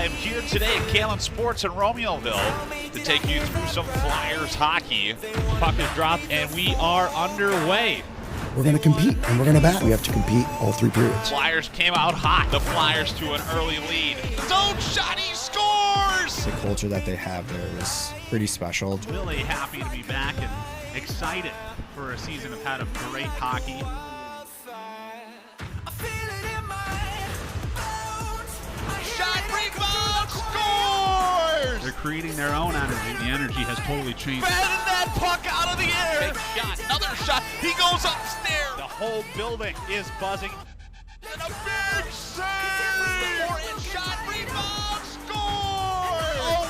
am here today at Kalen Sports in Romeoville to take you through some Flyers hockey. Puck is dropped and we are underway. We're going to compete and we're going to bat. We have to compete all 3 periods. Flyers came out hot. The Flyers to an early lead. Zone shot, he scores! The culture that they have there is pretty special. Really happy to be back and excited for a season of had of great hockey. Shot, rebound, scores! They're creating their own energy. The energy has totally changed. Batting that puck out of the air. Big shot, another shot. He goes upstairs. The whole building is buzzing. And a big save! 4-inch shot, rebound, scores! Oh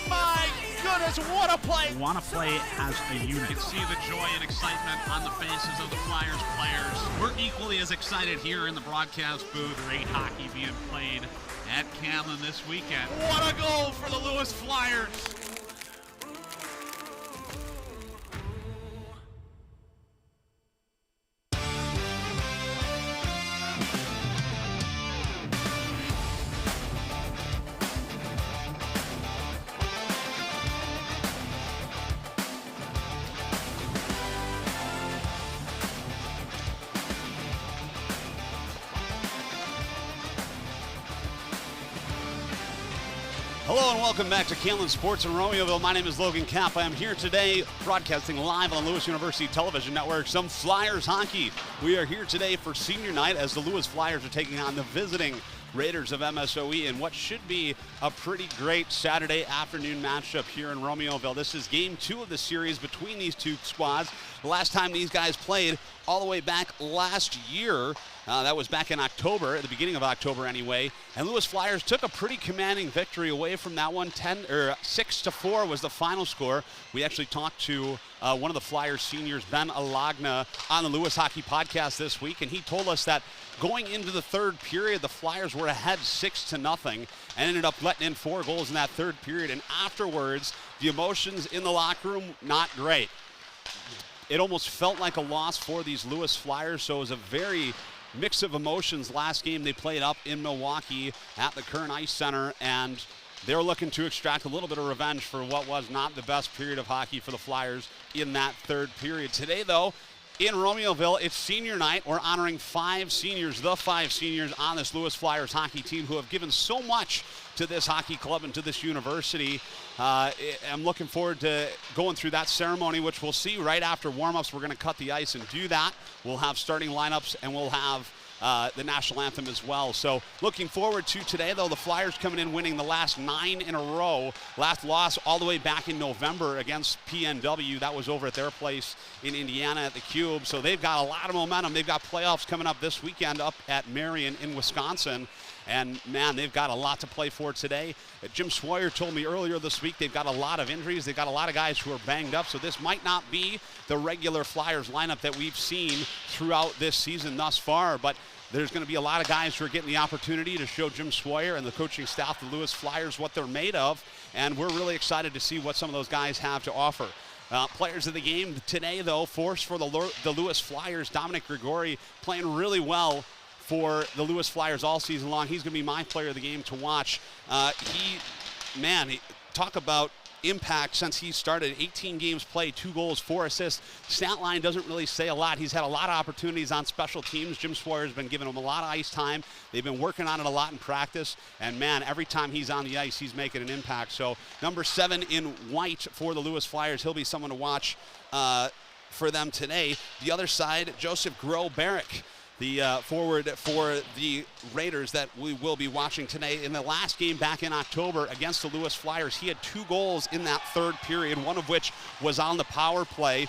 my goodness, what a play! We want to play as a unit. You can see the joy and excitement on the faces of the Flyers players. We're equally as excited here in the broadcast booth. Great hockey being played At Camden this weekend. What a goal for the Lewis Flyers! Hello and welcome back to Kalen Sports in Romeoville. My name is Logan Kapp. I am here today broadcasting live on the Lewis University Television Network, some Flyers hockey. We are here today for senior night as the Lewis Flyers are taking on the visiting Raiders of MSOE in what should be a pretty great Saturday afternoon matchup here in Romeoville. This is game 2 of the series between these two squads. The last time these guys played all the way back last year. That was back in October, at the beginning of October anyway. And Lewis Flyers took a pretty commanding victory away from that one. 6-4 was the final score. We actually talked to one of the Flyers seniors, Ben Alagna, on the Lewis Hockey Podcast this week, and he told us that going into the third period, the Flyers were ahead 6-0 and ended up letting in 4 goals in that third period. And afterwards, the emotions in the locker room, not great. It almost felt like a loss for these Lewis Flyers, so it was a very mix of emotions last game they played up in Milwaukee at the Kern Ice Center, and they're looking to extract a little bit of revenge for what was not the best period of hockey for the Flyers in that third period. Today, though, in Romeoville, it's senior night. We're honoring 5 seniors, the 5 seniors on this Lewis Flyers hockey team who have given so much to this hockey club and to this university. I'm looking forward to going through that ceremony, which we'll see right after warm-ups. We're going to cut the ice and do that. We'll have starting lineups and we'll have the national anthem as well. So looking forward to today, though. The Flyers coming in winning the last 9 in a row. Last loss all the way back in November against PNW. That was over at their place in Indiana at the Cube. So they've got a lot of momentum. They've got playoffs coming up this weekend up at Marion in Wisconsin. And, man, they've got a lot to play for today. Jim Swoyer told me earlier this week they've got a lot of injuries. They've got a lot of guys who are banged up. So this might not be the regular Flyers lineup that we've seen throughout this season thus far. But there's going to be a lot of guys who are getting the opportunity to show Jim Swoyer and the coaching staff of the Lewis Flyers what they're made of. And we're really excited to see what some of those guys have to offer. Players of the game today, though, force for the Lewis Flyers. Dominic Grigori playing really well for the Lewis Flyers all season long. He's going to be my player of the game to watch. Talk about impact since he started. 18 games played, 2 goals, 4 assists. Stat line doesn't really say a lot. He's had a lot of opportunities on special teams. Jim Swoyer has been giving him a lot of ice time. They've been working on it a lot in practice. And, man, every time he's on the ice, he's making an impact. So, number 7 in white for the Lewis Flyers. He'll be someone to watch for them today. The other side, Joseph Groh-Barrick, the forward for the Raiders that we will be watching today. In the last game back in October against the Lewis Flyers, he had 2 goals in that third period, one of which was on the power play.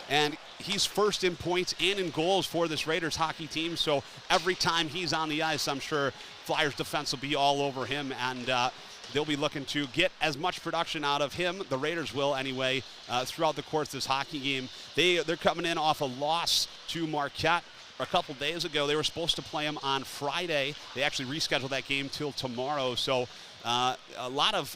And he's first in points and in goals for this Raiders hockey team. So every time he's on the ice, I'm sure Flyers defense will be all over him. And they'll be looking to get as much production out of him, the Raiders will anyway, throughout the course of this hockey game. They're coming in off a loss to Marquette a couple days ago. They were supposed to play him on Friday. They actually rescheduled that game till tomorrow. So a lot of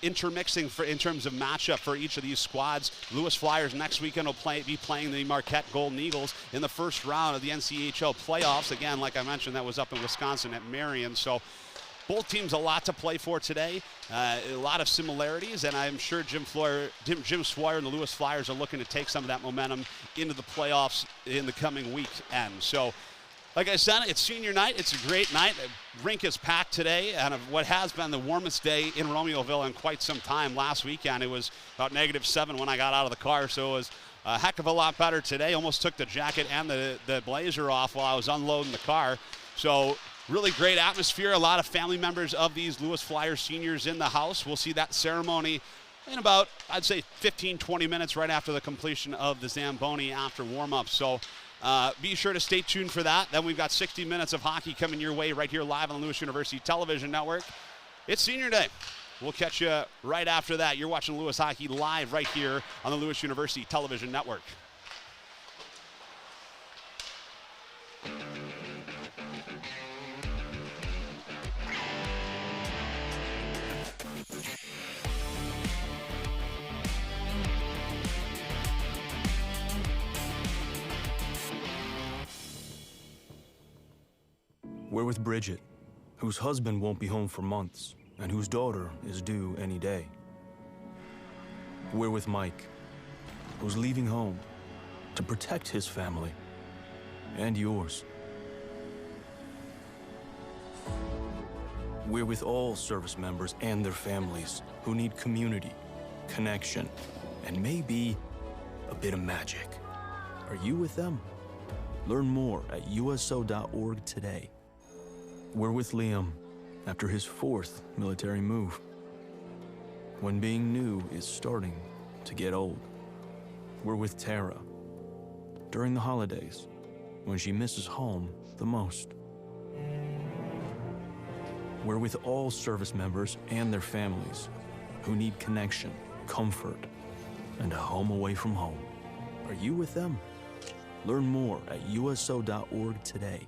intermixing in terms of matchup for each of these squads. Lewis Flyers next weekend will be playing the Marquette Golden Eagles in the first round of the NCHL playoffs. Again, like I mentioned, that was up in Wisconsin at Marion. So both teams a lot to play for today, a lot of similarities, and I'm sure Jim Swire and the Lewis Flyers are looking to take some of that momentum into the playoffs in the coming weekend. So, like I said, it's senior night. It's a great night. The rink is packed today, and of what has been the warmest day in Romeoville in quite some time. Last weekend, it was about -7 when I got out of the car, so it was a heck of a lot better today. Almost took the jacket and the blazer off while I was unloading the car. So really great atmosphere. A lot of family members of these Lewis Flyers seniors in the house. We'll see that ceremony in about, I'd say, 15-20 minutes right after the completion of the Zamboni after warm-up. So be sure to stay tuned for that. Then we've got 60 minutes of hockey coming your way right here live on the Lewis University Television Network. It's senior day. We'll catch you right after that. You're watching Lewis Hockey live right here on the Lewis University Television Network. We're with Bridget, whose husband won't be home for months, and whose daughter is due any day. We're with Mike, who's leaving home to protect his family and yours. We're with all service members and their families who need community, connection, and maybe a bit of magic. Are you with them? Learn more at uso.org today. We're with Liam after his 4th military move, when being new is starting to get old. We're with Tara during the holidays, when she misses home the most. We're with all service members and their families who need connection, comfort, and a home away from home. Are you with them? Learn more at uso.org today.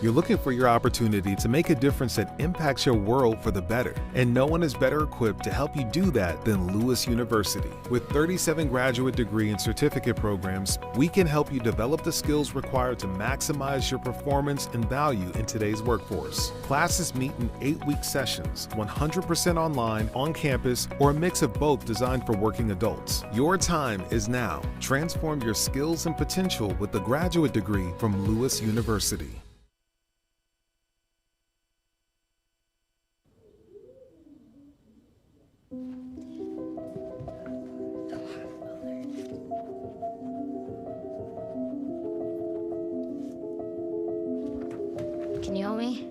You're looking for your opportunity to make a difference that impacts your world for the better. And no one is better equipped to help you do that than Lewis University. With 37 graduate degree and certificate programs, we can help you develop the skills required to maximize your performance and value in today's workforce. Classes meet in 8-week sessions, 100% online, on campus, or a mix of both designed for working adults. Your time is now. Transform your skills and potential with a graduate degree from Lewis University. Can you help me?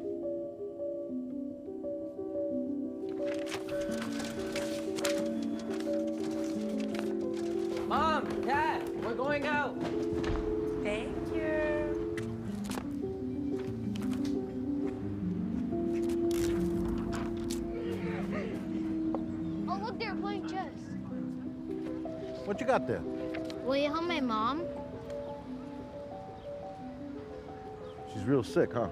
Mom, Dad, we're going out. Thank you. Oh, look, they're playing chess. What you got there? Will you help my mom? She's real sick, huh?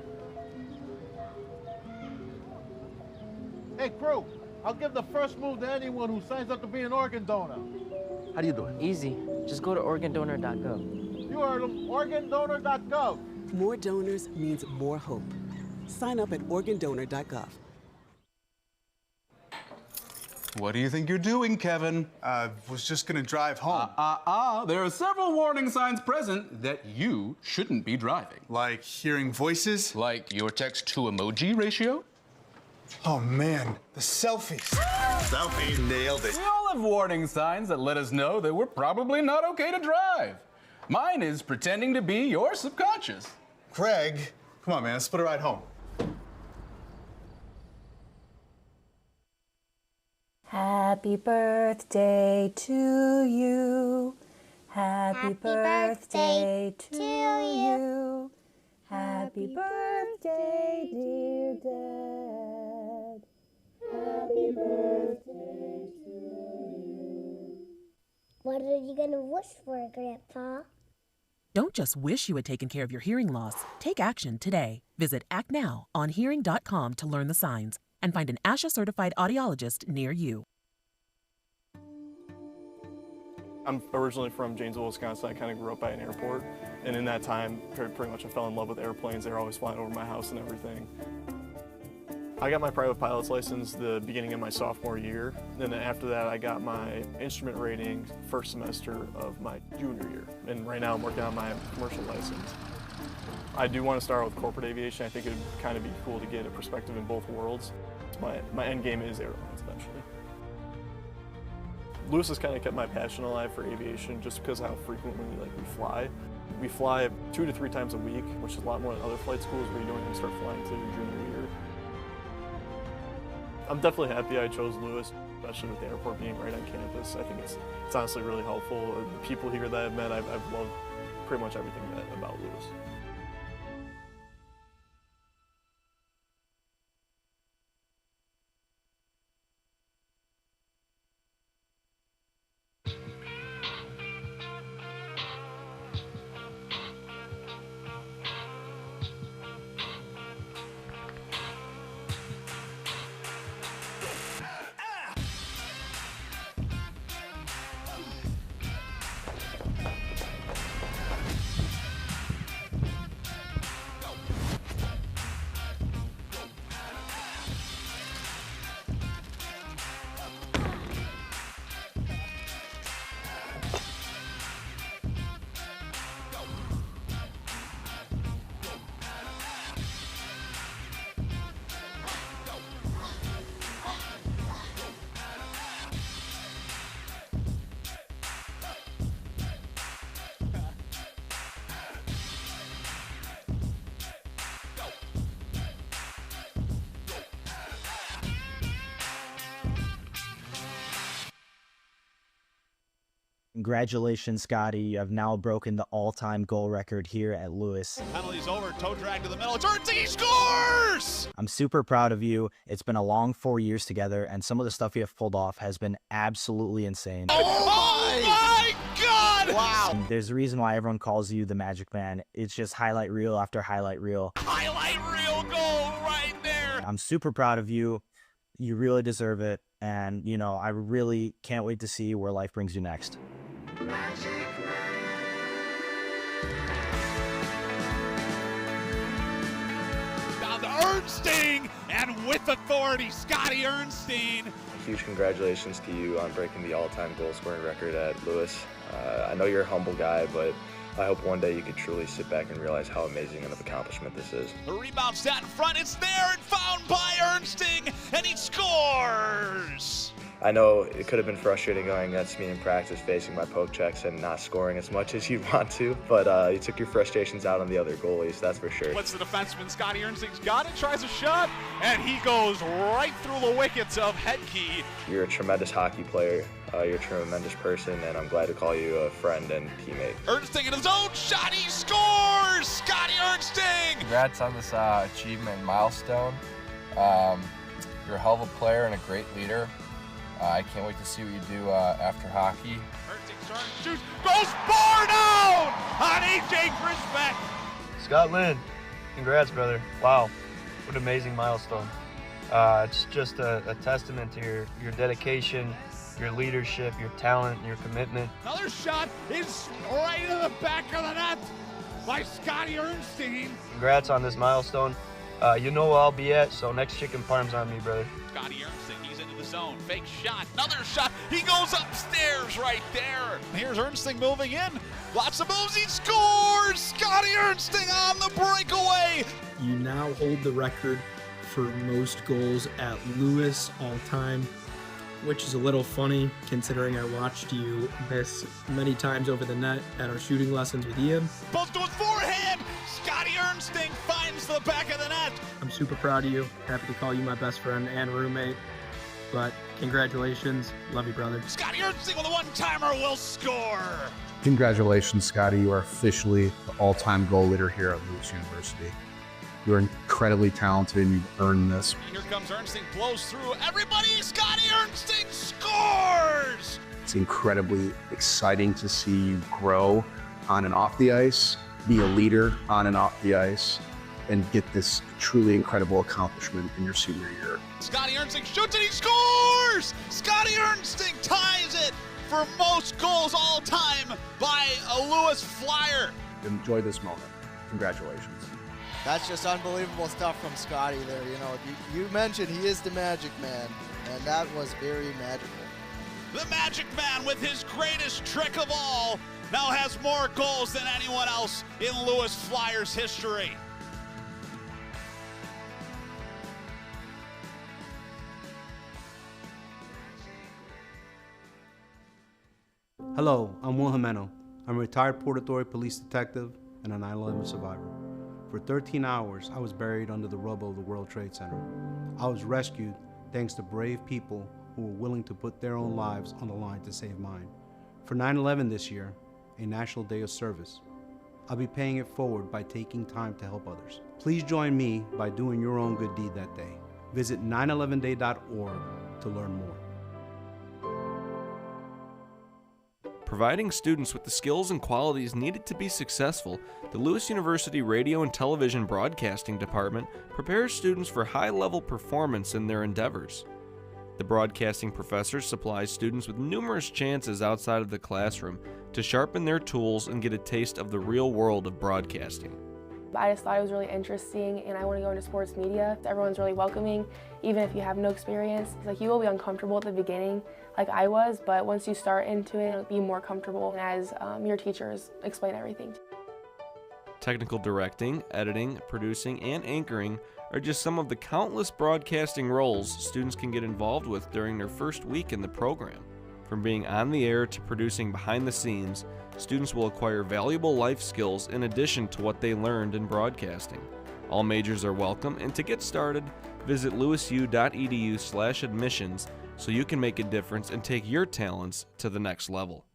Hey, crew, I'll give the first move to anyone who signs up to be an organ donor. How do you do it? Easy. Just go to organdonor.gov. You heard them, organdonor.gov. More donors means more hope. Sign up at organdonor.gov. What do you think you're doing, Kevin? Was just gonna drive home. There are several warning signs present that you shouldn't be driving. Like hearing voices? Like your text-to-emoji ratio? Oh man, the selfies. Selfie, nailed it. We all have warning signs that let us know that we're probably not okay to drive. Mine is pretending to be your subconscious. Craig, come on, man, let's split a ride home. Happy birthday to you. Happy birthday to you. Happy birthday, dear Dad. Happy birthday to you. What are you gonna wish for, Grandpa? Don't just wish you had taken care of your hearing loss. Take action today. Visit Act Now on hearing.com to learn the signs and find an ACHA certified audiologist near you. I'm originally from Janesville, Wisconsin. I kind of grew up by an airport. And in that time, pretty much I fell in love with airplanes. They were always flying over my house and everything. I got my private pilot's license the beginning of my sophomore year. Then after that, I got my instrument rating first semester of my junior year. And right now I'm working on my commercial license. I do want to start with corporate aviation. I think it would kind of be cool to get a perspective in both worlds. My end game is airlines eventually. Lewis has kind of kept my passion alive for aviation just because of how frequently we fly. We fly 2 to 3 times a week, which is a lot more than other flight schools where you don't even start flying until your junior year. I'm definitely happy I chose Lewis, especially with the airport being right on campus. I think it's honestly really helpful. The people here that I've met, I've loved pretty much everything about Lewis. Congratulations, Scotty. You have now broken the all-time goal record here at Lewis. Penalty's over, toe drag to the middle. It's Ernst, he scores! I'm super proud of you. It's been a long 4 years together, and some of the stuff you have pulled off has been absolutely insane. Oh my God! Wow. There's a reason why everyone calls you the Magic Man. It's just highlight reel after highlight reel. Highlight reel goal right there! I'm super proud of you. You really deserve it. And, you know, I really can't wait to see where life brings you next. Down to Ernstein, and with authority, Scotty Ernstein. Huge congratulations to you on breaking the all-time goal-scoring record at Lewis. I know you're a humble guy, but I hope one day you could truly sit back and realize how amazing of an accomplishment this is. The rebound sat in front, it's there and found by Ernstein, and he scores! I know it could have been frustrating going against me in practice, facing my poke checks and not scoring as much as you'd want to, but you took your frustrations out on the other goalies, that's for sure. What's the defenseman? Scotty Ernstein's got it, tries a shot, and he goes right through the wickets of Hedke. You're a tremendous hockey player, you're a tremendous person, and I'm glad to call you a friend and teammate. Ernstein in his own shot, he scores! Scotty Ernstein! Congrats on this achievement milestone. You're a hell of a player and a great leader. I can't wait to see what you do after hockey. Ernstein starts, shoots, goes far down on AJ Grisbeck. Scott Lynn, congrats, brother. Wow, what an amazing milestone. It's just a testament to your dedication, your leadership, your talent, your commitment. Another shot is right in the back of the net by Scotty Ernstein. Congrats on this milestone. You know where I'll be at, so next chicken parm's on me, brother. Scotty Ernstein, he's into the zone. Fake shot, another shot. He goes upstairs right there. Here's Ernstein moving in. Lots of moves, he scores! Scotty Ernstein on the breakaway. You now hold the record for most goals at Lewis all time, which is a little funny considering I watched you miss many times over the net at our shooting lessons with Ian. Pulls to his forehand. Scotty Ernstein finds the back of the net. I'm super proud of you. Happy to call you my best friend and roommate. But congratulations. Love you, brother. Scotty Ernstein with a one-timer will score. Congratulations, Scotty. You are officially the all-time goal leader here at Lewis University. You are incredibly talented and you've earned this. Here comes Ernstein, blows through everybody. Scotty Ernstein scores! It's incredibly exciting to see you grow on and off the ice, be a leader on and off the ice, and get this truly incredible accomplishment in your senior year. Scotty Ernstein shoots and he scores! Scotty Ernstein ties it for most goals all time by a Lewis Flyer. Enjoy this moment. Congratulations. That's just unbelievable stuff from Scotty there. You know, you mentioned he is the Magic Man, and that was very magical. The Magic Man, with his greatest trick of all, now has more goals than anyone else in Lewis Flyers history. Hello, I'm Will Jimeno. I'm a retired Port Authority police detective and a 9/11 survivor. For 13 hours, I was buried under the rubble of the World Trade Center. I was rescued thanks to brave people who were willing to put their own lives on the line to save mine. For 9/11 this year, a National Day of Service, I'll be paying it forward by taking time to help others. Please join me by doing your own good deed that day. Visit 911day.org to learn more. Providing students with the skills and qualities needed to be successful, the Lewis University Radio and Television Broadcasting Department prepares students for high-level performance in their endeavors. The broadcasting professor supplies students with numerous chances outside of the classroom to sharpen their tools and get a taste of the real world of broadcasting. I just thought it was really interesting, and I want to go into sports media. Everyone's really welcoming, even if you have no experience. Like, you will be uncomfortable at the beginning, like I was, but once you start into it, you'll be more comfortable as your teachers explain everything. Technical directing, editing, producing, and anchoring are just some of the countless broadcasting roles students can get involved with during their first week in the program. From being on the air to producing behind the scenes, students will acquire valuable life skills in addition to what they learned in broadcasting. All majors are welcome, and to get started, visit lewisu.edu/admissions so you can make a difference and take your talents to the next level.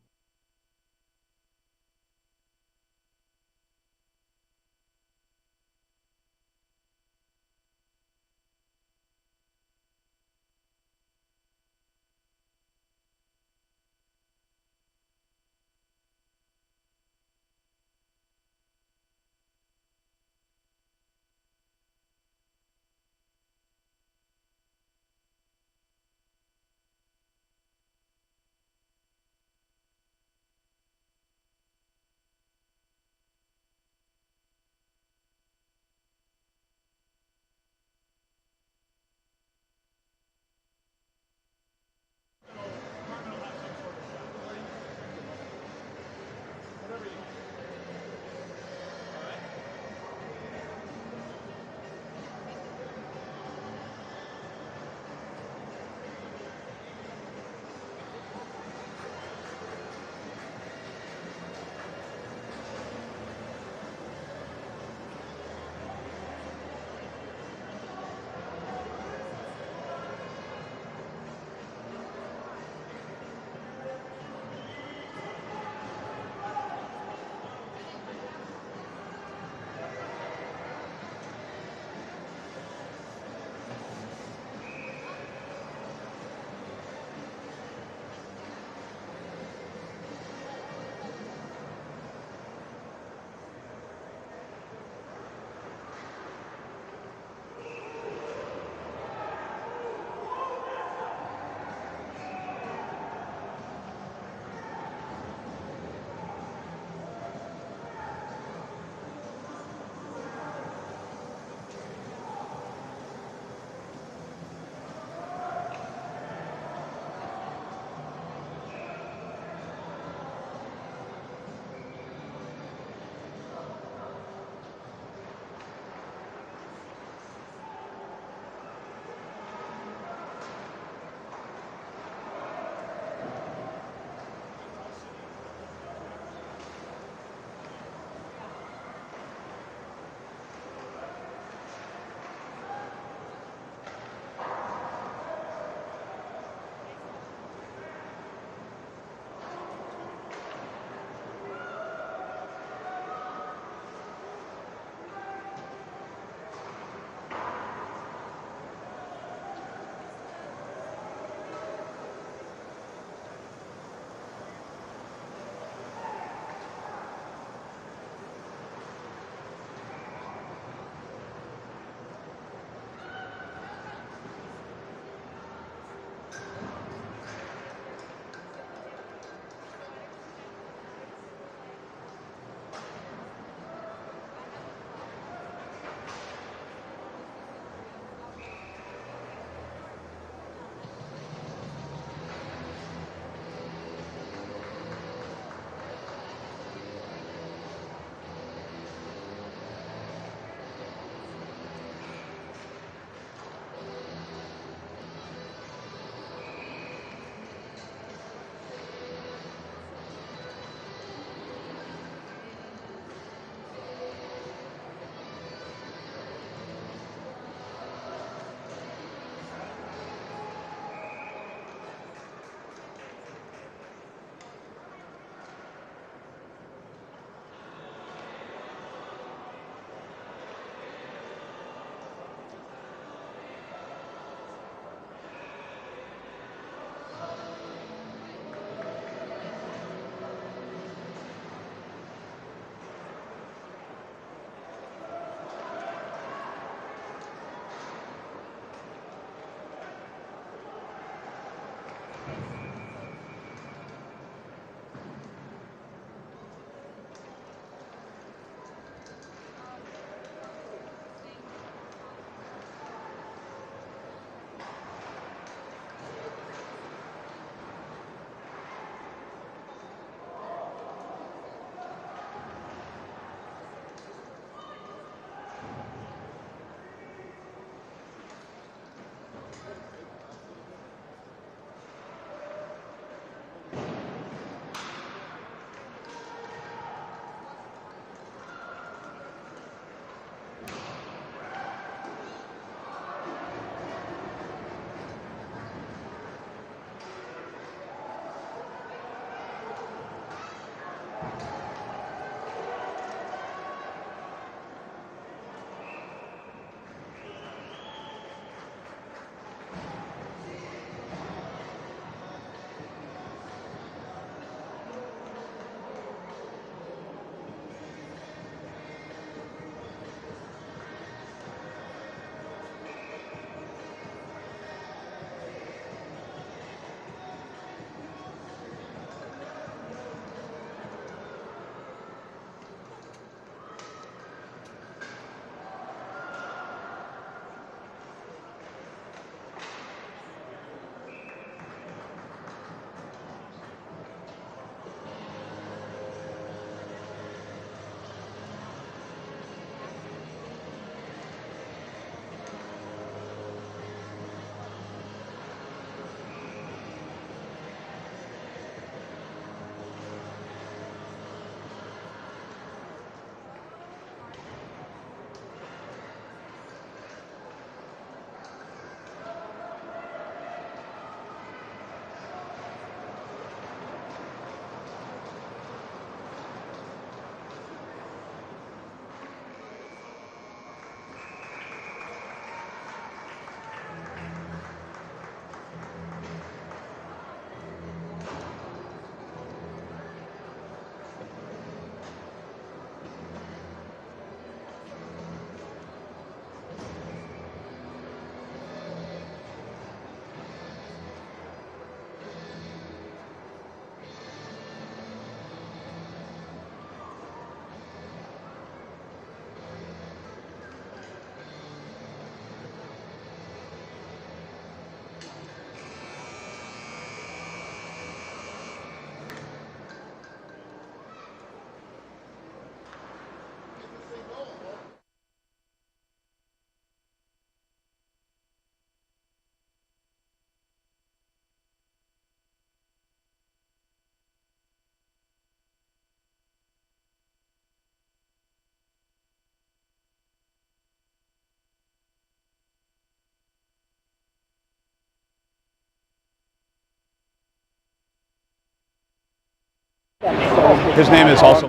His name is also...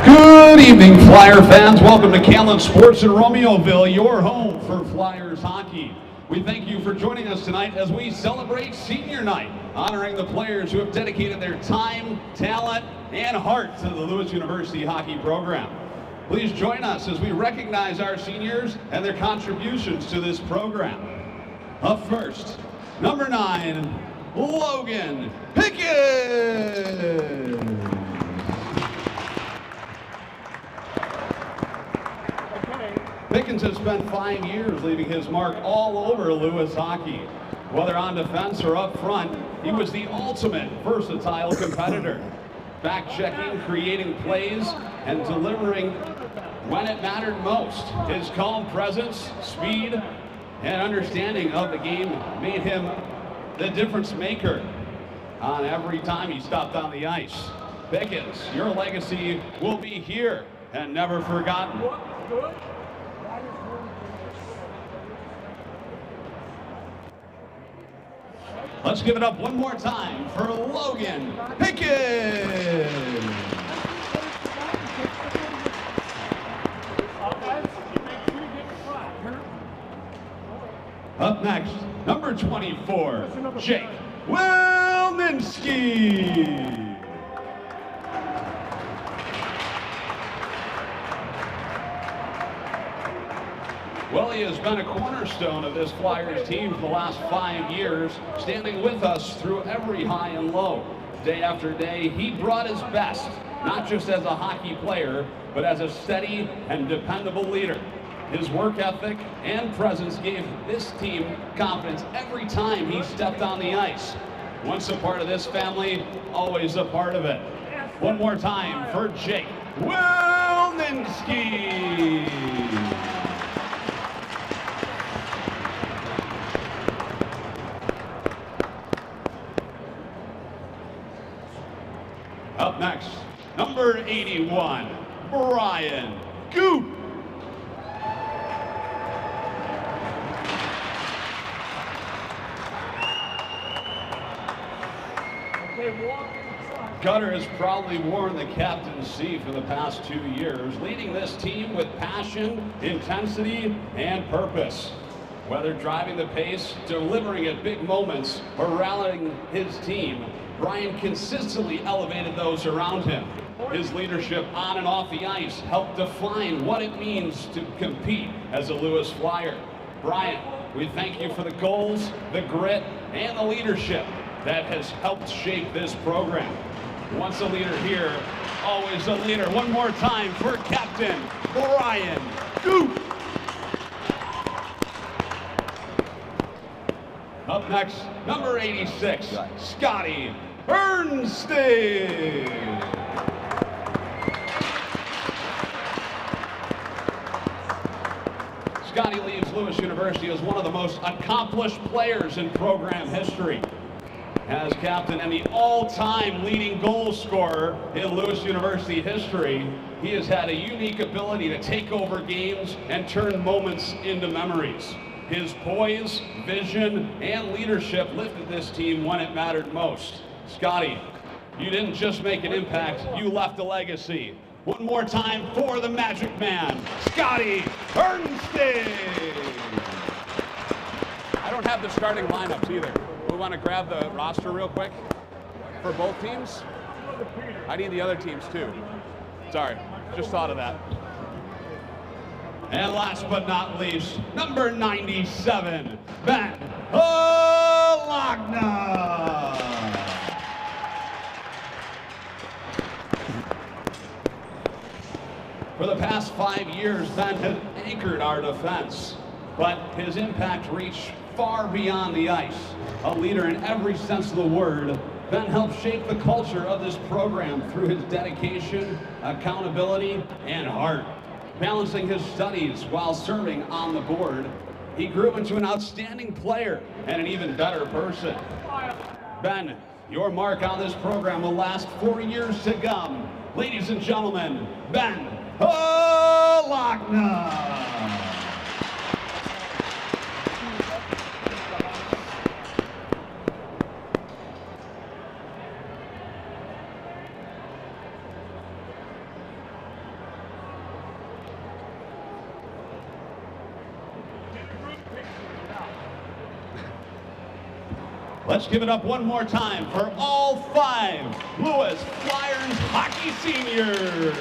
Good evening, Flyer fans. Welcome to Callan Sports in Romeoville, your home for Flyers hockey. We thank you for joining us tonight as we celebrate Senior Night, honoring the players who have dedicated their time, talent, and heart to the Lewis University hockey program. Please join us as we recognize our seniors and their contributions to this program. Up first, number 9, Logan Pickett. Pickens has spent 5 years leaving his mark all over Lewis hockey. Whether on defense or up front, he was the ultimate versatile competitor. Back-checking, creating plays, and delivering when it mattered most. His calm presence, speed, and understanding of the game made him the difference maker on every time he stepped on the ice. Pickens, your legacy will be here and never forgotten. Let's give it up one more time for Logan Pickett. Up next, number 24, Jake Wilninski. Willie has been a cornerstone of this Flyers team for the last 5 years, standing with us through every high and low. Day after day, he brought his best, not just as a hockey player, but as a steady and dependable leader. His work ethic and presence gave this team confidence every time he stepped on the ice. Once a part of this family, always a part of it. One more time for Jake Wilninski. Up next, number 81, Brian Goop. Cutter has proudly worn the captaincy for the past 2 years, leading this team with passion, intensity, and purpose. Whether driving the pace, delivering at big moments, or rallying his team, Brian consistently elevated those around him. His leadership on and off the ice helped define what it means to compete as a Lewis Flyer. Brian, we thank you for the goals, the grit, and the leadership that has helped shape this program. Once a leader here, always a leader. One more time for Captain Brian Goop. Up next, number 86, Scotty Bernstein. Scotty leaves Lewis University as one of the most accomplished players in program history. as captain and the all-time leading goal scorer in Lewis University history, he has had a unique ability to take over games and turn moments into memories. His poise, vision, and leadership lifted this team when it mattered most. Scotty, you didn't just make an impact, you left a legacy. One more time for the Magic Man, Scotty Herdenstein. I don't have the starting lineups either. We want to grab the roster real quick for both teams. I need the other teams too. Sorry, just thought of that. And last but not least, number 97, Ben Lagna. For the past 5 years, Ben has anchored our defense, but his impact reached far beyond the ice. A leader in every sense of the word, Ben helped shape the culture of this program through his dedication, accountability, and heart. Balancing his studies while serving on the board, he grew into an outstanding player and an even better person. Ben, your mark on this program will last 4 years to come. Ladies and gentlemen, Ben Lagna. Let's give it up one more time for all 5 Lewis Flyers hockey seniors.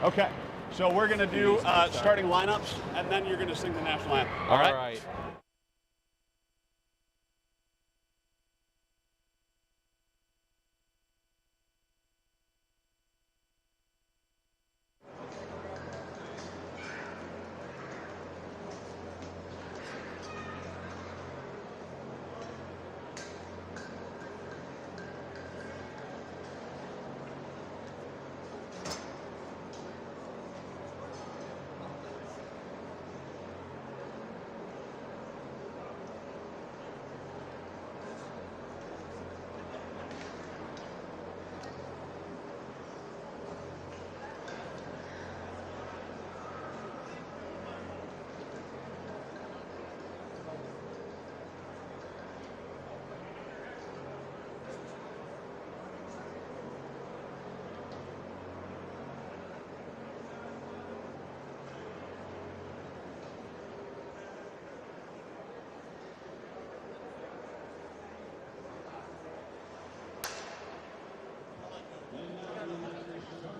Okay. So we're going to do starting lineups, and then you're going to sing the national anthem. All right?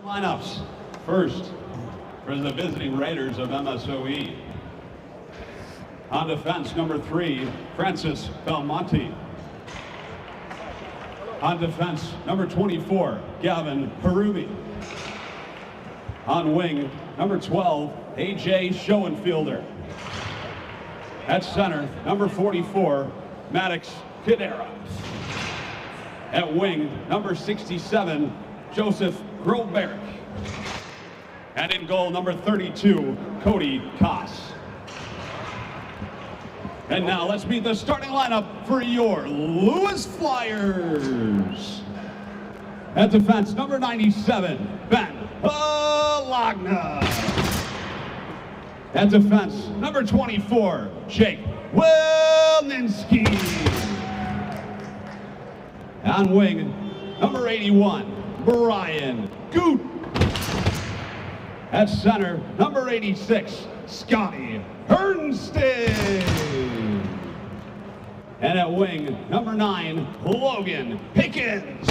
Lineups. First, for the visiting Raiders of MSOE. On defense, number 3, Francis Belmonte. On defense, number 24, Gavin Perubi. On wing, number 12, AJ Schoenfielder. At center, number 44, Maddox Cadera. At wing, number 67, Joseph Groberg. And in goal, number 32, Cody Koss. And now let's meet the starting lineup for your Lewis Flyers. At defense, number 97, Ben Lagna. At defense, number 24, Jake Wilninski. On wing, number 81, Brian Goot. At center, number 86, Scotty Herdenstein. And at wing, number 9, Logan Pickens.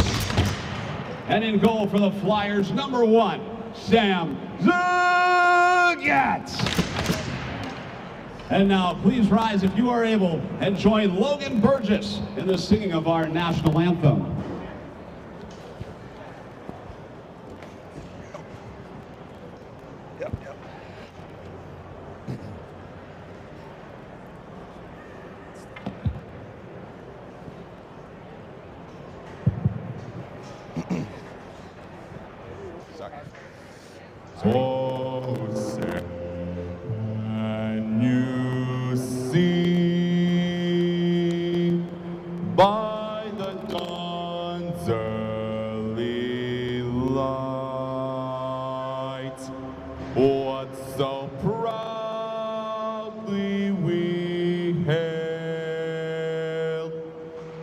And in goal for the Flyers, number 1, Sam Zugat. And now, please rise if you are able and join Logan Burgess in the singing of our national anthem. what so proudly we hailed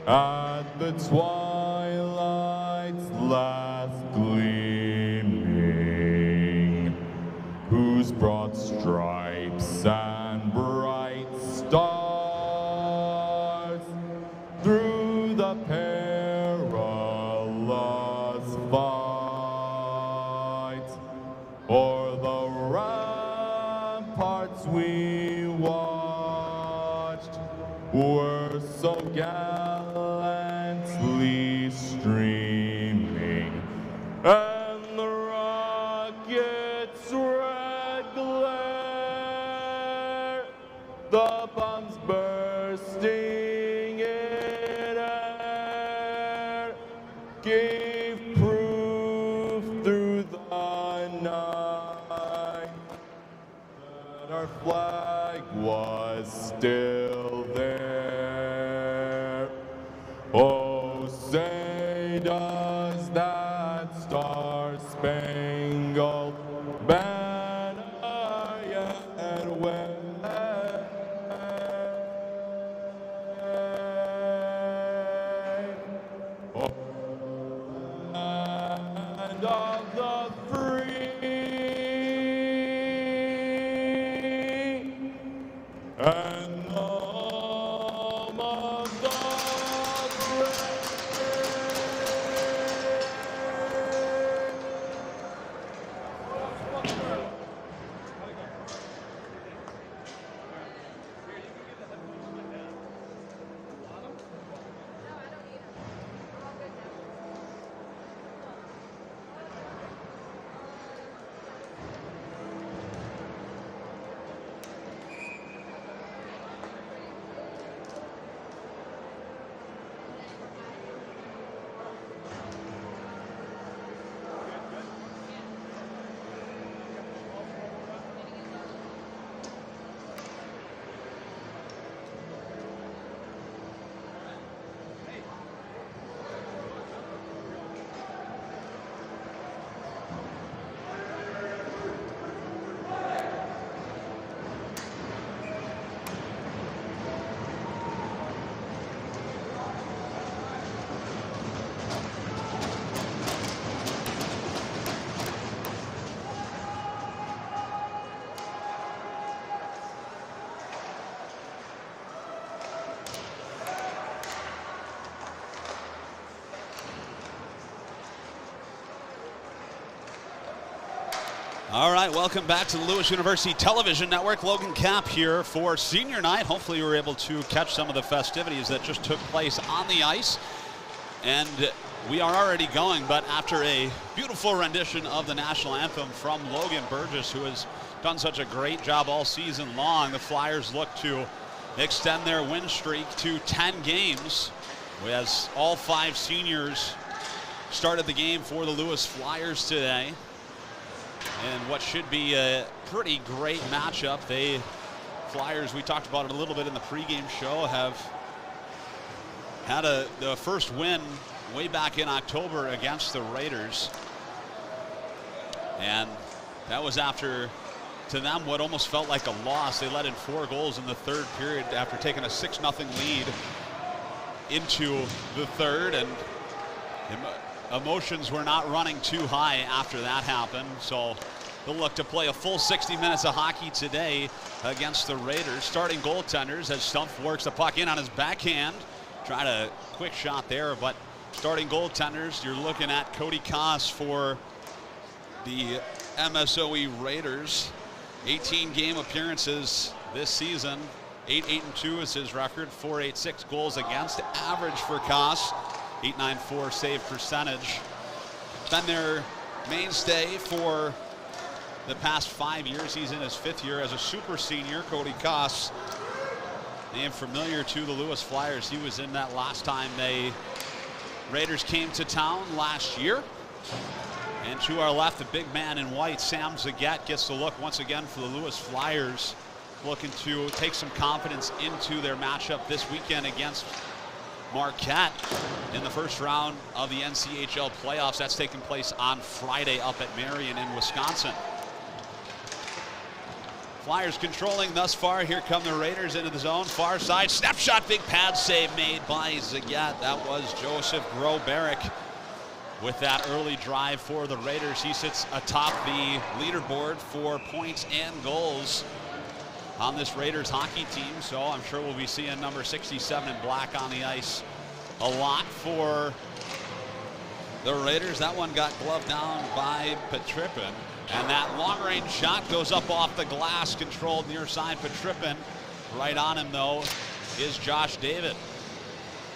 at the twilight's last gleaming, whose broad stripes and bright stars through the perilous fight o'er the ramparts we watched were so gallantly streaming, and the rockets' red glare, the bombs bursting in air, gave proof through the night that our flag was still there. Oh, say does that star-spangled banner yet wave? Oh, land of the free and home of the brave. All right, welcome back to the Lewis University Television Network. Logan Kapp here for senior night. Hopefully you were able to catch some of the festivities that just took place on the ice. And we are already going, but after a beautiful rendition of the national anthem from Logan Burgess, who has done such a great job all season long, the Flyers look to extend their win streak to 10 games, as all 5 seniors started the game for the Lewis Flyers today. And what should be a pretty great matchup. Flyers, we talked about it a little bit in the pregame show, have had the first win way back in October against the Raiders. And that was after, to them, what almost felt like a loss. They let in 4 goals in the third period after taking a 6-0 lead into the third. And emotions were not running too high after that happened, so they'll look to play a full 60 minutes of hockey today against the Raiders. Starting goaltenders as Stumpf works the puck in on his backhand. Tried a quick shot there, but starting goaltenders, you're looking at Cody Koss for the MSOE Raiders. 18 game appearances this season. 8-8-2 is his record. 4.86 goals against average for Koss. .894 save percentage. Been their mainstay for the past 5 years. He's in his 5th year as a super senior. Cody Koss, name familiar to the Lewis Flyers. He was in that last time the Raiders came to town last year. And to our left, the big man in white, Sam Zagat, gets the look once again for the Lewis Flyers, looking to take some confidence into their matchup this weekend against Marquette in the first round of the NCHL playoffs. That's taking place on Friday up at Marion in Wisconsin. Flyers controlling thus far. Here come the Raiders into the zone. Far side. Snapshot. Big pad save made by Zagat. That was Joseph Groberek with that early drive for the Raiders. He sits atop the leaderboard for points and goals on this Raiders hockey team. So I'm sure we'll be seeing number 67 in black on the ice a lot for the Raiders. That one got gloved down by Petrippin. And that long-range shot goes up off the glass, controlled near side. Petrippin. Right on him, though, is Josh David.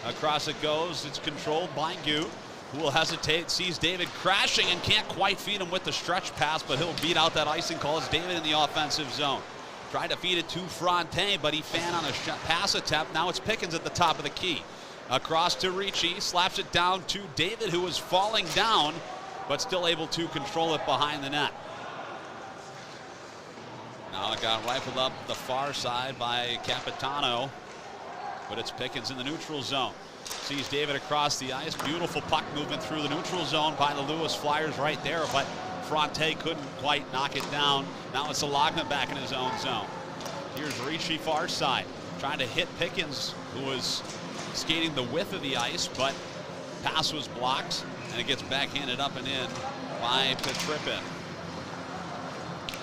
Across it goes. It's controlled by Goot, who will hesitate, sees David crashing and can't quite feed him with the stretch pass, but he'll beat out that icing call as David in the offensive zone. Tried to feed it to Fronte, but he fanned on a pass attempt. Now it's Pickens at the top of the key. Across to Ricci, slaps it down to David, who was falling down, but still able to control it behind the net. Now it got rifled up the far side by Capitano, but it's Pickens in the neutral zone. Sees David across the ice. Beautiful puck movement through the neutral zone by the Lewis Flyers right there, but Fronte couldn't quite knock it down. Now it's Alagna back in his own zone. Here's Ricci far side, trying to hit Pickens, who was skating the width of the ice, but pass was blocked, and it gets backhanded up and in by Petrippin.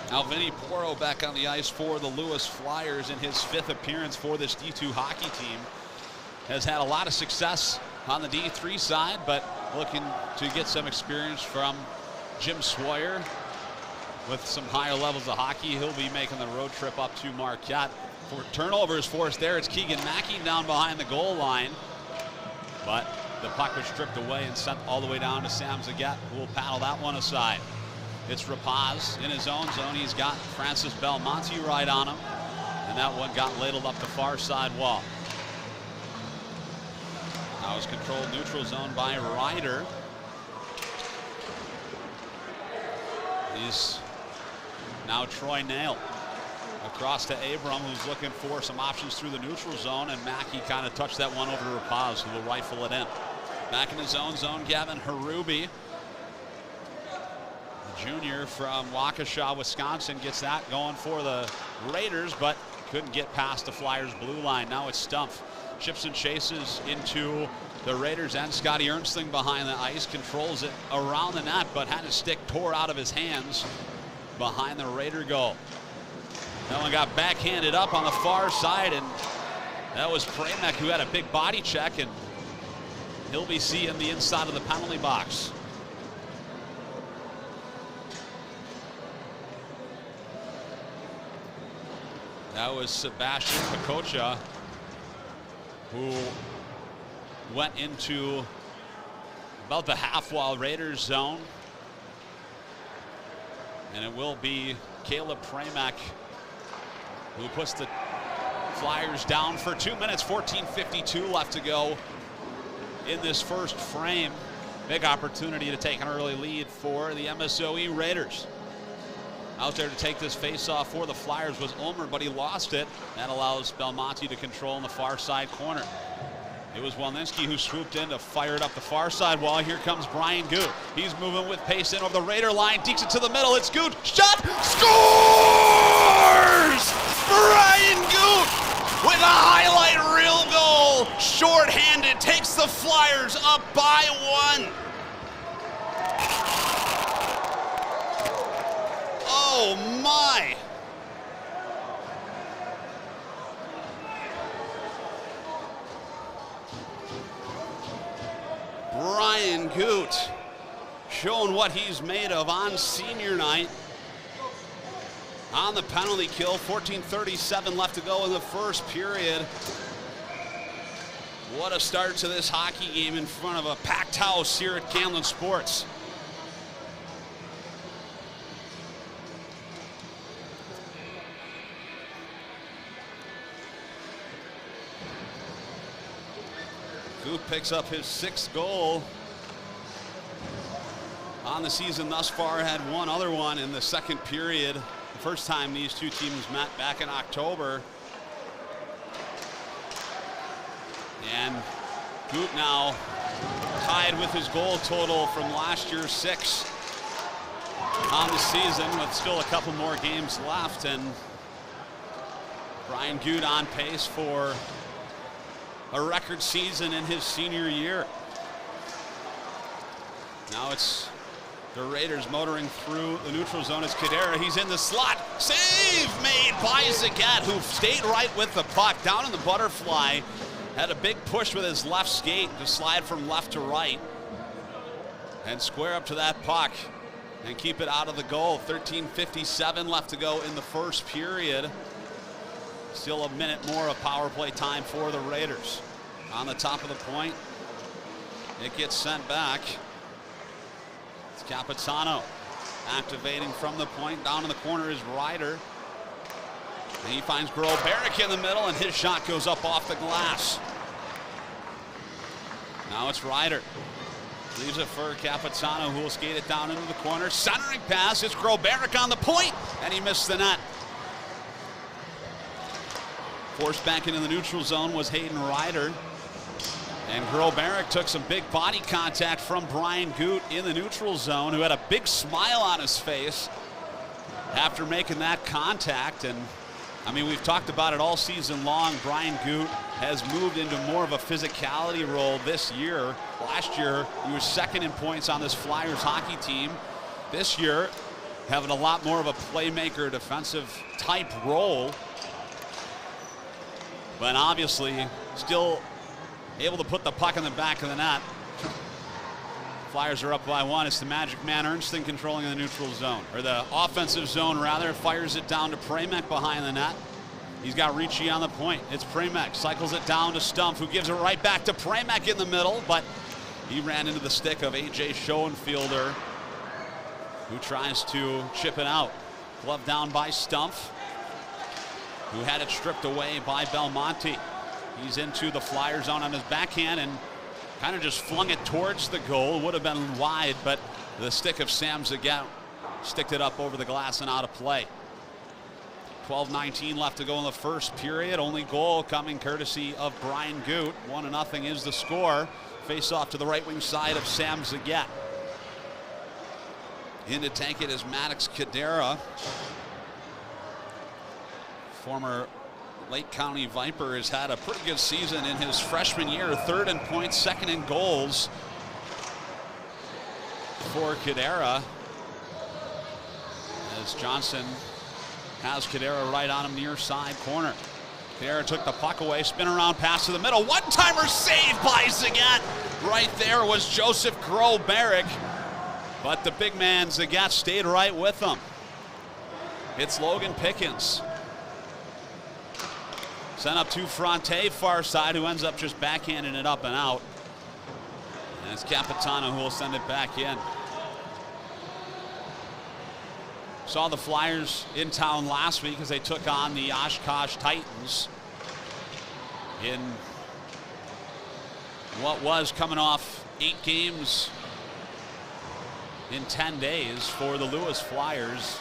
Now Vinny Poro back on the ice for the Lewis Flyers in his 5th appearance for this D2 hockey team. Has had a lot of success on the D3 side, but looking to get some experience from Jim Swoyer with some higher levels of hockey. He'll be making the road trip up to Marquette. For turnovers forced there, it's Keegan Mackey down behind the goal line, but the puck was stripped away and sent all the way down to Sam Zagat, who will paddle that one aside. It's Rapaz in his own zone. He's got Francis Belmonte right on him, and that one got ladled up the far side wall. Now it's controlled neutral zone by Ryder. He's now Troy Nail. Across to Abram, who's looking for some options through the neutral zone, and Mackey kind of touched that one over to Rapaz, who will rifle it in. Back in his own zone, Gavin Harubi, junior from Waukesha, Wisconsin, gets that going for the Raiders, but couldn't get past the Flyers' blue line. Now it's Stumpf. Chips and chases into the Raiders and Scotty Ernstling behind the ice, controls it around the net, but had his stick tore out of his hands behind the Raider goal. That one got backhanded up on the far side, and that was Pramek, who had a big body check, and he'll be seeing the inside of the penalty box. That was Sebastian Pacocha, who went into about the half-wall Raiders zone. And it will be Caleb Pramek who puts the Flyers down for 2 minutes, 14:52 left to go in this first frame. Big opportunity to take an early lead for the MSOE Raiders. Out there to take this face-off for the Flyers was Ulmer, but he lost it. That allows Belmonte to control in the far side corner. It was Walninski who swooped in to fire it up the far side wall. Here comes Brian Goot. He's moving with pace in over the Raider line. Dekes it to the middle. It's Goot. Shot. Scores! Brian Goot with a highlight reel goal. Short-handed takes the Flyers up by 1. Oh my! Brian Goot showing what he's made of on senior night. On the penalty kill, 14:37 left to go in the first period. What a start to this hockey game in front of a packed house here at Camlin Sports. Goot picks up his 6th goal on the season thus far. Had one other one in the second period. The first time these two teams met back in October. And Goot now tied with his goal total from last year's 6 on the season, with still a couple more games left. And Brian Good on pace for a record season in his senior year. Now it's the Raiders motoring through the neutral zone. It's Cadera. He's in the slot. Save made by Zagat, who stayed right with the puck. Down in the butterfly. Had a big push with his left skate to slide from left to right. And square up to that puck and keep it out of the goal. 13:57 left to go in the first period. Still a minute more of power play time for the Raiders. On the top of the point. It gets sent back. It's Capitano activating from the point. Down in the corner is Ryder. And he finds Groberek in the middle, and his shot goes up off the glass. Now it's Ryder. Leaves it for Capitano, who will skate it down into the corner. Centering pass. It's Groberek on the point, and he missed the net. Forced back into the neutral zone was Hayden Ryder. And Groberek took some big body contact from Brian Goot in the neutral zone, who had a big smile on his face after making that contact. And I mean, we've talked about it all season long. Brian Goot has moved into more of a physicality role this year. Last year, he was second in points on this Flyers hockey team. This year, having a lot more of a playmaker, defensive type role. But obviously, still able to put the puck in the back of the net. Flyers are up by one. It's the Magic Man Ernston controlling the neutral zone, or the offensive zone rather. Fires it down to Premek behind the net. He's got Ricci on the point. It's Premek, cycles it down to Stumpf, who gives it right back to Premek in the middle, but he ran into the stick of AJ Schoenfielder, who tries to chip it out. Glove down by Stumpf, who had it stripped away by Belmonte. He's into the Flyer zone on his backhand and kind of just flung it towards the goal. Would have been wide, but the stick of Sam Zagat sticked it up over the glass and out of play. 12:19 left to go in the first period. Only goal coming courtesy of Brian Goot. 1-0 is the score. Face off to the right wing side of Sam Zagat. In to tank it is Maddox Cadera. Former Lake County Viper has had a pretty good season in his freshman year. Third in points, second in goals for Cadera. As Johnson has Cadera right on him near side corner. Cadera took the puck away, spin around pass to the middle. One-timer saved by Zagat. Right there was Joseph Groberek. But the big man Zagat stayed right with him. It's Logan Pickens. Sent up to Fronte, far side, who ends up just backhanding it up and out. And it's Capitano who will send it back in. Saw the Flyers in town last week as they took on the Oshkosh Titans in what was coming off 8 games in 10 days for the Lewis Flyers.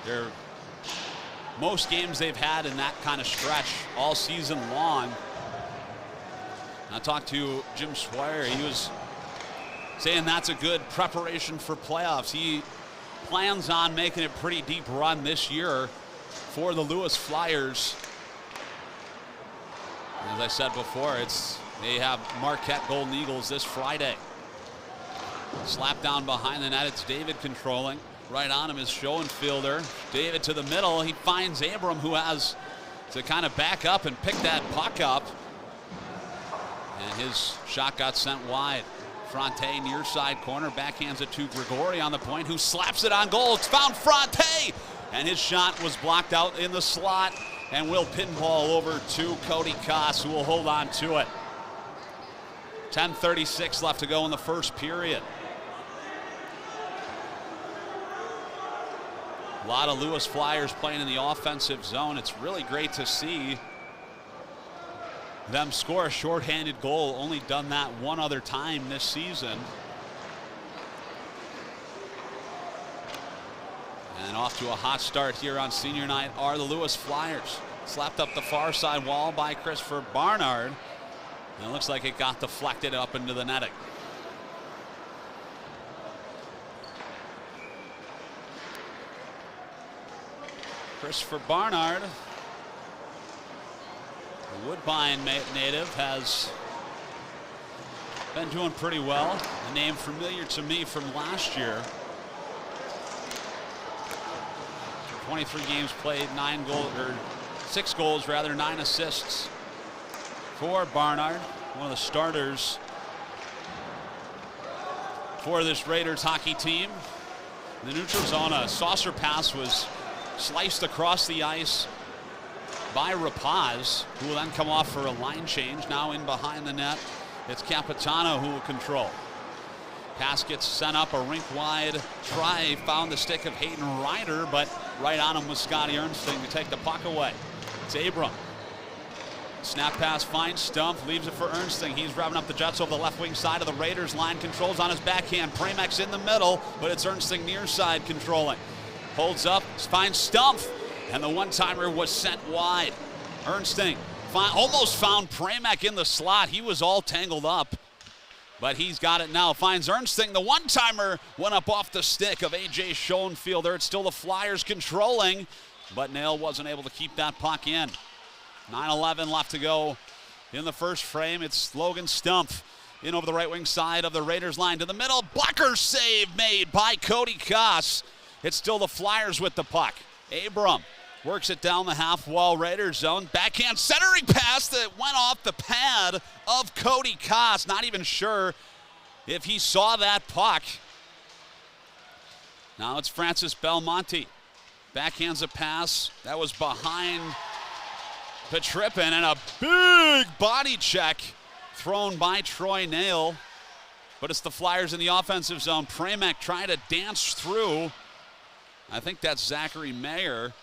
They're most games they've had in that kind of stretch all season long. I talked to Jim Swire. He was saying that's a good preparation for playoffs. He plans on making a pretty deep run this year for the Lewis Flyers. As I said before, they have Marquette Golden Eagles this Friday. Slap down behind the net. It's David controlling. Right on him is Schoenfielder. David to the middle. He finds Abram, who has to kind of back up and pick that puck up. And his shot got sent wide. Fronte near side corner. Backhands it to Grigori on the point, who slaps it on goal. It's found Fronte. And his shot was blocked out in the slot and will pinball over to Cody Koss, who will hold on to it. 10:36 left to go in the first period. A lot of Lewis Flyers playing in the offensive zone. It's really great to see them score a shorthanded goal. Only done that one other time this season. And off to a hot start here on senior night are the Lewis Flyers. Slapped up the far side wall by Christopher Barnard. And it looks like it got deflected up into the netting. Christopher Barnard The Woodbine native has been doing pretty well. A name familiar to me from last year. 23 games played, 6 goals rather, 9 assists for Barnard, one of the starters for this Raiders hockey team. The neutral zone, a saucer pass was sliced across the ice by Rapaz, who will then come off for a line change. Now in behind the net, it's Capitano who will control. Pass gets sent up, a rink-wide try, found the stick of Hayden Ryder, but right on him was Scotty Ernsting to take the puck away. It's Abram. Snap pass finds Stumpf, leaves it for Ernsting. He's revving up the Jets over the left wing side of the Raiders. Line controls on his backhand. Pramack's in the middle, but it's Ernsting near side controlling. Holds up, finds Stumpf, and the one-timer was sent wide. Ernsting almost found Pramack in the slot. He was all tangled up, but he's got it now. Finds Ernsting. The one-timer went up off the stick of A.J. Schoenfielder. It's still the Flyers controlling, but Nail wasn't able to keep that puck in. 9:11 left to go in the first frame. It's Logan Stumpf in over the right wing side of the Raiders line to the middle. Blocker save made by Cody Koss. It's still the Flyers with the puck. Abram works it down the half wall Raiders zone. Backhand centering pass that went off the pad of Cody Koss. Not even sure if he saw that puck. Now it's Francis Belmonte. Backhands a pass that was behind Petrippin, and a big body check thrown by Troy Nail. But it's the Flyers in the offensive zone. Pramack trying to dance through. I think that's Zachary Mayer.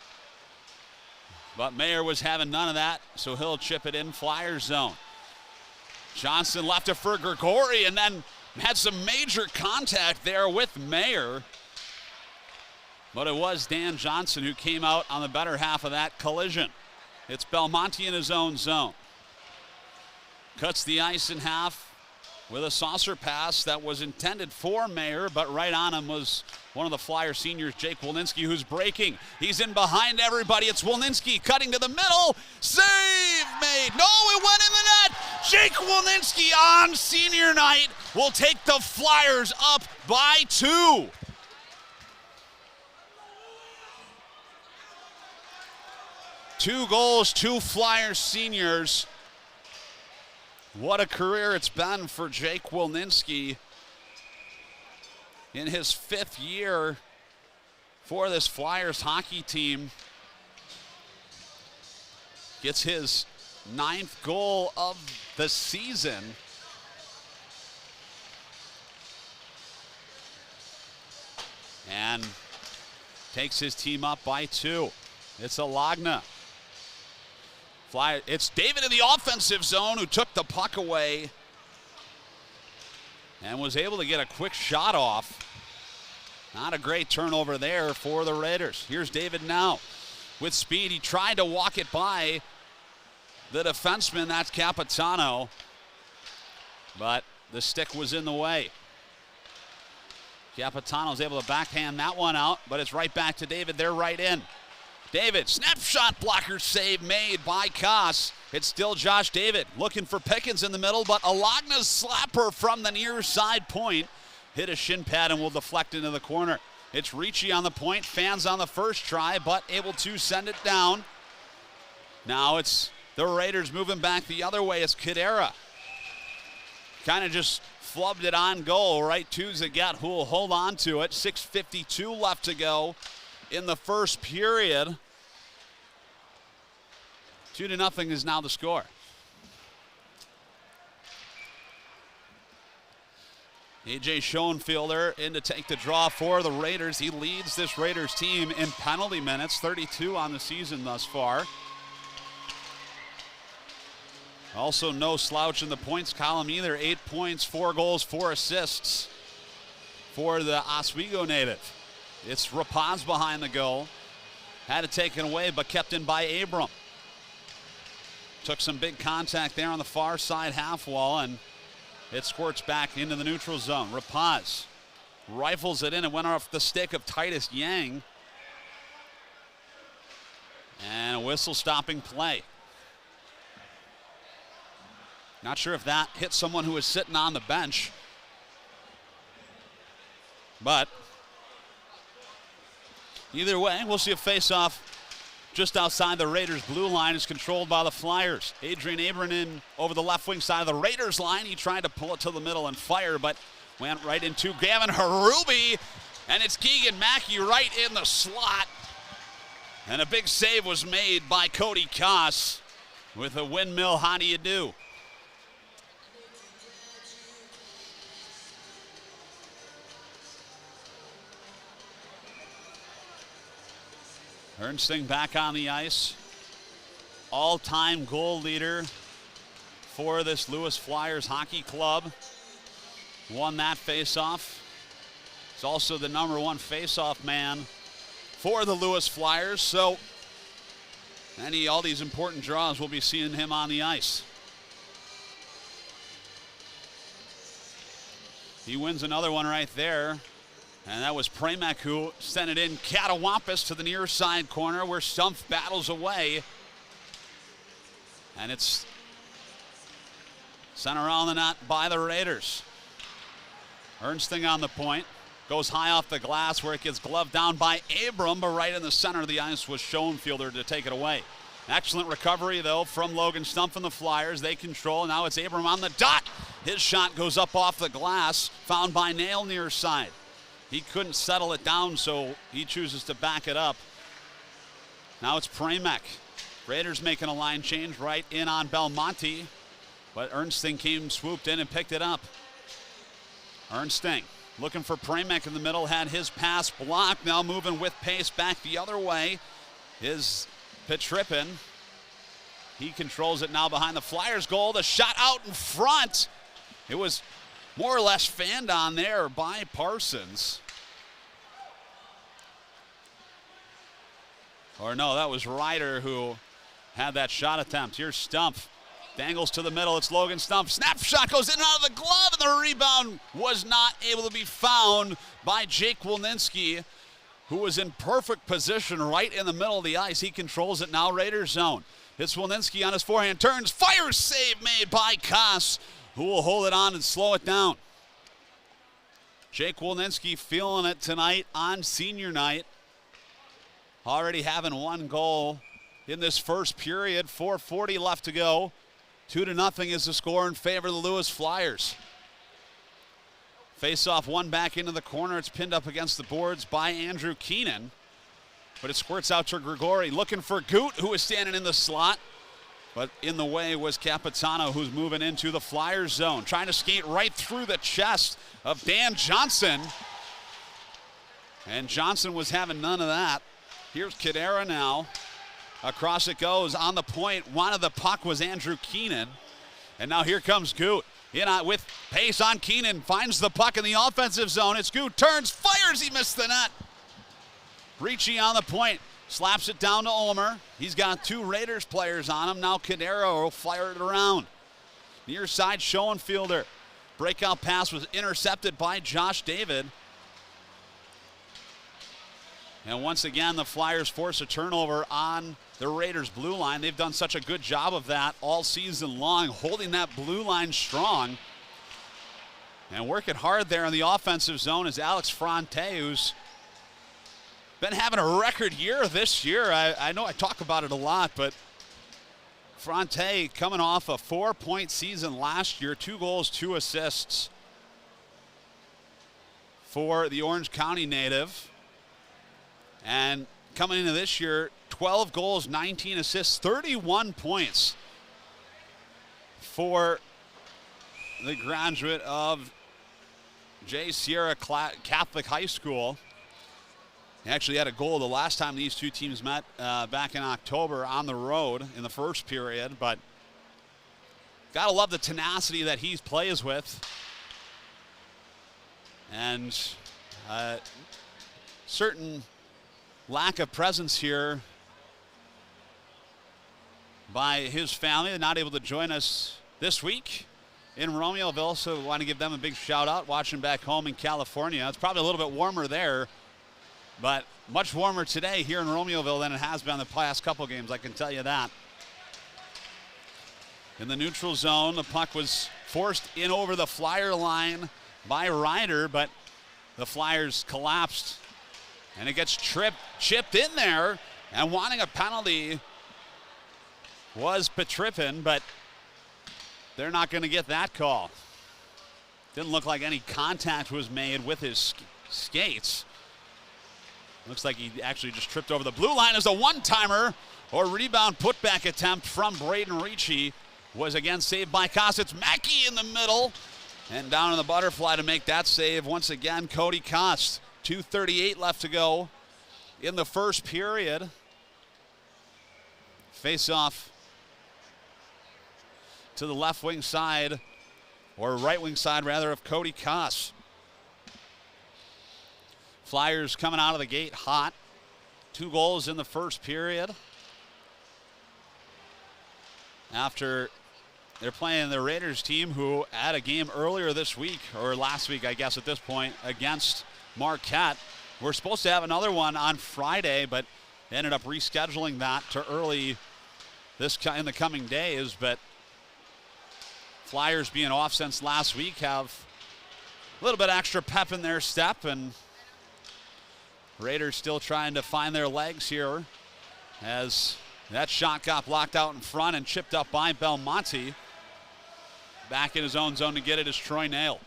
But Mayer was having none of that, so he'll chip it in Flyers zone. Johnson left it for Grigori and then had some major contact there with Mayer. But it was Dan Johnson who came out on the better half of that collision. It's Belmonte in his own zone. Cuts the ice in half with a saucer pass that was intended for Mayer, but right on him was one of the Flyer seniors, Jake Wolninski, who's breaking. He's in behind everybody. It's Wolninski cutting to the middle. Save made. No, it went in the net. Jake Wolninski on senior night will take the Flyers up by 2. Two goals, 2 Flyers seniors. What a career it's been for Jake Wolninski in his 5th year for this Flyers hockey team. Gets his 9th goal of the season. And takes his team up by 2. It's Alagna. It's David in the offensive zone who took the puck away and was able to get a quick shot off. Not a great turnover there for the Raiders. Here's David now with speed. He tried to walk it by the defenseman, that's Capitano, but the stick was in the way. Capitano's able to backhand that one out, but it's right back to David. They're right in. David, snapshot blocker save made by Koss. It's still Josh David looking for Pickens in the middle, but Alagna's slapper from the near side point hit a shin pad and will deflect into the corner. It's Ricci on the point, fans on the first try, but able to send it down. Now it's the Raiders moving back the other way. It's Kadera. Kind of just flubbed it on goal right to Zagat, who will hold on to it. 6:52 left to go in the first period. 2-0 is now the score. A.J. Schoenfielder in to take the draw for the Raiders. He leads this Raiders team in penalty minutes, 32 on the season thus far. Also no slouch in the points column either. 8 points, 4 goals, 4 assists for the Oswego native. It's Rapaz behind the goal. Had it taken away, but kept in by Abram. Took some big contact there on the far side half wall, and it squirts back into the neutral zone. Rapaz rifles it in. It went off the stick of Titus Yang. And a whistle stopping play. Not sure if that hit someone who was sitting on the bench. But either way, we'll see a face-off just outside the Raiders' blue line. Is controlled by the Flyers. Adrian Abranin over the left wing side of the Raiders line. He tried to pull it to the middle and fire, but went right into Gavin Harubi. And it's Keegan Mackey right in the slot. And a big save was made by Cody Koss with a windmill. How do you do? Ernsting back on the ice. All-time goal leader for this Lewis Flyers hockey club. Won that face-off. He's also the #1 face-off man for the Lewis Flyers. So all these important draws, we'll be seeing him on the ice. He wins another one right there. And that was Pramac who sent it in Catawampus to the near side corner where Stumpf battles away. And it's sent around the net by the Raiders. Ernsting on the point. Goes high off the glass where it gets gloved down by Abram, but right in the center of the ice was Schoenfielder to take it away. Excellent recovery, though, from Logan Stumpf and the Flyers. They control. Now it's Abram on the dot. His shot goes up off the glass, found by Nail near side. He couldn't settle it down, so he chooses to back it up. Now it's Pramac. Raiders making a line change right in on Belmonte, but Ernsting swooped in and picked it up. Ernsting looking for Pramac in the middle, had his pass blocked. Now moving with pace back the other way is Petrippin. He controls it now behind the Flyers goal. The shot out in front. It was more or less fanned on there by Parsons. Or no, that was Ryder who had that shot attempt. Here's Stumpf. Dangles to the middle. It's Logan Stumpf. Snap shot goes in and out of the glove, and the rebound was not able to be found by Jake Wilninski, who was in perfect position right in the middle of the ice. He controls it now, Raiders zone. It's Wilninski on his forehand. Turns. Fire save made by Koss, who will hold it on and slow it down. Jake Wilninski feeling it tonight on senior night. Already having one goal in this first period. 4:40 left to go. 2-0 is the score in favor of the Lewis Flyers. Face-off one back into the corner. It's pinned up against the boards by Andrew Keenan. But it squirts out to Grigori. Looking for Goot, who is standing in the slot. But in the way was Capitano, who's moving into the Flyers zone. Trying to skate right through the chest of Dan Johnson. And Johnson was having none of that. Here's Kadera now. Across it goes on the point. Wanted the puck was Andrew Keenan. And now here comes Goot. In with pace on Keenan. Finds the puck in the offensive zone. It's Goot. Turns. Fires. He missed the net. Ricci on the point. Slaps it down to Ulmer. He's got two Raiders players on him. Now Kadera will fire it around. Near side Schoenfielder. Breakout pass was intercepted by Josh David. And once again, the Flyers force a turnover on the Raiders' blue line. They've done such a good job of that all season long, holding that blue line strong. And working hard there in the offensive zone is Alex Fronte, who's been having a record year this year. I know I talk about it a lot, but Fronte coming off a 4-point season last year, 2 goals, 2 assists for the Orange County native. And coming into this year, 12 goals, 19 assists, 31 points for the graduate of J. Sierra Catholic High School. He actually had a goal the last time these two teams met back in October on the road in the first period, but gotta love the tenacity that he plays with. And certain lack of presence here by his family. They're not able to join us this week in Romeoville, so we want to give them a big shout out watching back home in California. It's probably a little bit warmer there, but much warmer today here in Romeoville than it has been the past couple games, I can tell you that. in the neutral zone. The puck was forced in over the Flyer line by Ryder, but the Flyers collapsed. And it gets chipped in there, and wanting a penalty was Petrippin, but they're not going to get that call. Didn't look like any contact was made with his skates. Looks like he actually just tripped over the blue line as a one-timer or rebound putback attempt from Braden Ricci was again saved by Koss. It's Mackey in the middle and down in the butterfly to make that save once again, Cody Koss. 2:38 left to go in the first period. Face off to the left wing side, or right wing side rather, of Cody Koss. Flyers coming out of the gate hot. 2 goals in the first period. After they're playing the Raiders team, who had a game earlier this week, or last week I guess at this point, against Marquette. We're supposed to have another one on Friday, but they ended up rescheduling that to early in the coming days. But Flyers being off since last week have a little bit extra pep in their step, and Raiders still trying to find their legs here as that shot got blocked out in front and chipped up by Belmonte. Back in his own zone to get it is Troy Nail.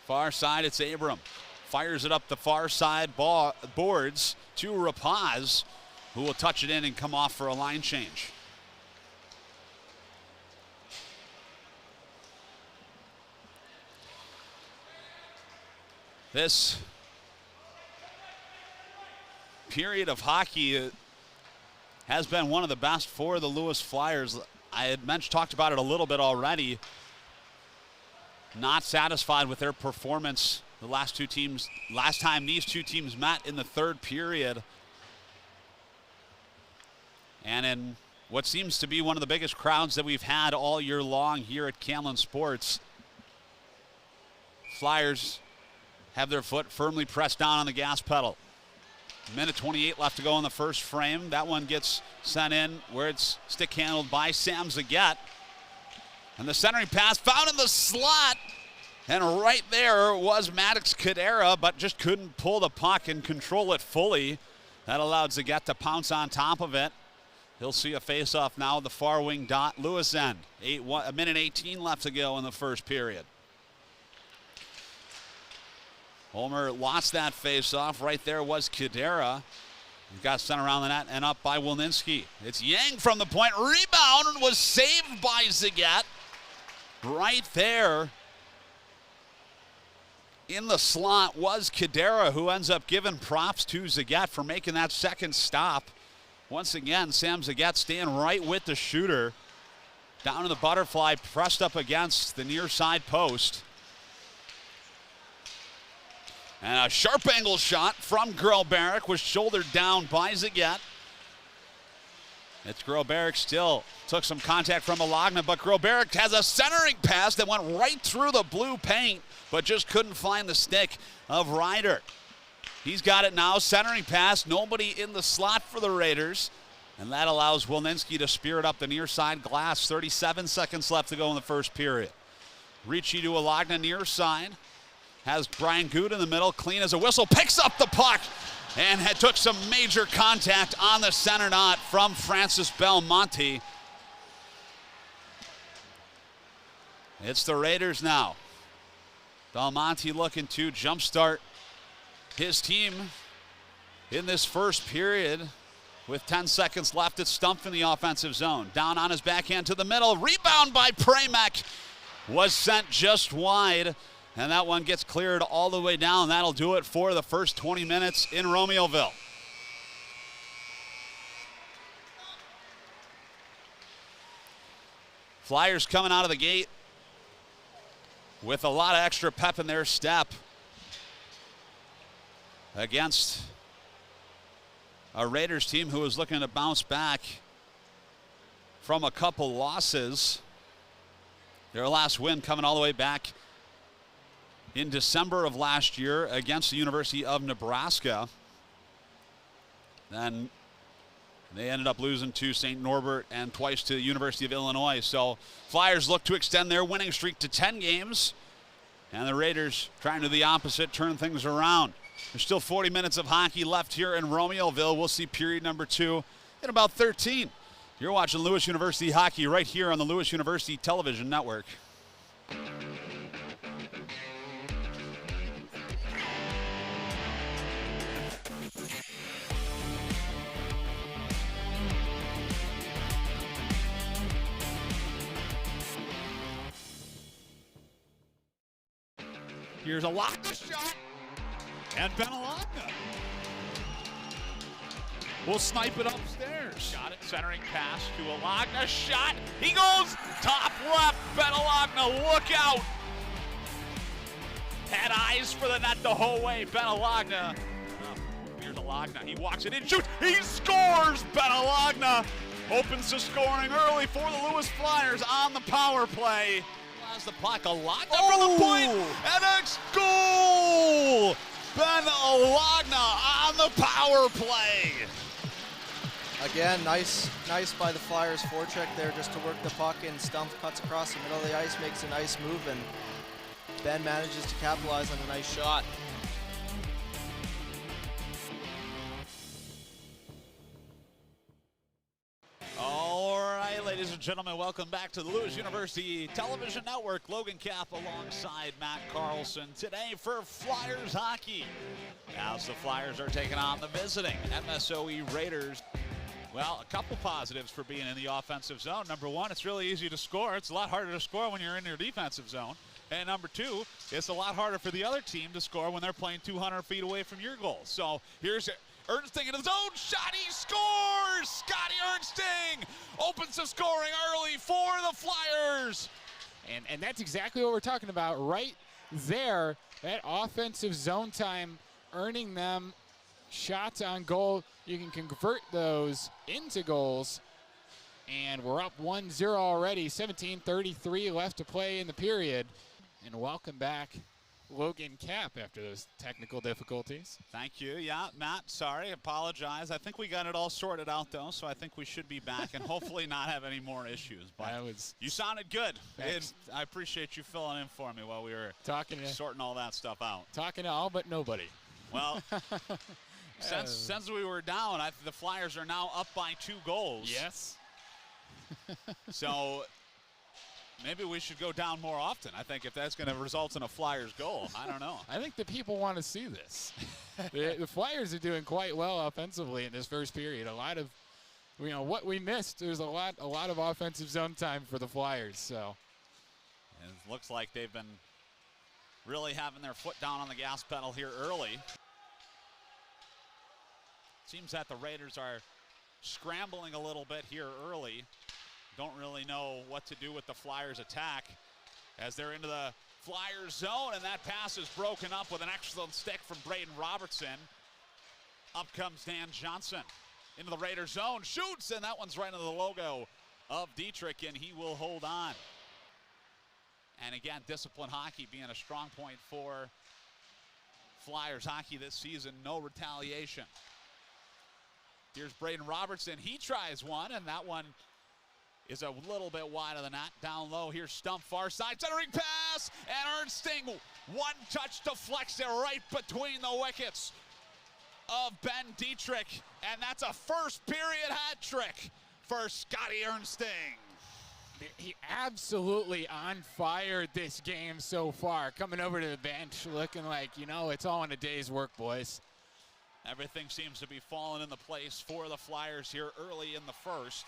Far side, it's Abram. Fires it up the far side boards to Rapaz, who will touch it in and come off for a line change. This period of hockey has been one of the best for the Lewis Flyers. I had talked about it a little bit already. Not satisfied with their performance the last time these two teams met in the third period. And in what seems to be one of the biggest crowds that we've had all year long here at Camlin Sports, Flyers have their foot firmly pressed down on the gas pedal. Minute 28 left to go in the first frame. That one gets sent in where it's stick handled by Sam Zagat. And the centering pass found in the slot. And right there was Maddox Kadera, but just couldn't pull the puck and control it fully. That allowed Zagat to pounce on top of it. He'll see a face-off now at the far wing dot, Lewis end. A minute 18 left to go in the first period. Holmer lost that face-off. Right there was Kadera. He got sent around the net and up by Wilninski. It's Yang from the point. Rebound was saved by Zagat. Right there in the slot was Kadera, who ends up giving props to Zagat for making that second stop. Once again, Sam Zagat staying right with the shooter. Down in the butterfly, pressed up against the near side post. And a sharp angle shot from Grobaric was shouldered down by Zagat. It's Grobaric still. Took some contact from Alagna, but Grobaric has a centering pass that went right through the blue paint, but just couldn't find the stick of Ryder. He's got it now, centering pass, nobody in the slot for the Raiders, and that allows Wilninski to spear it up the near side glass. 37 seconds left to go in the first period. Ricci to Alagna near side. Has Brian Good in the middle, clean as a whistle, picks up the puck, and took some major contact on the center knot from Francis Belmonte. It's the Raiders now. Belmonte looking to jumpstart his team in this first period. With 10 seconds left, it's Stumpf in the offensive zone. Down on his backhand to the middle. Rebound by Premek was sent just wide. And that one gets cleared all the way down. That'll do it for the first 20 minutes in Romeoville. Flyers coming out of the gate with a lot of extra pep in their step against a Raiders team who is looking to bounce back from a couple losses. Their last win coming all the way back in December of last year against the University of Nebraska. Then They ended up losing to St. Norbert and twice to the University of Illinois. So Flyers look to extend their winning streak to 10 games. And the Raiders trying to do the opposite, turn things around. There's still 40 minutes of hockey left here in Romeoville. We'll see period number 2 in about 13. You're watching Lewis University hockey right here on the Lewis University Television Network. Here's a Lagna shot, and Benelagna will snipe it upstairs. Got it, centering pass to a Lagna shot. He goes top left. Benelagna, look out. Had eyes for the net the whole way. Benelagna. Here's a Lagna. He walks it in, shoots. He scores. Benelagna opens the scoring early for the Lewis Flyers on the power play. Has the puck, a Lagna for the point, and a goal! Benelagna on the power play. Again, nice by the Flyers forecheck there just to work the puck in. Stumpf cuts across the middle of the ice, makes a nice move, and Ben manages to capitalize on a nice shot. Ladies and gentlemen, welcome back to the Lewis University Television Network. Logan Kapp alongside Matt Carlson today for Flyers hockey. As the Flyers are taking on the visiting MSOE Raiders. Well, a couple positives for being in the offensive zone. Number one, it's really easy to score. It's a lot harder to score when you're in your defensive zone. And number two, it's a lot harder for the other team to score when they're playing 200 feet away from your goal. So here's Ernsting in his own shot, he scores! Scotty Ernsting opens the scoring early for the Flyers. And that's exactly what we're talking about right there. That offensive zone time, earning them shots on goal. You can convert those into goals. And we're up 1-0 already, 17:33 left to play in the period. And welcome back, Logan Kapp, after those technical difficulties. Thank you. Yeah, Matt, sorry, apologize. I think we got it all sorted out, though, so I think we should be back and hopefully not have any more issues. But you sounded good. I appreciate you filling in for me while we were sorting all that stuff out. Talking to all but nobody. Well, since we were down, the Flyers are now up by 2 goals. Yes. So maybe we should go down more often. I think if that's going to result in a Flyers goal, I don't know. I think the people want to see this. the Flyers are doing quite well offensively in this first period. A lot of, what we missed. There's a lot of offensive zone time for the Flyers. So it looks like they've been really having their foot down on the gas pedal here early. Seems that the Raiders are scrambling a little bit here early. Don't really know what to do with the Flyers attack as they're into the Flyers zone, and that pass is broken up with an excellent stick from Braden Robertson. Up comes Dan Johnson into the Raiders zone, shoots, and that one's right into the logo of Dietrich, and he will hold on. And again, disciplined hockey being a strong point for Flyers hockey this season. No retaliation. Here's Braden Robertson. He tries one, and that one is a little bit wide of the net. Down low, here's Stumpf, far side, centering pass, and Ernsting, one touch deflects it right between the wickets of Ben Dietrich, and that's a first period hat trick for Scotty Ernsting. He absolutely on fire this game so far. Coming over to the bench looking like, it's all in a day's work, boys. Everything seems to be falling into place for the Flyers here early in the first.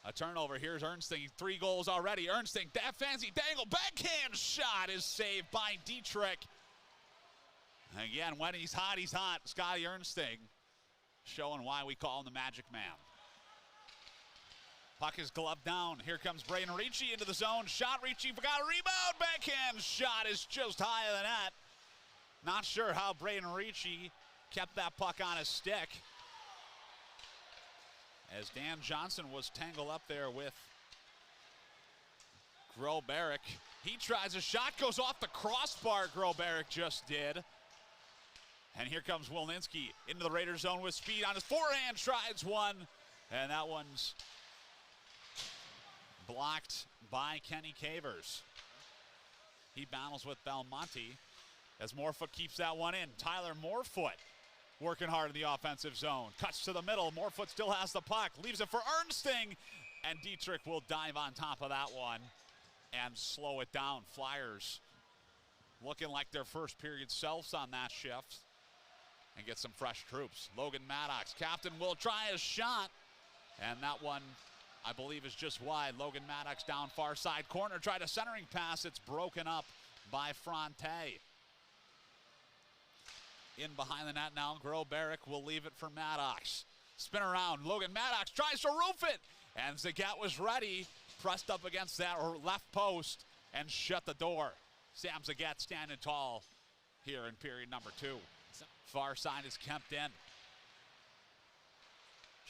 A turnover. Here's Ernsting. 3 goals already. Ernsting, that fancy dangle. Backhand shot is saved by Dietrich. Again, when he's hot, he's hot. Scotty Ernsting showing why we call him the Magic Man. Puck is gloved down. Here comes Braden Ricci into the zone. Shot, Ricci got a rebound. Backhand shot is just high of the net. Not sure how Braden Ricci kept that puck on his stick, as Dan Johnson was tangled up there with Groberic. He tries a shot, goes off the crossbar, Groberic just did. And here comes Wilninski into the Raiders zone with speed on his forehand, tries one, and that one's blocked by Kenny Cavers. He battles with Belmonte as Morefoot keeps that one in. Tyler Morefoot working hard in the offensive zone. Cuts to the middle. Morefoot still has the puck. Leaves it for Ernsting. And Dietrich will dive on top of that one and slow it down. Flyers looking like their first period selves on that shift and get some fresh troops. Logan Maddox, captain, will try his shot. And that one, I believe, is just wide. Logan Maddox down far side corner. Tried a centering pass. It's broken up by Fronte. In behind the net now, Groberek will leave it for Maddox. Spin around, Logan Maddox tries to roof it. And Zagat was ready, pressed up against that left post and shut the door. Sam Zagat standing tall here in period number 2. Far side is kept in.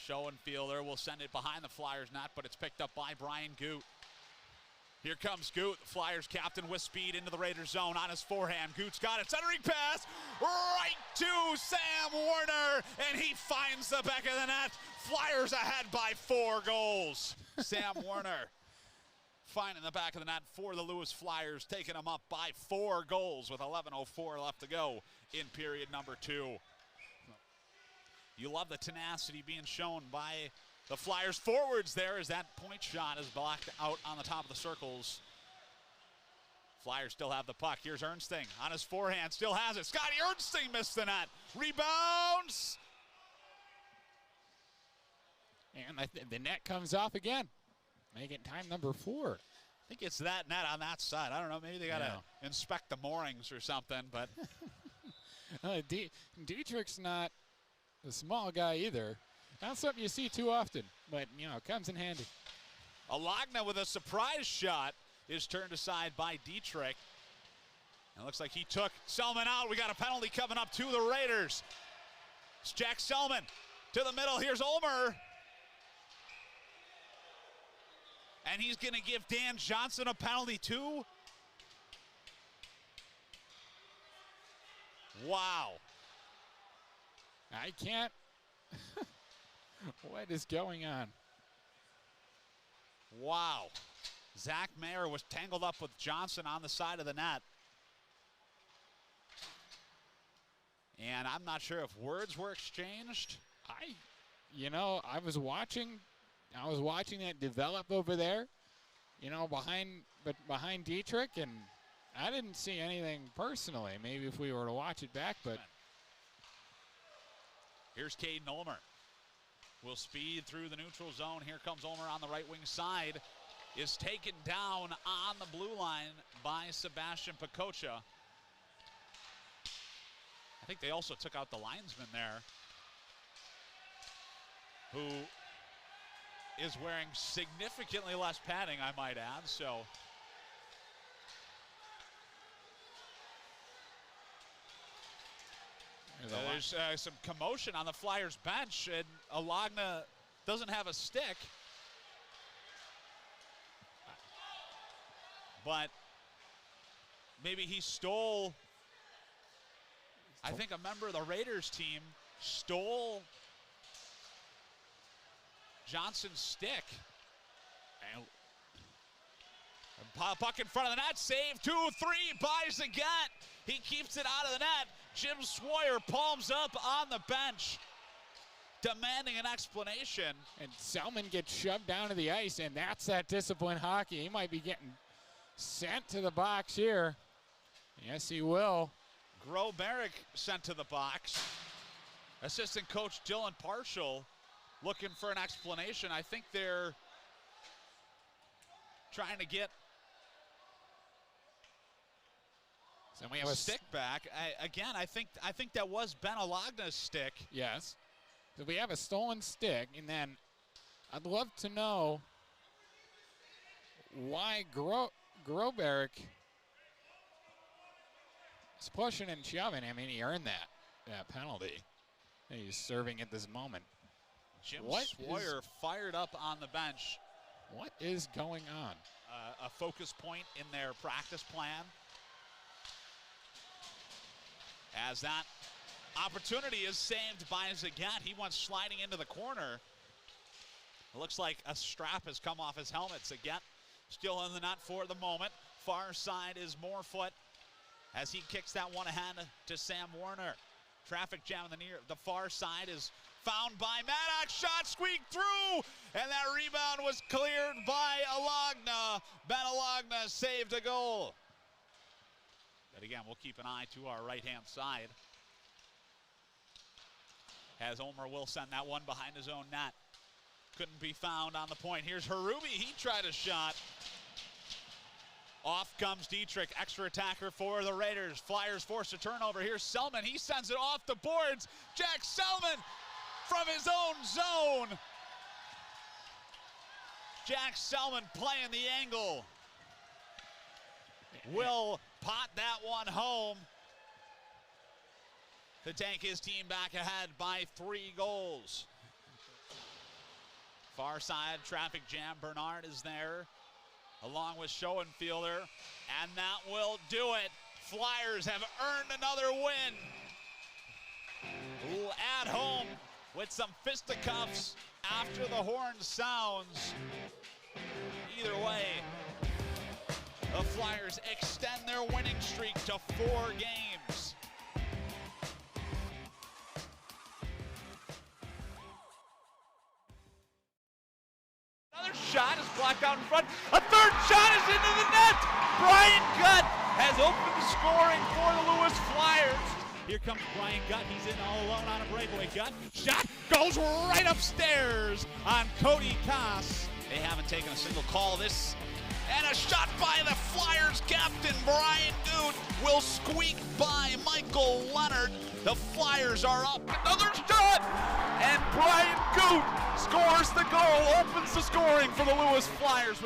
Schoenfielder will send it behind the Flyers net, but it's picked up by Brian Goot. Here comes Goot, the Flyers captain with speed into the Raiders zone on his forehand. Goot's got it, centering pass right to Sam Warner, and he finds the back of the net. Flyers ahead by 4 goals. Sam Warner finding the back of the net for the Lewis Flyers, taking them up by 4 goals with 11:04 left to go in period number 2. You love the tenacity being shown by the Flyers forwards there as that point shot is blocked out on the top of the circles. Flyers still have the puck. Here's Ernsting on his forehand, still has it. Scotty Ernsting missed the net. Rebounds. And the net comes off again. Make it time number 4. I think it's that net on that side. I don't know. Maybe they got to inspect the moorings or something. But Dietrich's not a small guy either. Not something you see too often, but, it comes in handy. Alagna with a surprise shot is turned aside by Dietrich. And it looks like he took Selman out. We got a penalty coming up to the Raiders. It's Jack Selman to the middle. Here's Ulmer. And he's going to give Dan Johnson a penalty too. Wow. I can't. What is going on? Wow. Zach Mayer was tangled up with Johnson on the side of the net. And I'm not sure if words were exchanged. I was watching that develop over there, behind Dietrich, and I didn't see anything personally. Maybe if we were to watch it back, but. Here's Caden Ulmer. Will speed through the neutral zone. Here comes Ulmer on the right wing side. Is taken down on the blue line by Sebastian Pacocha. I think they also took out the linesman there, who is wearing significantly less padding, I might add. So there's some commotion on the Flyers bench, and Alagna doesn't have a stick. But maybe he stole, I think a member of the Raiders team stole Johnson's stick. And puck in front of the net, save 2-3 by Zagat. He keeps it out of the net. Jim Swoyer palms up on the bench, demanding an explanation. And Selman gets shoved down to the ice, and that's that disciplined hockey. He might be getting sent to the box here. Yes, he will. Groberek sent to the box. Assistant coach Dylan Parshall looking for an explanation. I think they're trying to get so we have a stick back. I think that was Ben Alagna's stick. Yes. So we have a stolen stick, and then I'd love to know why Groberek is pushing and shoving. I mean, he earned that penalty. And he's serving at this moment. Jim Swoyer fired up on the bench. What is going on? A focus point in their practice plan. As that Opportunity is saved by Zagat. He went sliding into the corner. It looks like a strap has come off his helmet. Zagat still in the net for the moment. Far side is Morefoot as he kicks that one ahead to Sam Warner. Traffic jam in the far side is found by Maddox. Shot squeaked through, and that rebound was cleared by Alagna. Ben Alagna saved a goal. But again, we'll keep an eye to our right-hand side as Omer will send that one behind his own net. Couldn't be found on the point. Here's Harubi. He tried a shot. Off comes Dietrich, extra attacker for the Raiders. Flyers force a turnover. Here's Selman. He sends it off the boards. Jack Selman from his own zone. Jack Selman playing the angle. Will pot that one home to take his team back ahead by 3 goals. Far side traffic jam. Bernard is there along with Schoenfielder, and that will do it. Flyers have earned another win. Ooh, at home with some fisticuffs after the horn sounds. Either way, the Flyers extend their winning streak to 4 games. Another shot is blocked out in front. A third shot is into the net. Brian Gutt has opened the scoring for the Lewis Flyers. Here comes Brian Gutt. He's in all alone on a breakaway. Gutt, shot goes right upstairs on Cody Koss. They haven't taken a single call this. And a shot by the Flyers captain, Brian Gutt, will squeak by Michael Leonard. The Flyers are up. Another shot! And Brian Gutt scores the goal, opens the scoring for the Lewis Flyers.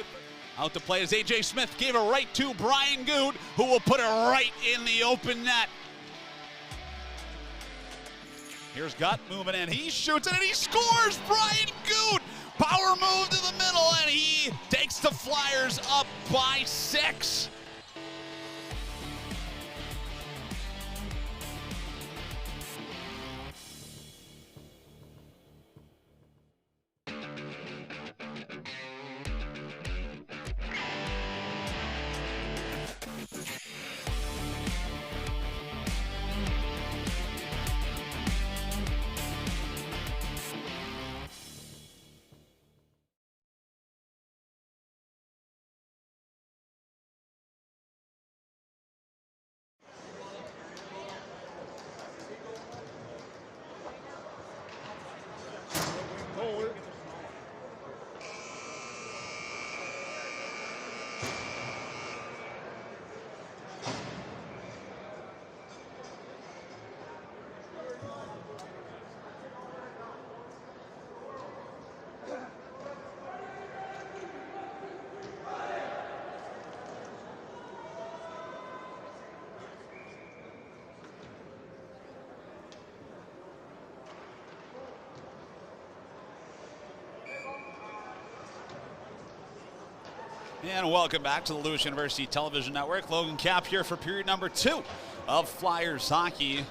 Out to play as A.J. Smith gave it right to Brian Gutt, who will put it right in the open net. Here's Gutt moving in. He shoots it and he scores! Brian Gutt! Power move to the middle, and he takes the Flyers up by 6. And welcome back to the Lewis University Television Network. Logan Kapp here for period number 2 of Flyers hockey.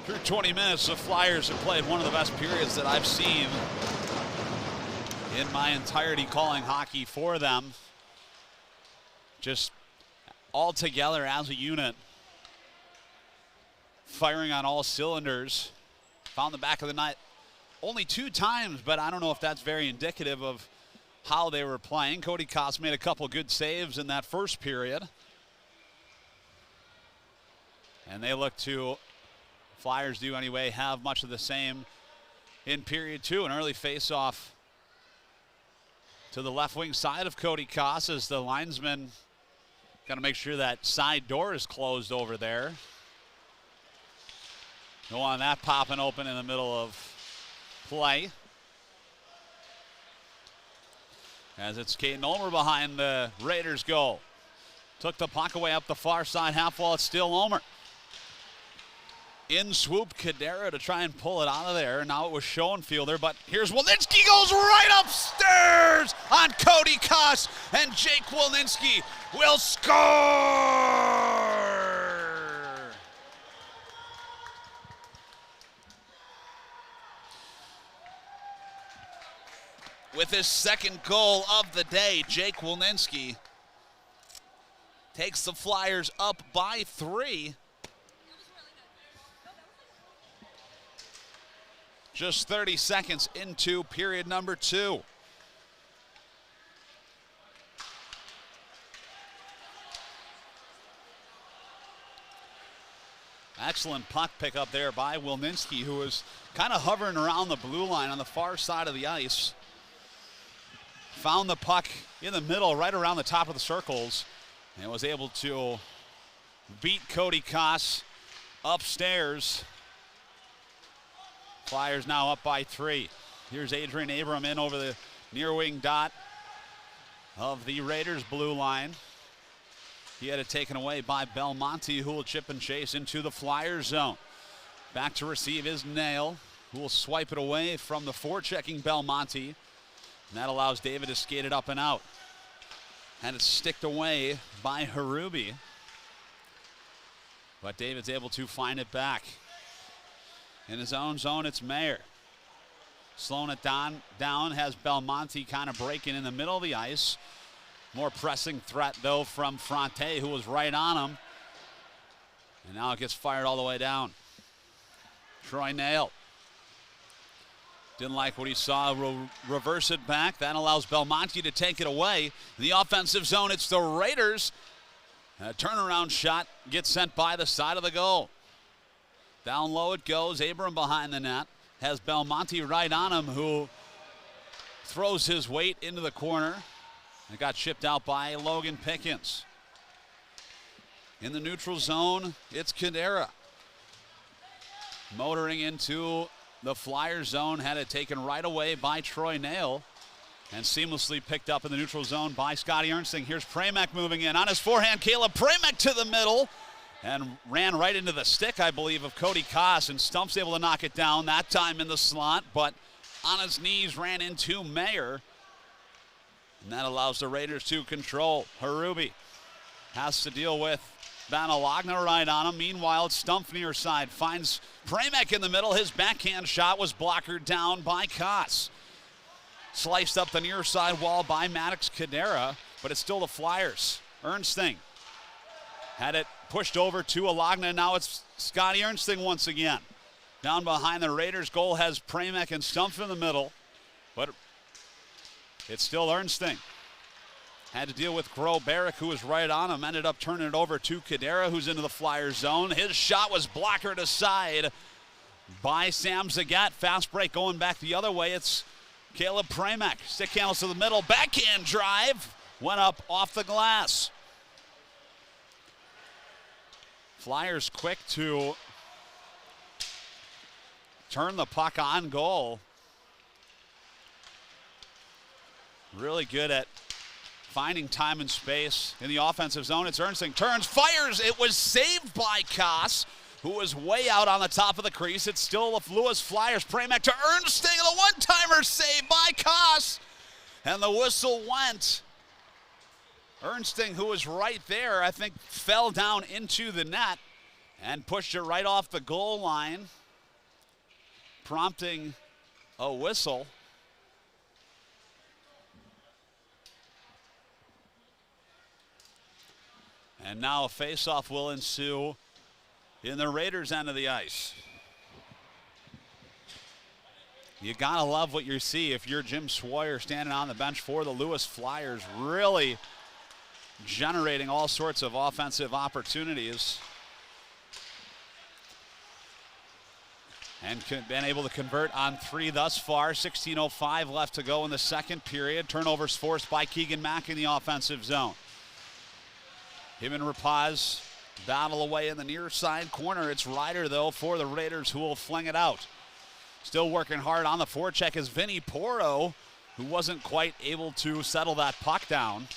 Through 20 minutes, the Flyers have played one of the best periods that I've seen in my entirety calling hockey for them. Just all together as a unit, firing on all cylinders. Found the back of the net only 2 times, but I don't know if that's very indicative of how they were playing. Cody Koss made a couple good saves in that first period. And they look to, Flyers do anyway, have much of the same in period 2. An early face-off to the left wing side of Cody Koss as the linesman got to make sure that side door is closed over there. Don't want that popping open in the middle of play. As it's Caden Ulmer behind the Raiders goal. Took the puck away up the far side half wall. It's still Ulmer. In swoop Kadera to try and pull it out of there. Now it was Schoenfielder, but here's Wilninski, goes right upstairs on Cody Koss, and Jake Wilninski will score! with his second goal of the day. Jake Wilninski takes the Flyers up by 3. Just 30 seconds into period number 2. Excellent puck pickup there by Wilninski, who was kind of hovering around the blue line on the far side of the ice. Found the puck in the middle, right around the top of the circles, and was able to beat Cody Koss upstairs. Flyers now up by 3. Here's Adrian Abram in over the near wing dot of the Raiders blue line. He had it taken away by Belmonte, who will chip and chase into the Flyers zone. Back to receive is Nail, who will swipe it away from the forechecking Belmonte. And that allows David to skate it up and out. And it's sticked away by Harubi. But David's able to find it back. In his own zone, it's Mayer. Slowing it down, has Belmonte kind of breaking in the middle of the ice. More pressing threat, though, from Fronte, who was right on him. And now it gets fired all the way down. Troy Nail. Didn't like what he saw, reverse it back. That allows Belmonte to take it away. In the offensive zone, it's the Raiders. A turnaround shot gets sent by the side of the goal. Down low it goes. Abram behind the net. Has Belmonte right on him, who throws his weight into the corner. It got chipped out by Logan Pickens. In the neutral zone, it's Kadera. Motoring into the Flyer zone, had it taken right away by Troy Nail. And seamlessly picked up in the neutral zone by Scotty Ernsting. Here's Pramek moving in. On his forehand, Caleb Pramek to the middle. And ran right into the stick, I believe, of Cody Koss. And Stump's able to knock it down, that time in the slot. But on his knees, ran into Mayer. And that allows the Raiders to control. Harubi has to deal with Vanalagna right on him. Meanwhile, it's Stump near side. Finds Pramek in the middle. His backhand shot was blockered down by Koss. Sliced up the near side wall by Maddox Kadera, but it's still the Flyers. Ernsting had it pushed over to Alagna. Now it's Scotty Ernsting once again. Down behind the Raiders goal has Pramek and Stumpf in the middle, but it's still Ernsting. Had to deal with Gro Barrick, who was right on him. Ended up turning it over to Kadera, who's into the Flyers zone. His shot was blockered aside by Sam Zagat. Fast break going back the other way. It's Caleb Pramek. Stick handles to the middle. Backhand drive. Went up off the glass. Flyers quick to turn the puck on goal. Really good at finding time and space in the offensive zone. It's Ernsting. Turns, fires. It was saved by Koss, who was way out on the top of the crease. It's still the Lewis Flyers. Pramek to Ernsting. The one-timer save by Koss. And the whistle went. Ernsting, who was right there, I think fell down into the net and pushed it right off the goal line, prompting a whistle. And now a face-off will ensue in the Raiders' end of the ice. You gotta love what you see if you're Jim Swoyer standing on the bench for the Lewis Flyers, really generating all sorts of offensive opportunities. And been able to convert on 3 thus far. 16:05 left to go in the second period. Turnovers forced by Keegan Mack in the offensive zone. Him and Rapaz battle away in the near side corner. It's Ryder, though, for the Raiders, who will fling it out. Still working hard on the forecheck is Vinny Porro, who wasn't quite able to settle that puck down.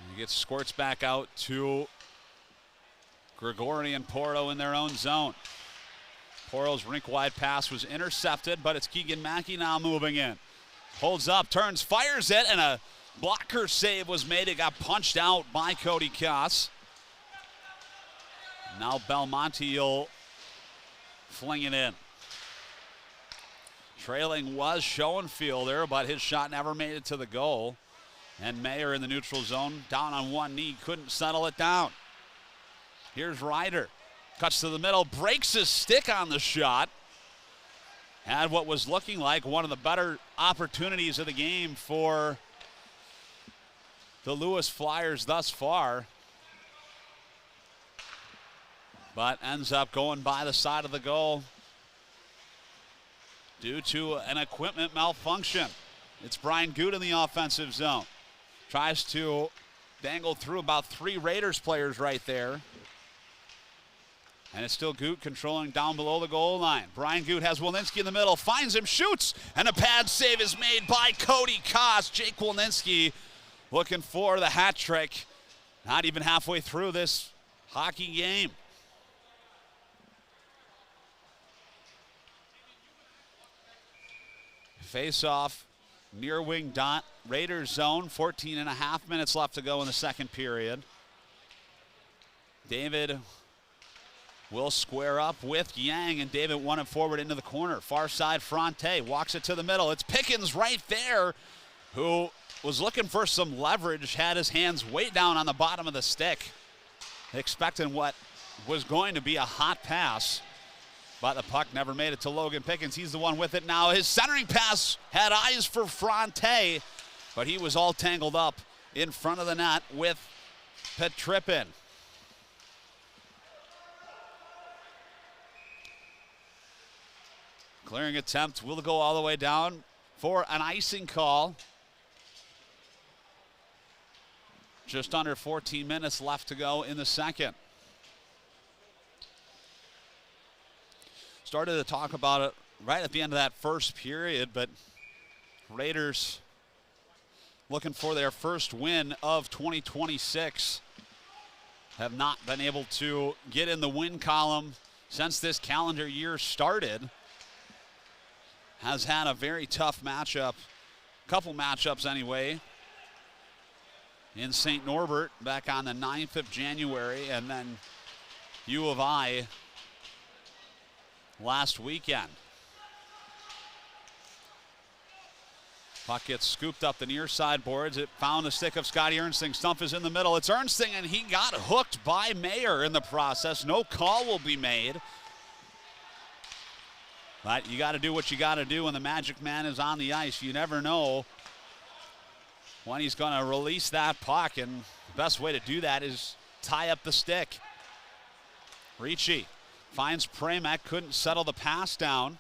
And he gets squirts back out to Grigori and Porro in their own zone. Porro's rink-wide pass was intercepted, but it's Keegan Mackey now moving in. Holds up, turns, fires it, and a blocker save was made. It got punched out by Cody Koss. Now Belmonte will fling it in. Trailing was Schoenfielder, but his shot never made it to the goal. And Mayer in the neutral zone, down on one knee, couldn't settle it down. Here's Ryder. Cuts to the middle, breaks his stick on the shot. Had what was looking like one of the better opportunities of the game for the Lewis Flyers thus far. But ends up going by the side of the goal due to an equipment malfunction. It's Brian Good in the offensive zone. Tries to dangle through about 3 Raiders players right there. And it's still Goot controlling down below the goal line. Brian Goot has Walninski in the middle, finds him, shoots, and a pad save is made by Cody Koss. Jake Walninski looking for the hat trick. Not even halfway through this hockey game. Face-off, near wing dot, Raiders zone, 14.5 minutes left to go in the second period. David will square up with Yang, and David won it forward into the corner. Far side, Fronte walks it to the middle. It's Pickens right there, who was looking for some leverage, had his hands way down on the bottom of the stick, expecting what was going to be a hot pass. But the puck never made it to Logan Pickens. He's the one with it now. His centering pass had eyes for Fronte, but he was all tangled up in front of the net with Petrippin. Clearing attempt will go all the way down for an icing call. Just under 14 minutes left to go in the second. Started to talk about it right at the end of that first period, but Raiders looking for their first win of 2026. Have not been able to get in the win column since this calendar year started. Has had a very tough matchup, couple matchups anyway, in St. Norbert back on the 9th of January, and then U of I last weekend. Puck gets scooped up the near side boards. It found the stick of Scotty Ernsting. Stumpf is in the middle. It's Ernsting, and he got hooked by Mayer in the process. No call will be made. But you got to do what you got to do when the Magic Man is on the ice. You never know when he's going to release that puck, and the best way to do that is tie up the stick. Ricci finds Pramac, couldn't settle the pass down.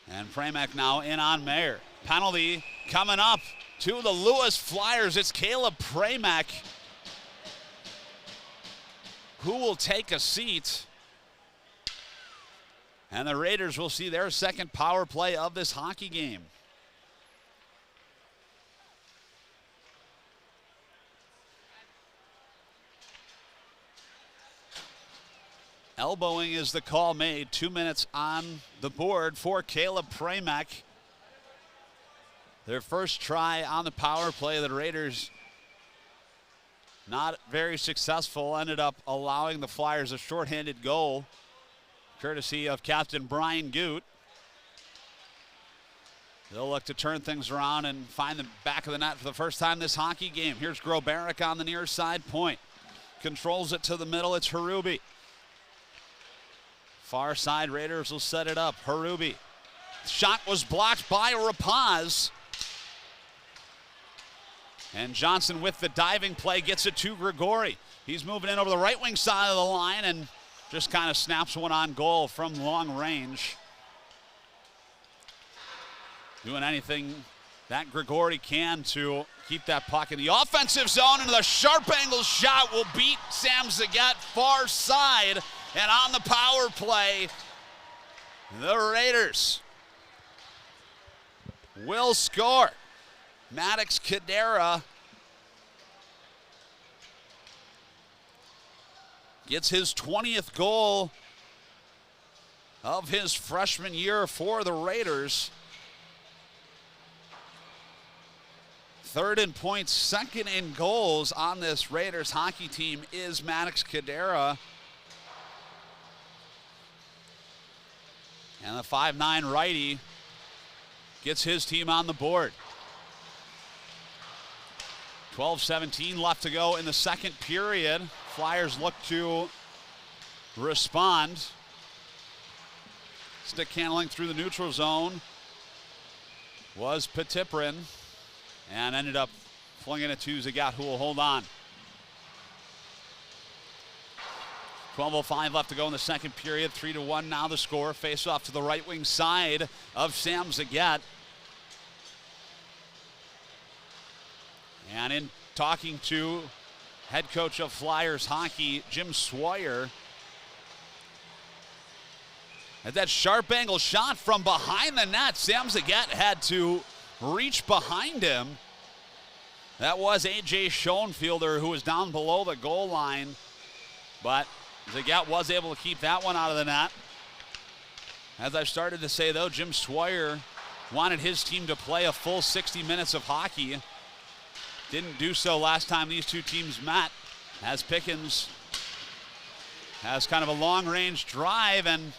And Pramac now in on Mayer. Penalty coming up to the Lewis Flyers. It's Caleb Pramac who will take a seat. And the Raiders will see their second power play of this hockey game. Elbowing is the call made. 2 minutes on the board for Caleb Pramac. Their first try on the power play. The Raiders not very successful. Ended up allowing the Flyers a shorthanded goal, courtesy of Captain Brian Goot. They'll look to turn things around and find the back of the net for the first time this hockey game. Here's Grobarek on the near side point. Controls it to the middle. It's Harubi. Far side, Raiders will set it up. Harubi. Shot was blocked by Rapaz. And Johnson with the diving play gets it to Grigori. He's moving in over the right wing side of the line and just kind of snaps one on goal from long range. Doing anything that Grigori can to keep that puck in the offensive zone, and the sharp angle shot will beat Sam Zagat far side. And on the power play, the Raiders will score. Maddox Kadera gets his 20th goal of his freshman year for the Raiders. Third in points, second in goals on this Raiders hockey team is Maddox Kadera. And the 5'9" righty gets his team on the board. 12-17 left to go in the second period. Flyers look to respond. Stick handling through the neutral zone was Petiprin, and ended up flinging it to Zagat, who will hold on. 12:05 left to go in the second period. 3-1 now the score. Face off to the right wing side of Sam Zagat. And in talking to head coach of Flyers hockey, Jim Swire, at that sharp angle shot from behind the net, Sam Zagat had to reach behind him. That was AJ Schoenfielder, who was down below the goal line, but Zagat was able to keep that one out of the net. As I've started to say, though, Jim Swire wanted his team to play a full 60 minutes of hockey. Didn't do so last time these two teams met, as Pickens has kind of a long-range drive, and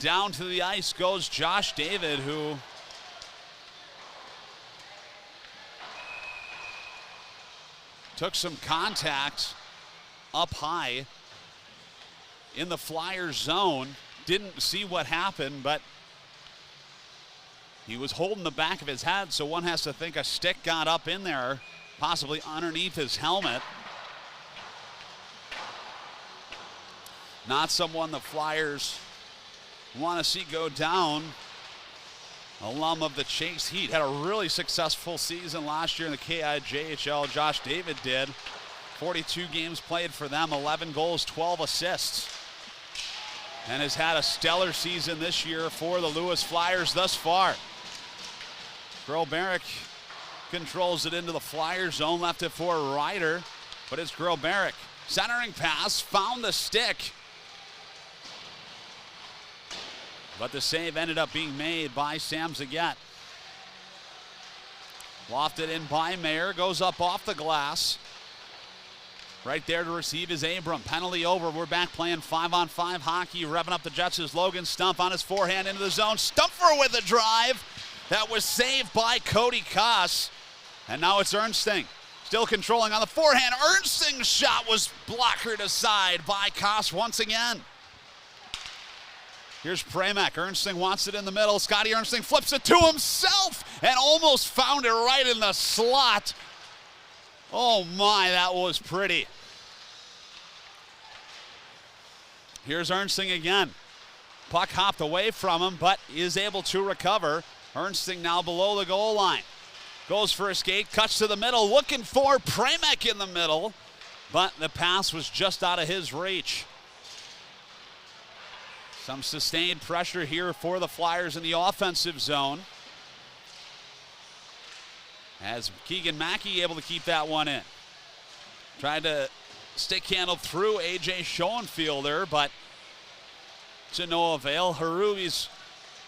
down to the ice goes Josh David, who took some contact up high in the Flyers zone. Didn't see what happened, but he was holding the back of his head, so one has to think a stick got up in there, possibly underneath his helmet. Not someone the Flyers want to see go down. Alum of the Chase Heat, had a really successful season last year in the KIJHL. Josh David did. 42 games played for them, 11 goals, 12 assists. And has had a stellar season this year for the Lewis Flyers thus far. Grobaric controls it into the Flyers zone, left it for Ryder, but it's Grobaric. Centering pass, found the stick. But the save ended up being made by Sam Zagat. Lofted in by Mayer, goes up off the glass. Right there to receive is Abram. Penalty over. We're back playing 5-on-5 hockey. Revving up the Jets is Logan Stumpf on his forehand into the zone. Stumpfer with a drive. That was saved by Cody Koss. And now it's Ernsting. Still controlling on the forehand. Ernsting's shot was blockered aside by Koss once again. Here's Premek. Ernsting wants it in the middle. Scotty Ernsting flips it to himself and almost found it right in the slot. Oh my, that was pretty. Here's Ernsting again. Puck hopped away from him, but is able to recover. Ernsting now below the goal line. Goes for a skate, cuts to the middle, looking for Premek in the middle, but the pass was just out of his reach. Some sustained pressure here for the Flyers in the offensive zone. As Keegan Mackey able to keep that one in. Tried to stick handle through AJ Schoenfielder, but to no avail. Haruvi's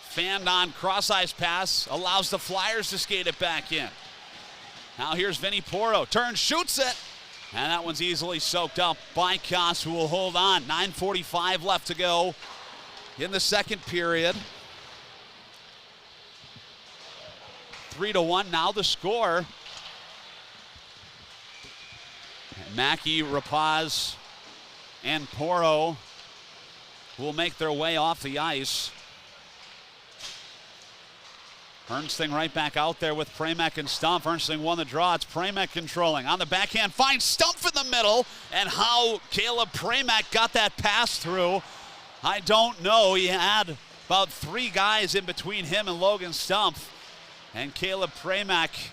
fanned on cross-ice pass allows the Flyers to skate it back in. Now here's Vinny Poro. Turns, shoots it. And that one's easily soaked up by Koss, who will hold on. 9:45 left to go in the second period. 3-1 now the score. And Mackey, Rapaz, and Poro will make their way off the ice. Ernsting right back out there with Premek and Stumpf. Ernsting won the draw. It's Premek controlling. On the backhand, finds Stumpf in the middle. And how Caleb Premek got that pass through, I don't know. He had about 3 guys in between him and Logan Stumpf. And Caleb Premek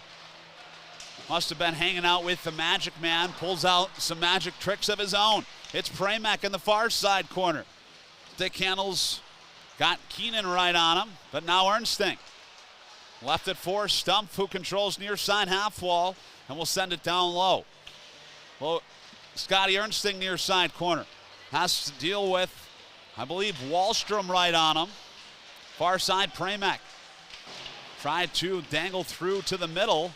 must have been hanging out with the Magic Man. Pulls out some magic tricks of his own. It's Premek in the far side corner. Stick handles got Keenan right on him, but now Ernsting. Left it for Stumpf, who controls near side half wall, and will send it down low. Well, Scotty Ernsting near side corner. Has to deal with, I believe, Wallstrom right on him. Far side, Premek. Tried to dangle through to the middle,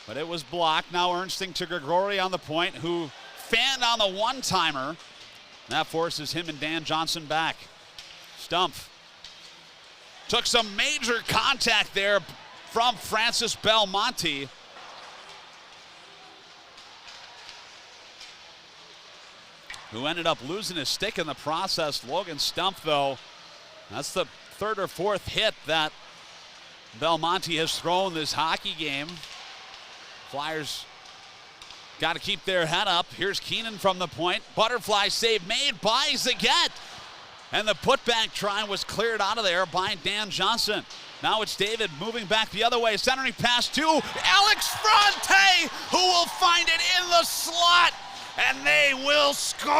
but it was blocked. Now Ernsting to Grigori on the point, who fanned on the one-timer. That forces him and Dan Johnson back. Stumpf Took some major contact there from Francis Belmonte. Who ended up losing his stick in the process. Logan Stumpf, though, that's the third or fourth hit that Belmonte has thrown this hockey game. Flyers got to keep their head up. Here's Keenan from the point. Butterfly save made by Zagat. And the putback try was cleared out of there by Dan Johnson. Now it's David moving back the other way. Centering pass to Alex Fronte, who will find it in the slot. And they will score!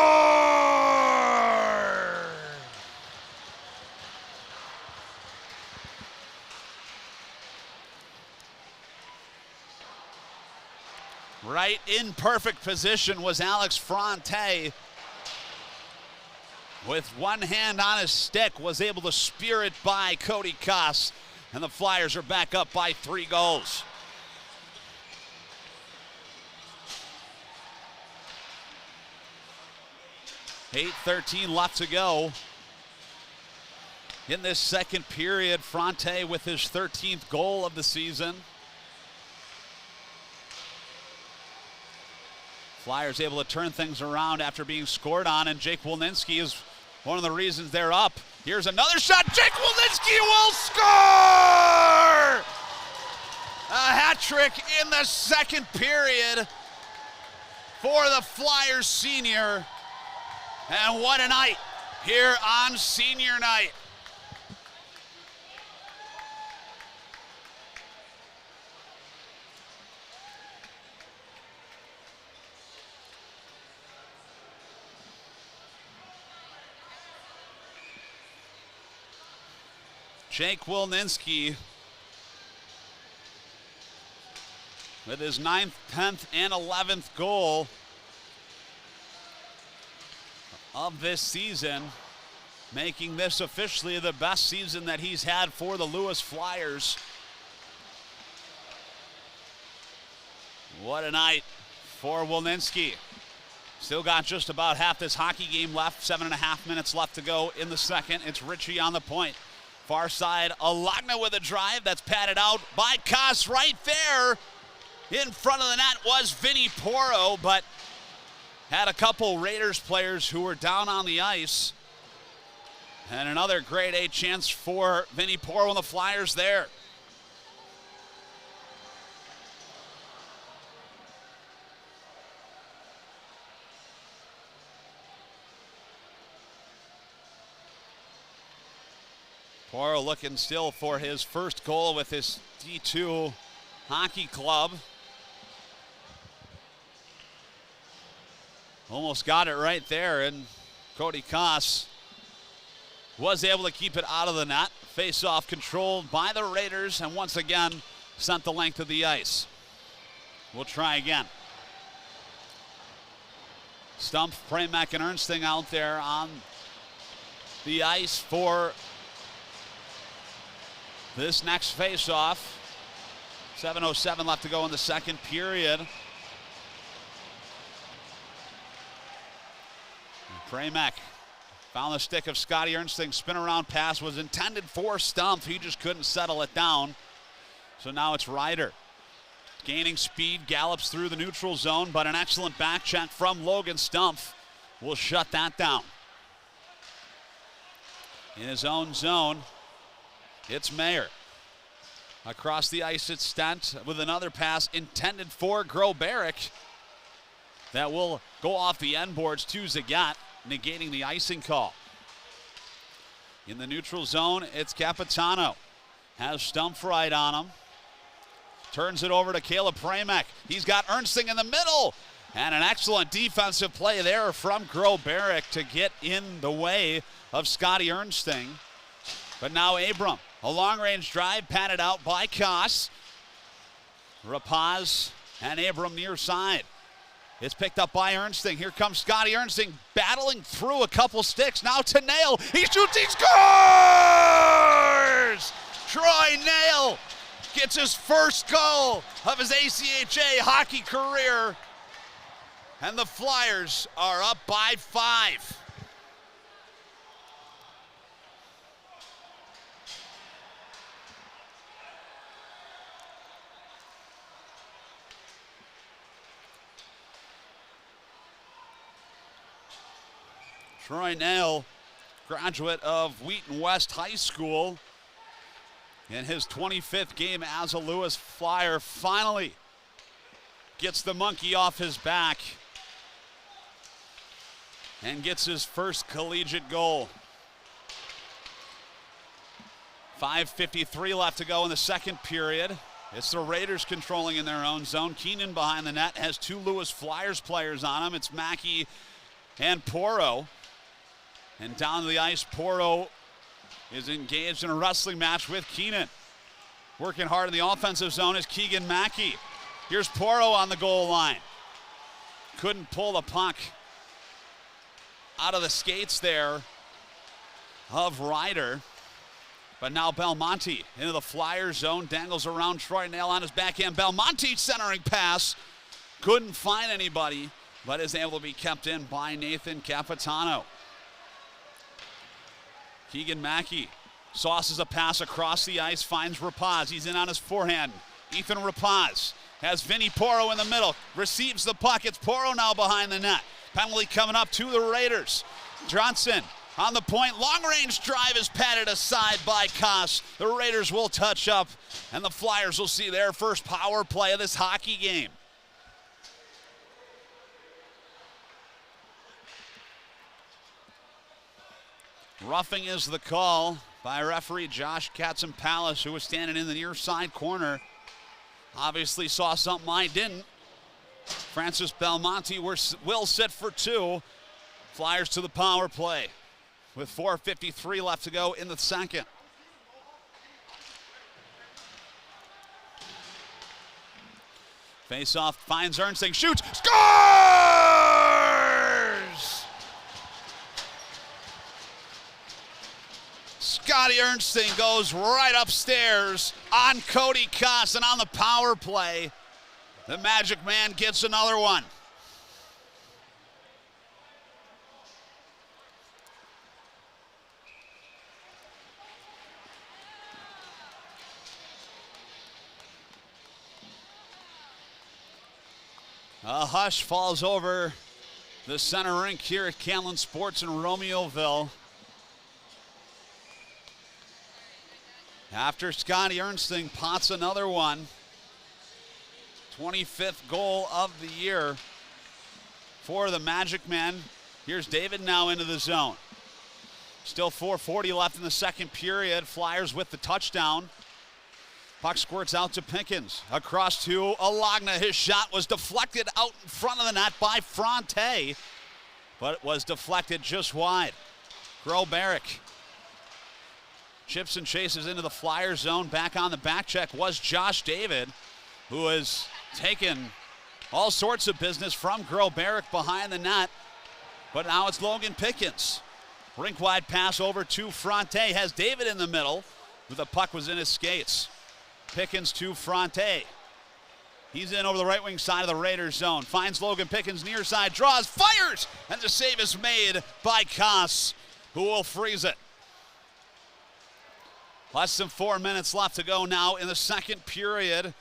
Right in perfect position was Alex Fronte. With one hand on his stick, was able to spear it by Cody Koss. And the Flyers are back up by 3 goals. .8:13 left to go. In this second period, Fronte with his 13th goal of the season. Flyers able to turn things around after being scored on, and Jake Wilninski is one of the reasons they're up. Here's another shot. Jake Wilninski will score! A hat trick in the second period for the Flyers senior. And what a night here on senior night. Jake Wilninski with his 9th, 10th, and 11th goal of this season, making this officially the best season that he's had for the Lewis Flyers. What a night for Wilninski. Still got just about half this hockey game left, 7.5 minutes left to go in the second. It's Ritchie on the point. Far side, Alagna with a drive that's patted out by Koss right there. In front of the net was Vinny Poro, but had a couple Raiders players who were down on the ice. And another grade A chance for Vinny Poro and the Flyers there. Poro looking still for his first goal with his D2 hockey club. Almost got it right there, and Cody Koss was able to keep it out of the net. Face-off controlled by the Raiders, and once again sent the length of the ice. We'll try again. Stumpf, Pramack, and Ernsting out there on the ice for this next face-off. 7:07 left to go in the second period. Pramack found the stick of Scotty Ernsting. Spin around pass was intended for Stumpf. He just couldn't settle it down. So now it's Ryder. Gaining speed, gallops through the neutral zone, but an excellent back check from Logan Stumpf will shut that down. In his own zone, it's Mayer. Across the ice, it's Stent with another pass intended for Groberic. That will go off the end boards to Zagat, negating the icing call. In the neutral zone, it's Capitano. Has Stumpf right on him. Turns it over to Caleb Pramack. He's got Ernsting in the middle. And an excellent defensive play there from Groberic to get in the way of Scotty Ernsting. But now Abram, a long-range drive patted out by Koss. Rapaz and Abram near side. It's picked up by Ernsting. Here comes Scotty Ernsting battling through a couple sticks. Now to Nail. He shoots, he scores! Troy Nail gets his first goal of his ACHA hockey career. And the Flyers are up by 5. Troy Nail, graduate of Wheaton West High School, in his 25th game as a Lewis Flyer, finally gets the monkey off his back and gets his first collegiate goal. 5:53 left to go in the second period. It's the Raiders controlling in their own zone. Keenan behind the net has two Lewis Flyers players on him. It's Mackey and Porro. And down to the ice, Porro is engaged in a wrestling match with Keenan. Working hard in the offensive zone is Keegan Mackey. Here's Porro on the goal line. Couldn't pull the puck out of the skates there of Ryder. But now Belmonte into the Flyer zone, dangles around Troy Nail on his backhand. Belmonte centering pass. Couldn't find anybody, but is able to be kept in by Nathan Capitano. Keegan Mackey sauces a pass across the ice, finds Rapaz. He's in on his forehand. Ethan Rapaz has Vinny Porro in the middle, receives the puck. It's Porro now behind the net. Penalty coming up to the Raiders. Johnson on the point, long-range drive is patted aside by Koss. The Raiders will touch up, and the Flyers will see their first power play of this hockey game. Roughing is the call by referee Josh Katzenpallis, who was standing in the near side corner. Obviously saw something I didn't. Francis Belmonte will sit for two. Flyers to the power play with 4:53 left to go in the second. Face-off finds Ernsting, shoots, scores! Scotty Ernsting goes right upstairs on Cody Koss, and on the power play, the Magic Man gets another one. A hush falls over the center rink here at Canlan Sports in Romeoville after Scotty Ernsting pots another one. 25th goal of the year for the Magic Men. Here's David now into the zone. Still 4:40 left in the second period. Flyers with the touchdown. Puck squirts out to Pickens. Across to Alagna. His shot was deflected out in front of the net by Fronte, but it was deflected just wide. Groh-Barrick chips and chases into the Flyer zone. Back on the back check was Josh David, who has taken all sorts of business from Groh-Barrick behind the net, but now it's Logan Pickens. Rink-wide pass over to Fronte. Has David in the middle, but the puck was in his skates. Pickens to Fronte. He's in over the right wing side of the Raiders zone. Finds Logan Pickens near side, draws, fires, and the save is made by Koss, who will freeze it. Less than 4 minutes left to go now in the second period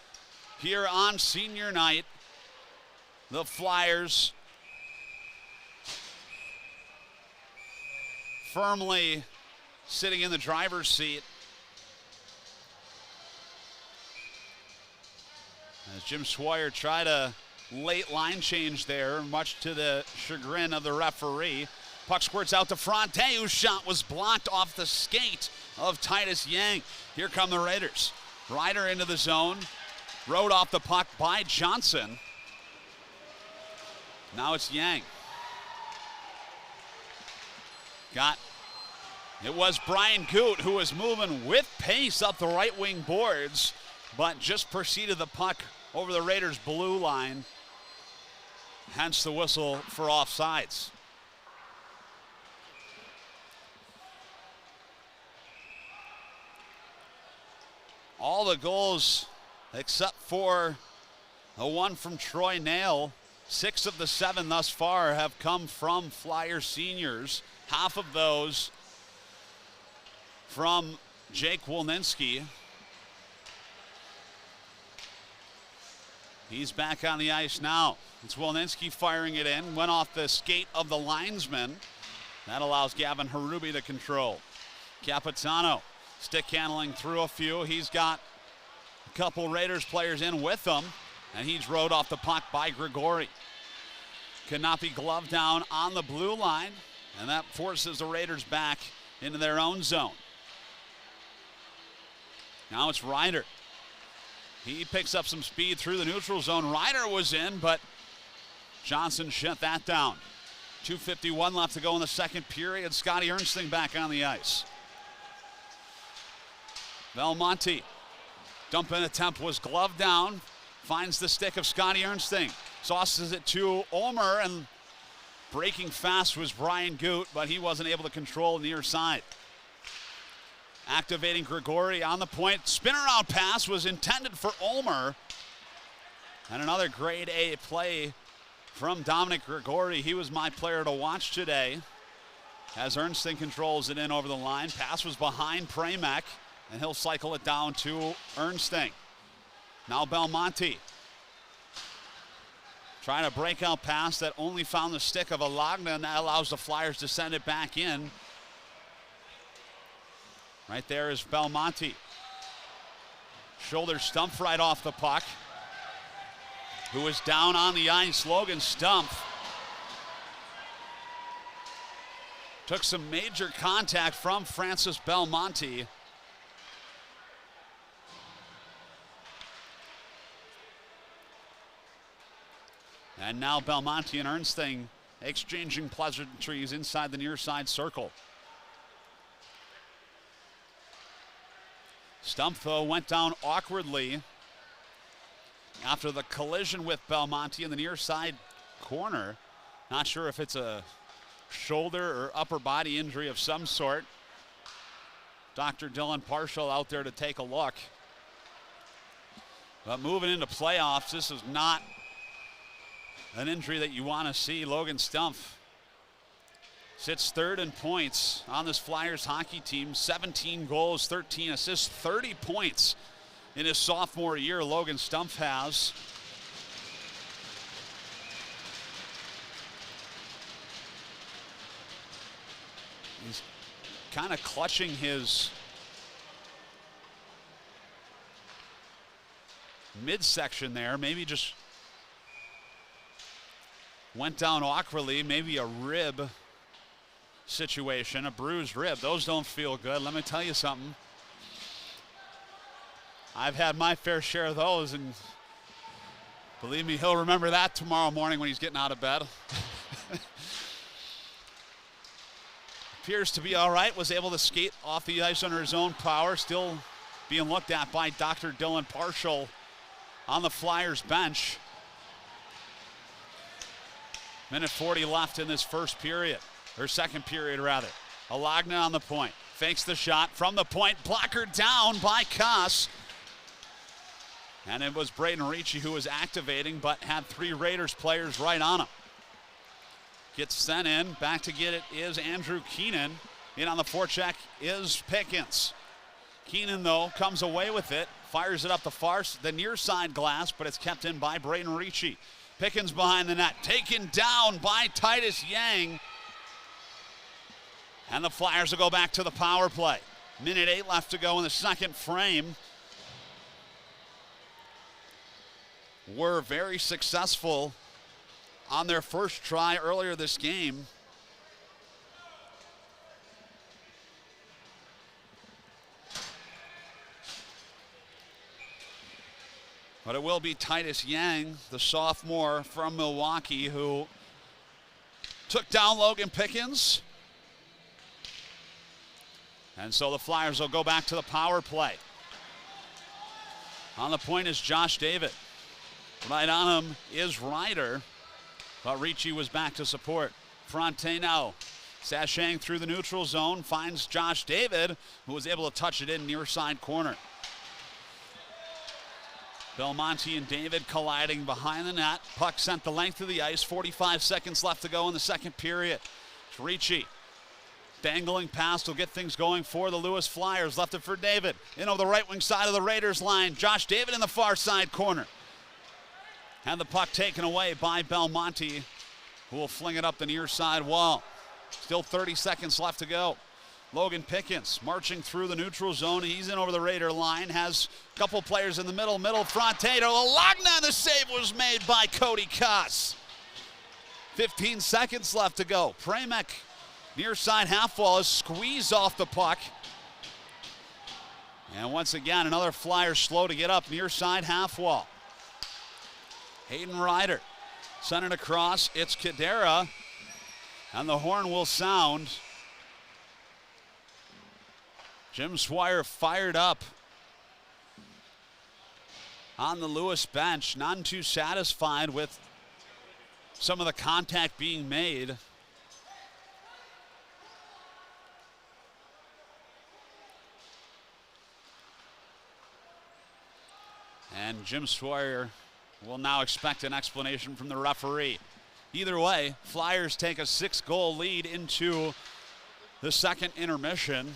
here on senior night. The Flyers firmly sitting in the driver's seat as Jim Swire tried a late line change there, much to the chagrin of the referee. Puck squirts out to Fronte, whose shot was blocked off the skate of Titus Yang. Here come the Raiders. Ryder into the zone. Rode off the puck by Johnson. Now it's Yang. It was Brian Goot who was moving with pace up the right wing boards, but just preceded the puck over the Raiders' blue line. Hence the whistle for offsides. All the goals except for the one from Troy Nail, 6 of the 7 thus far have come from Flyer seniors. Half of those from Jake Wolninski. He's back on the ice now. It's Wolninski firing it in. Went off the skate of the linesman. That allows Gavin Harubi to control. Capitano stick handling through a few. He's got a couple Raiders players in with him, and he's rode off the puck by Grigori. Cannot be gloved down on the blue line, and that forces the Raiders back into their own zone. Now it's Ryder. He picks up some speed through the neutral zone. Ryder was in, but Johnson shut that down. 2:51 left to go in the second period. Scotty Ernsting back on the ice. Belmonte. Dump-in attempt was gloved down. Finds the stick of Scotty Ernsting. Sauces it to Ulmer, and breaking fast was Brian Goot, but he wasn't able to control near side. Activating Grigori on the point. Spin-around pass was intended for Ulmer. And another grade A play from Dominic Grigori. He was my player to watch today as Ernsting controls it in over the line. Pass was behind Pramack, and he'll cycle it down to Ernsting. Now Belmonte. Trying to break out pass that only found the stick of Alagna, and that allows the Flyers to send it back in. Right there is Belmonte. Shoulder stump right off the puck. Who is down on the ice, Logan Stumpf. Took some major contact from Francis Belmonte. And now Belmonte and Ernsting exchanging pleasantries inside the near side circle. Stumpf, though, went down awkwardly after the collision with Belmonte in the near side corner. Not sure if it's a shoulder or upper body injury of some sort. Dr. Dylan Parshall out there to take a look. But moving into playoffs, this is not an injury that you want to see. Logan Stumpf sits third in points on this Flyers hockey team. 17 goals, 13 assists, 30 points in his sophomore year. Logan Stumpf has. He's kind of clutching his midsection there. Maybe just went down awkwardly. Maybe a rib situation, a bruised rib. Those don't feel good. Let me tell you something. I've had my fair share of those, and believe me, he'll remember that tomorrow morning when he's getting out of bed. Appears to be all right. Was able to skate off the ice under his own power. Still being looked at by Dr. Dylan Parshall on the Flyers bench. Minute 40 left in this first period, or second period rather. Alagna on the point, fakes the shot from the point, blocker down by Koss. And it was Braden Ricci who was activating, but had three Raiders players right on him. Gets sent in, back to get it is Andrew Keenan. In on the forecheck is Pickens. Keenan, though, comes away with it, fires it up the near side glass, but it's kept in by Braden Ricci. Pickens behind the net, taken down by Titus Yang. And the Flyers will go back to the power play. Minute 8 left to go in the second frame. Were very successful on their first try earlier this game. But it will be Titus Yang, the sophomore from Milwaukee, who took down Logan Pickens. And so the Flyers will go back to the power play. On the point is Josh David. Right on him is Ryder, but Ricci was back to support. Fronte now sashaying through the neutral zone, finds Josh David, who was able to touch it in near side corner. Belmonte and David colliding behind the net. Puck sent the length of the ice. 45 seconds left to go in the second period. It's Ricci. Dangling pass will get things going for the Lewis Flyers. Left it for David. In over the right wing side of the Raiders line. Josh David in the far side corner. Had the puck taken away by Belmonte, who will fling it up the near side wall. Still 30 seconds left to go. Logan Pickens marching through the neutral zone. He's in over the Raider line. Has a couple players in the middle Fronte to Alagna. The save was made by Cody Koss. 15 seconds left to go. Pramac near side half wall is squeezed off the puck. And once again, another Flyer slow to get up near side half wall. Hayden Ryder sent it across. It's Kadera. And the horn will sound. Jim Swire fired up on the Lewis bench. None too satisfied with some of the contact being made. And Jim Swire will now expect an explanation from the referee. Either way, Flyers take a 6-goal lead into the second intermission.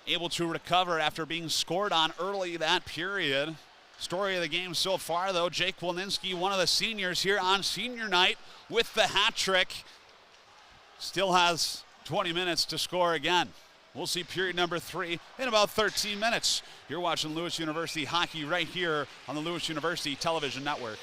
Able to recover after being scored on early that period. Story of the game so far, though, Jake Wilninski, one of the seniors here on senior night with the hat trick. Still has 20 minutes to score again. We'll see period number 3 in about 13 minutes. You're watching Lewis University hockey right here on the Lewis University Television Network.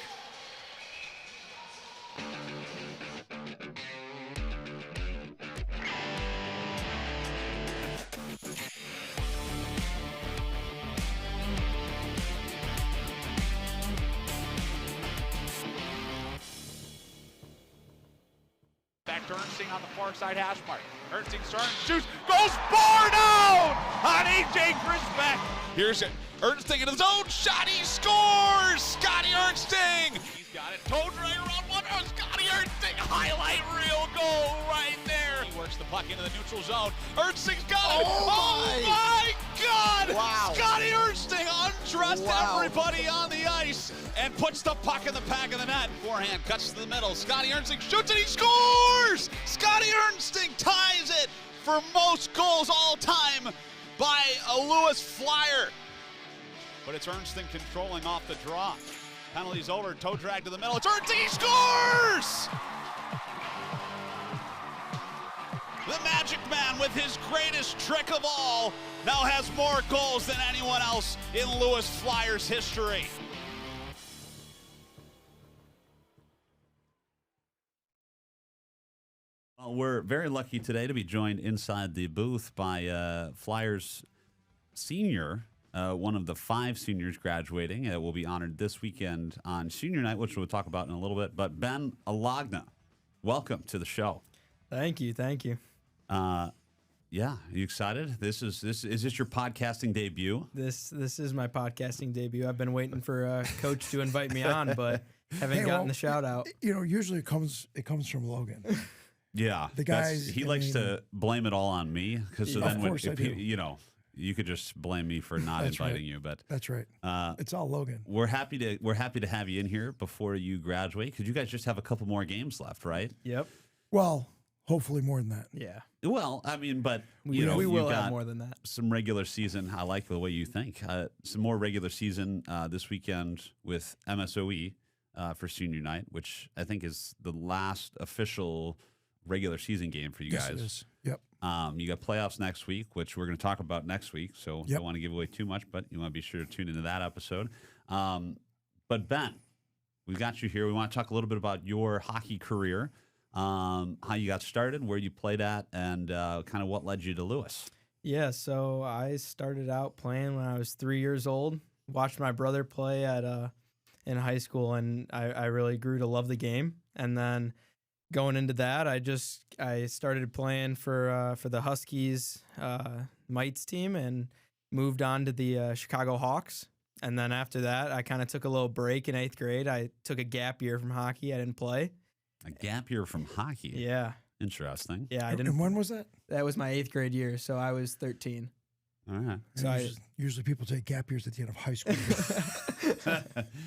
Back to Ernsting on the far side hash mark. Ernsting starting, shoots, goes far down on AJ Grisbeck. Here's it. Ernsting in his own shot, he scores! Scotty Ernsting! He's got it, toe drag around one. Oh, Scotty Ernsting, highlight reel goal right there. He works the puck into the neutral zone. Ernsting's got it. Oh my God! Wow. Scotty Ernsting undressed everybody on the ice and puts the puck in the back of the net. Forehand cuts to the middle. Scotty Ernsting shoots and he scores! Scotty Ernsting ties it for most goals all time by a Lewis Flyer. But it's Ernsting controlling off the draw. Penalty's over, toe drag to the middle. It's Ernsting, he scores! The Magic Man, with his greatest trick of all, now has more goals than anyone else in Lewis Flyers history. Well, we're very lucky today to be joined inside the booth by Flyers senior, one of the 5 seniors graduating. Will be honored this weekend on senior night, which we'll talk about in a little bit. But Ben Alagna, welcome to the show. Thank you. Yeah, are you excited? Is this your podcasting debut? This is my podcasting debut. I've been waiting for Coach to invite me on, but haven't gotten the shout out. You know, usually it comes from Logan. Yeah, the guys. He likes to blame it all on me because so then course I do. You could just blame me for not inviting you. But that's right. It's all Logan. We're happy to have you in here before you graduate because you guys just have a couple more games left, right? Yep. Well, hopefully more than that. Yeah. Well, I mean, but we will have more than that. Some regular season. I like the way you think. Some more regular season this weekend with MSOE for senior night, which I think is the last official regular season game for you guys. It is. Yep. You got playoffs next week, which we're going to talk about next week. So I don't want to give away too much, but you want to be sure to tune into that episode. But Ben, we got you here. We want to talk a little bit about your hockey career, how you got started, where you played at, and kind of what led you to Lewis. Yeah, so I started out playing when I was 3 years old. Watched my brother play in high school, and I really grew to love the game. And then going into that, I started playing for the Huskies Mites team and moved on to the Chicago Hawks. And then after that, I kind of took a little break in 8th grade. I took a gap year from hockey. I didn't play. A gap year from hockey? Yeah. Interesting. Yeah, I didn't. And when was that? That was my 8th grade year, so I was 13. All right. So usually people take gap years at the end of high school.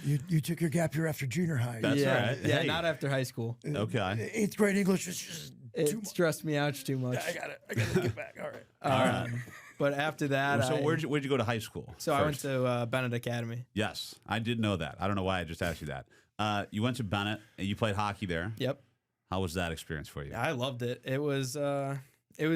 you took your gap year after junior high. That's right. Yeah, Hey. not after high school. Okay. 8th grade English is just It stressed me out too much. I got to get back. All right. All right. But after that, So where'd you go to high school? So I went to Bennett Academy. Yes, I did know that. I don't know why I just asked you that. You went to Bennett and you played hockey there. Yep. How was that experience for you? I loved it. It was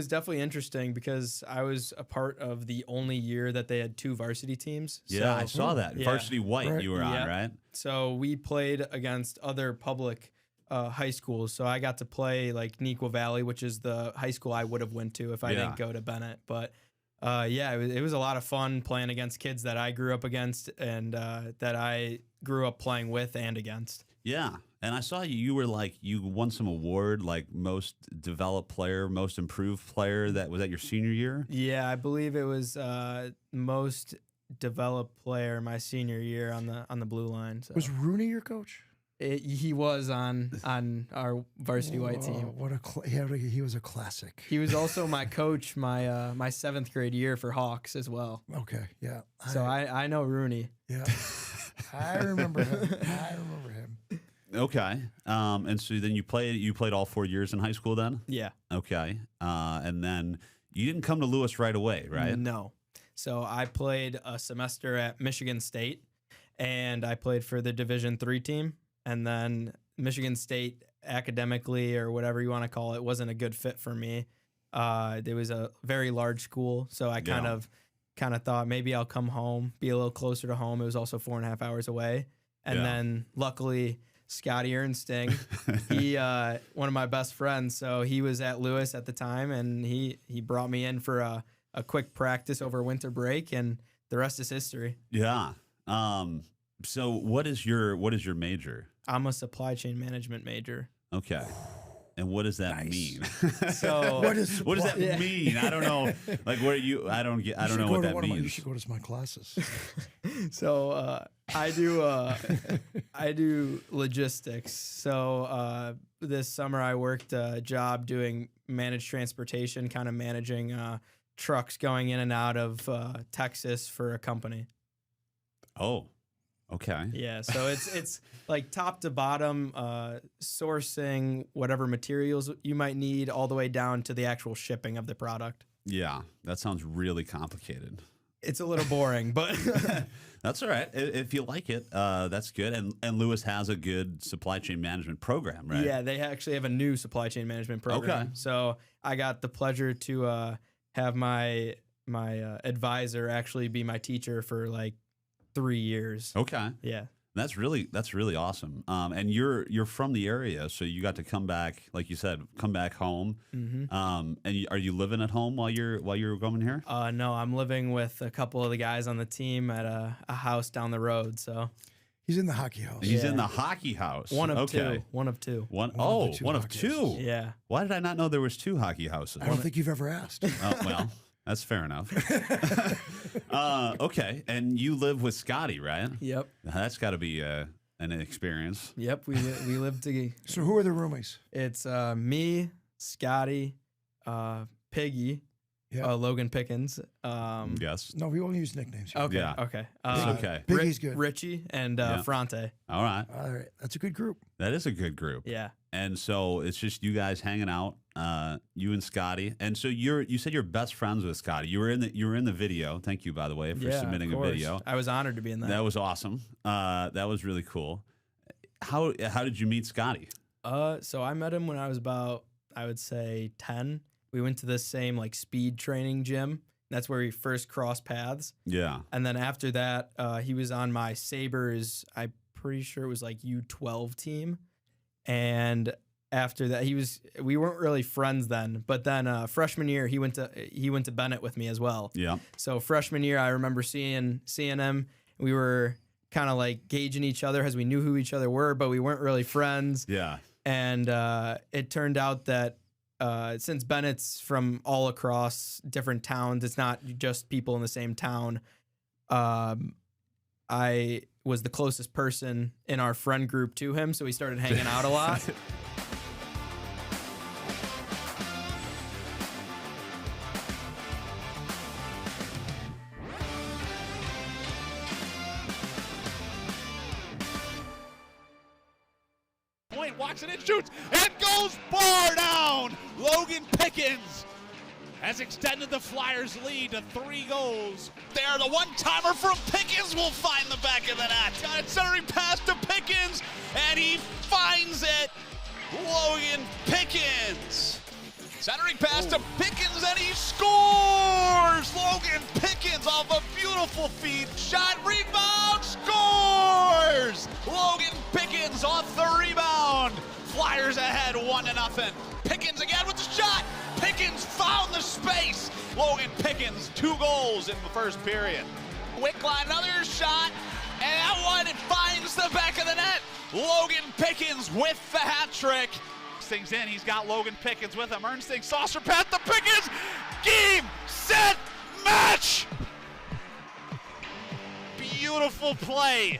definitely interesting because I was a part of the only year that they had 2 varsity teams. Yeah, I saw that. Yeah. Varsity White you were on, right? So we played against other public high schools. So I got to play like Neuqua Valley, which is the high school I would have went to if I didn't go to Bennett. But it was a lot of fun playing against kids that I grew up against and that I grew up playing with and against. Yeah. And I saw you were like, you won some award, like most developed player, most improved player. That was that your senior year? Yeah, I believe it was most developed player my senior year on the blue line. So. Was Rooney your coach? He was on our varsity white team. He was a classic. He was also my coach my my 7th grade year for Hawks as well. Okay, yeah. So I know Rooney. Yeah, I remember him. Okay. And so then you played all 4 years in high school then? Yeah. Okay. And then you didn't come to Lewis right away, right? No. So I played a semester at Michigan State, and I played for the Division III team. And then Michigan State academically, or whatever you want to call it, wasn't a good fit for me. It was a very large school, so I kind of thought maybe I'll come home, be a little closer to home. It was also 4.5 hours away. And then luckily Scotty Ernsting, he one of my best friends, so he was at Lewis at the time, and he brought me in for a quick practice over winter break, and the rest is history. Yeah. So what is your major? I'm a supply chain management major. Okay. And what does that mean? So what does that mean? I don't know. Like, what are you? I don't know what that means. You should go to my classes. So I do logistics. So this summer I worked a job doing managed transportation, kind of managing trucks going in and out of Texas for a company. Oh. Okay. Yeah, so it's like top to bottom, sourcing whatever materials you might need, all the way down to the actual shipping of the product. Yeah, that sounds really complicated. It's a little boring, but that's all right. If you like it, that's good. And Lewis has a good supply chain management program, right? Yeah, they actually have a new supply chain management program. Okay. So I got the pleasure to have my advisor actually be my teacher for like 3 years. Okay. Yeah. That's really awesome. And you're from the area, so you got to come back, like you said, come back home. Mm-hmm. And are you living at home while you're coming here? No, I'm living with a couple of the guys on the team at a house down the road. So he's in the hockey house. He's in the hockey house. One of two. One of two. Yeah. Why did I not know there was 2 hockey houses? I don't think you've ever asked. Oh, well. That's fair enough. Okay, and you live with Scotty, right? Yep. That's got to be an experience. Yep, we live together. So who are the roomies? It's me, Scotty, Piggy, Logan Pickens. Yes. No, we won't use nicknames. Okay. Yeah. Okay. It's okay. Piggy's good. Richie and Fronte. All right. All right. That's a good group. That is a good group. Yeah. And so it's just you guys hanging out, you and Scotty. And so you said you're best friends with Scotty. You were in the video. Thank you, by the way, for submitting a video. I was honored to be in that. That was awesome. That was really cool. How did you meet Scotty? So I met him when I was about, I would say, 10. We went to the same like speed training gym. That's where we first crossed paths. Yeah. And then after that, he was on my Sabres, I'm pretty sure it was like U12 team. And after that, we weren't really friends then. But then freshman year, he went to Bennett with me as well. Yeah. So freshman year, I remember seeing him. We were kind of like gauging each other as we knew who each other were, but we weren't really friends. Yeah. And it turned out that since Bennett's from all across different towns, it's not just people in the same town. I was the closest person in our friend group to him, so we started hanging out a lot. Point, walks it in, shoots, and goes bar down. Logan Pickens has extended the Flyers' lead to 3 goals. There, the one-timer from Pickens will find the back of the net. Got it centering pass to Pickens, and he finds it. Logan Pickens. Centering pass to Pickens, and he scores! Logan Pickens off a beautiful feed. Shot, rebound, scores! Logan Pickens off the rebound. Flyers ahead 1-0. Pickens again with the shot. Pickens found the space. Logan Pickens, 2 goals in the first period. Wickline, another shot, and that one, it finds the back of the net. Logan Pickens with the hat trick. Things in, he's got Logan Pickens with him. Ernsting, saucer pass to Pickens. Game, set, match. Beautiful play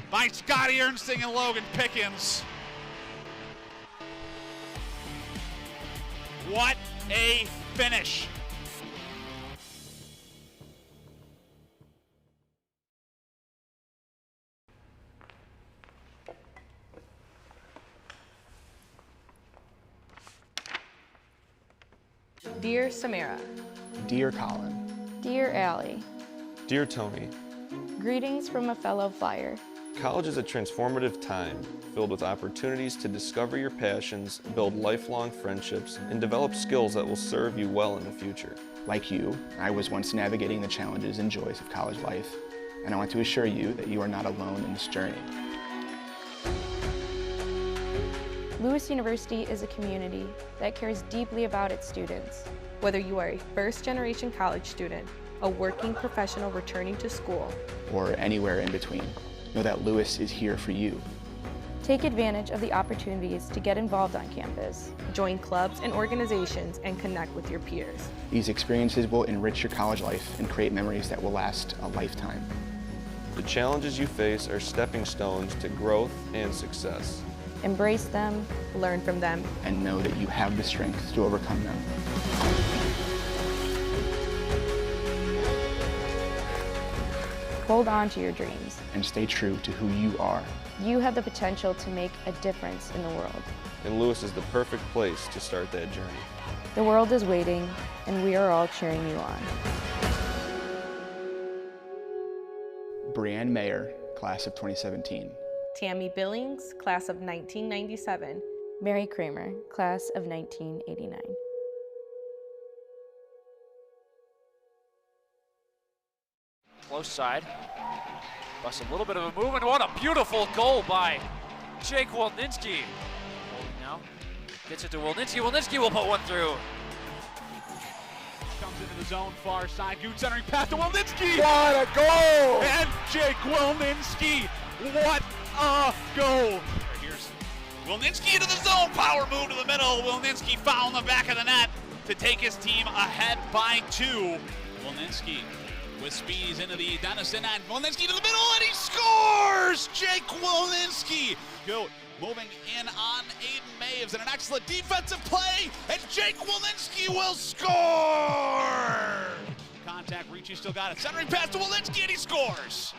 by Scotty Ernsting and Logan Pickens. What a finish. Dear Samara. Dear Colin. Dear Allie. Dear Tony, Greetings from a fellow Flyer. college is a transformative time filled with opportunities to discover your passions, build lifelong friendships, and develop skills that will serve you well in the future. Like you, I was once navigating the challenges and joys of college life, and I want to assure you that you are not alone in this journey. Lewis University is a community that cares deeply about its students. Whether you are a first-generation college student, a working professional returning to school, Or anywhere in between, know that Lewis is here for you. take advantage of the opportunities to get involved on campus, join clubs and organizations, and connect with your peers. These experiences will enrich your college life and create memories that will last a lifetime. The challenges you face are stepping stones to growth and success. Embrace them, learn from them, And know that you have the strength to overcome them. hold on to your dreams. And stay true to who you are. You have the potential to make a difference in the world. And Lewis is the perfect place to start that journey. The world is waiting, and we are all cheering you on. Brianne Mayer, class of 2017. Tammy Billings, class of 1997. Mary Kramer, class of 1989. Close side. Busts a little bit of a move, and what a beautiful goal by Jake Wolninski. Now gets it to Wolninski. Wolninski will put one through. Comes into the zone, far side. Good centering pass to Wolninski. What a goal! And Jake Wolninski. What a goal! Here's Wolninski into the zone. Power move to the middle. Wolninski found the back of the net to take his team ahead by 2. Wolninski with speed, he's into the Denison end. Wolninski to the middle, and he scores! Jake Wolninski moving in on Aiden Maves, and an excellent defensive play, and Jake Wolninski will score! Contact, Ricci still got it. Centering pass to Wolninski, and he scores!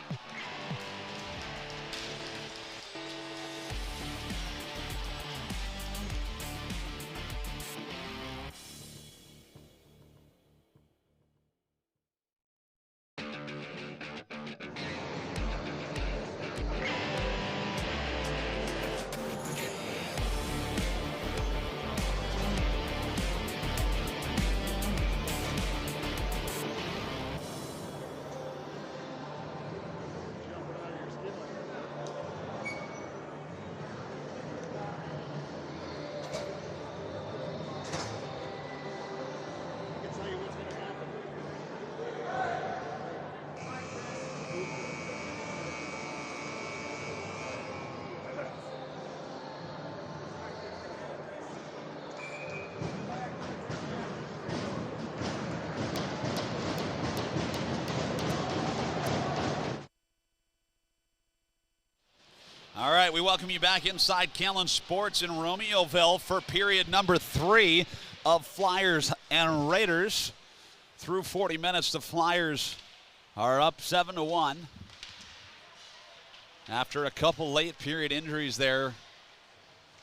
All right, we welcome you back inside Callan Sports in Romeoville for period number 3 of Flyers and Raiders. Through 40 minutes, the Flyers are up 7-1. After a couple late period injuries there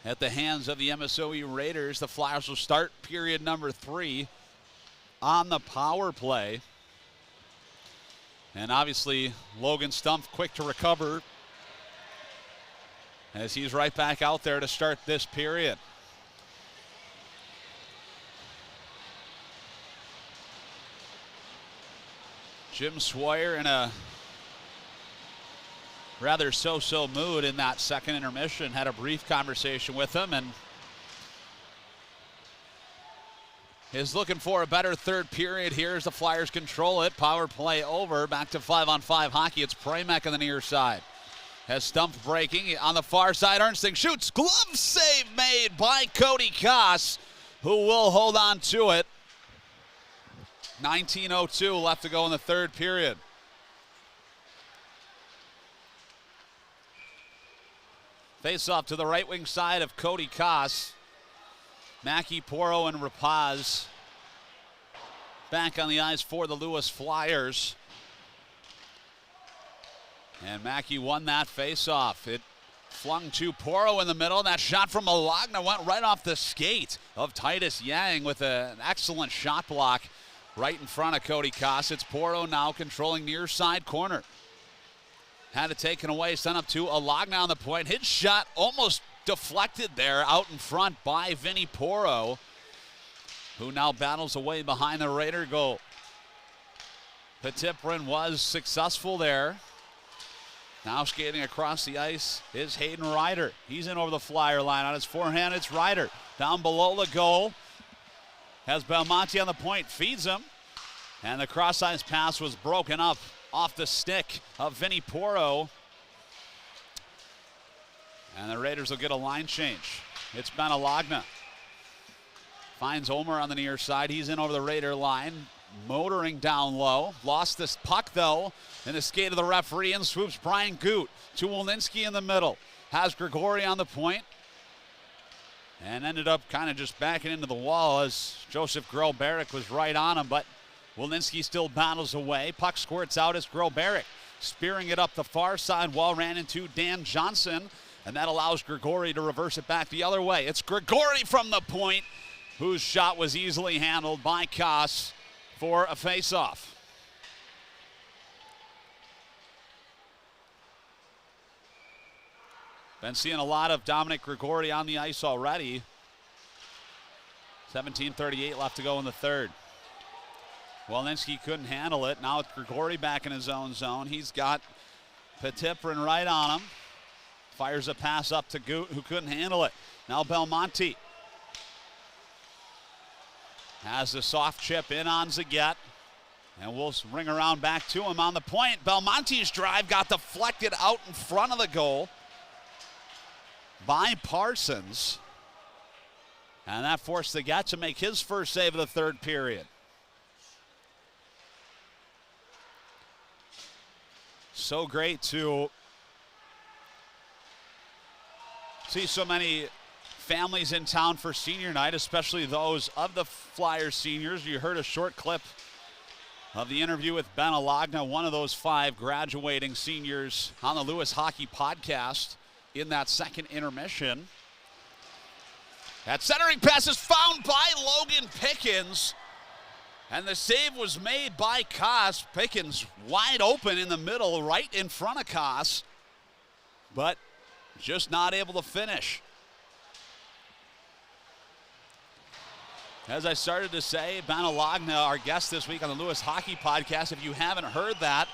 at the hands of the MSOE Raiders, the Flyers will start period number 3 on the power play. And obviously, Logan Stumpf quick to recover as he's right back out there to start this period. Jim Swire in a rather so-so mood in that second intermission. Had a brief conversation with him and is looking for a better third period here as the Flyers control it. Power play over. Back to 5-on-5 hockey. It's Pramack on the near side. Has stumped breaking on the far side. Ernsting shoots. Glove save made by Cody Koss, who will hold on to it. 19:02 left to go in the third period. Face off to the right wing side of Cody Koss. Mackey, Poro, and Rapaz back on the ice for the Lewis Flyers. And Mackey won that face-off. It flung to Poro in the middle. That shot from Malagna went right off the skate of Titus Yang with an excellent shot block right in front of Cody Koss. It's Poro now controlling near side corner. Had it taken away, sent up to Alagna on the point. His shot almost deflected there out in front by Vinny Poro, who now battles away behind the Raider goal. Petitprin was successful there. Now skating across the ice is Hayden Ryder. He's in over the Flyer line. On his forehand, it's Ryder. Down below the goal. Has Belmonte on the point, feeds him. And the cross-ice pass was broken up off the stick of Vinny Poro. And the Raiders will get a line change. It's Ben Alagna. Finds Omer on the near side. He's in over the Raider line. Motoring down low. Lost this puck, though, in the skate of the referee. And swoops Brian Goot to Wolninski in the middle. Has Grigori on the point. And ended up kind of just backing into the wall as Joseph Groh-Barrick was right on him. But Wolninski still battles away. Puck squirts out as Groh-Barrick spearing it up the far side. Wall ran into Dan Johnson. And that allows Grigori to reverse it back the other way. It's Grigori from the point, whose shot was easily handled by Koss for a face-off. Been seeing a lot of Dominic Grigori on the ice already. 17:38 left to go in the third. Wolninski couldn't handle it. Now it's Grigori back in his own zone. He's got Petitprin right on him. Fires a pass up to Goot, who couldn't handle it. Now Belmonte has the soft chip in on Zaget. And we'll ring around back to him on the point. Belmonte's drive got deflected out in front of the goal by Parsons. And that forced Zaget to make his first save of the third period. So great to see so many families in town for senior night, especially those of the Flyers seniors. You heard a short clip of the interview with Ben Alagna, one of those 5 graduating seniors on the Lewis Hockey Podcast in that second intermission. That centering pass is found by Logan Pickens, and the save was made by Koss. Pickens wide open in the middle, right in front of Koss, but just not able to finish. As I started to say, Ben Alagna, our guest this week on the Lewis Hockey Podcast. If you haven't heard that,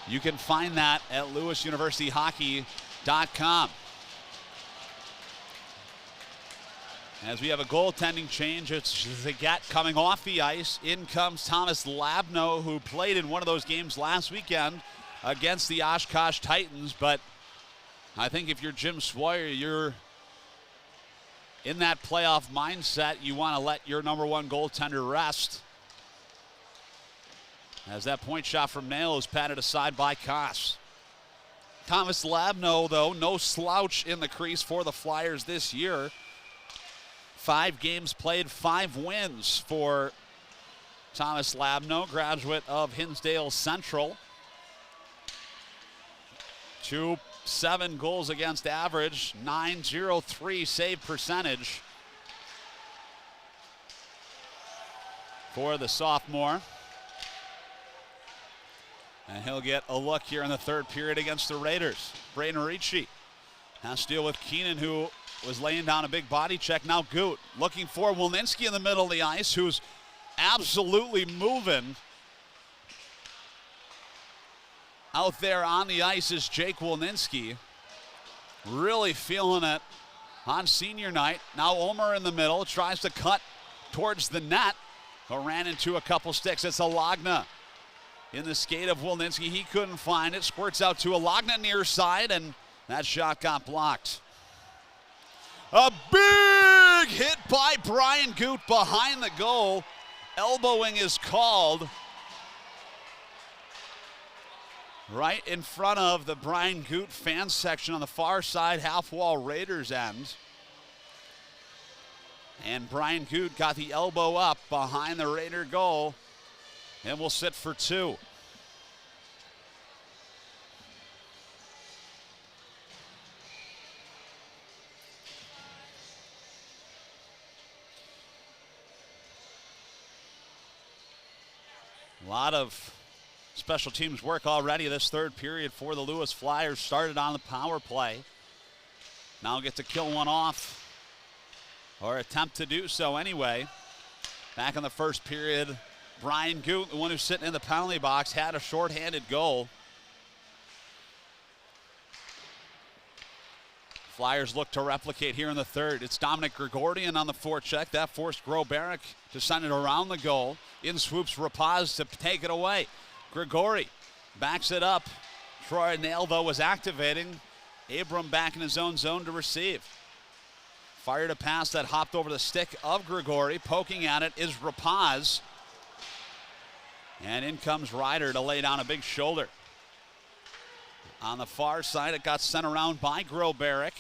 you can find that at lewisuniversityhockey.com. As we have a goaltending change, it's Zaget coming off the ice. In comes Thomas Labno, who played in one of those games last weekend against the Oshkosh Titans. But I think if you're Jim Swire, you're in that playoff mindset. You want to let your number one goaltender rest. As that point shot from Nail is patted aside by Koss. Thomas Labno, though, no slouch in the crease for the Flyers this year. 5 games played, 5 wins for Thomas Labno, graduate of Hinsdale Central. 2.7 goals against average, .903 save percentage for the sophomore. And he'll get a look here in the third period against the Raiders. Braden Ricci Has to deal with Keenan, who was laying down a big body check. Now Goot looking for Wilninski in the middle of the ice, who's absolutely moving. Out there on the ice is Jake Wilninski. Really feeling it on senior night. Now Omer in the middle, tries to cut towards the net, but ran into a couple sticks. It's Alagna in the skate of Wilninski. He couldn't find it. Squirts out to Alagna near side, and that shot got blocked. A big hit by Brian Goot behind the goal. Elbowing is called right in front of the Brian Goot fan section on the far side, half wall Raiders end. And Brian Goot got the elbow up behind the Raider goal and will sit for 2. A lot of special teams work already this third period for the Lewis Flyers. Started on the power play. Now get to kill one off, or attempt to do so anyway. Back in the first period, Brian Goot, the one who's sitting in the penalty box, had a shorthanded goal. Flyers look to replicate here in the third. It's Dominic Grigorian on the forecheck. That forced Grobarek to send it around the goal. In swoops Rapaz to take it away. Grigori backs it up. Troy Nail, though, was activating. Abram back in his own zone to receive. Fired a pass that hopped over the stick of Grigori. Poking at it is Rapaz. And in comes Ryder to lay down a big shoulder. On the far side, it got sent around by Grobarek.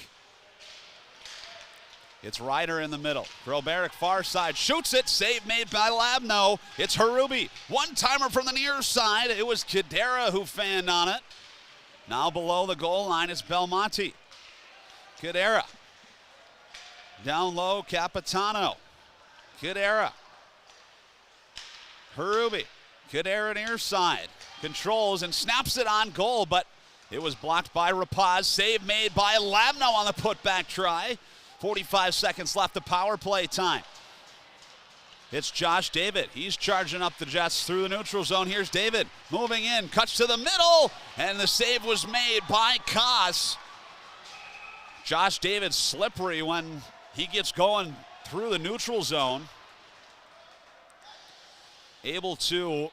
It's Ryder in the middle. Grobarek far side, shoots it, save made by Labno. It's Harubi, one-timer from the near side. It was Kadera who fanned on it. Now below the goal line, it's Belmonte. Kadera. Down low, Capitano. Kadera. Harubi. Kadera near side. Controls and snaps it on goal, but it was blocked by Rapaz. Save made by Labno on the putback try. 45 seconds left of power play time. It's Josh David. He's charging up the Jets through the neutral zone. Here's David moving in, cuts to the middle, and the save was made by Koss. Josh David slippery when he gets going through the neutral zone. Able to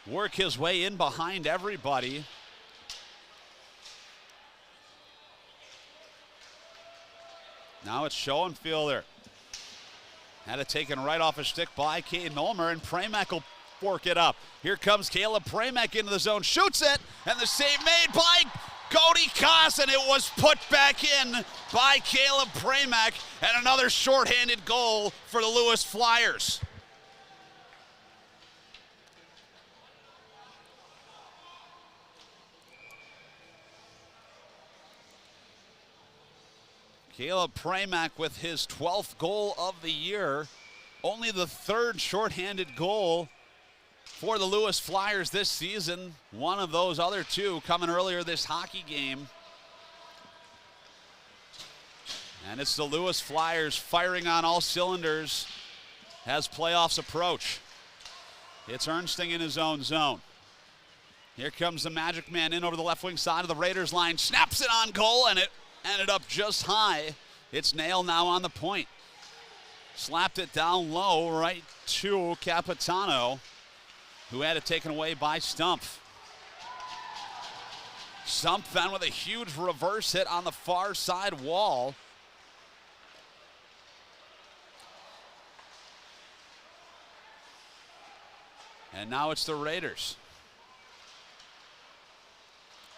work his way in behind everybody. Now it's Schoenfielder. Had it taken right off his stick by Caden Ulmer, and Pramack will fork it up. Here comes Caleb Pramack into the zone, shoots it, and the save made by Cody Koss, and it was put back in by Caleb Pramack, and another shorthanded goal for the Lewis Flyers. Caleb Pramack with his 12th goal of the year. Only the third shorthanded goal for the Lewis Flyers this season. One of those other two coming earlier this hockey game. And it's the Lewis Flyers firing on all cylinders as playoffs approach. It's Ernsting in his own zone. Here comes the Magic Man in over the left wing side of the Raiders line. Snaps it on goal, and it ended up just high. It's Nail now on the point. Slapped it down low right to Capitano, who had it taken away by Stumpf. Stumpf then with a huge reverse hit on the far side wall. And now it's the Raiders.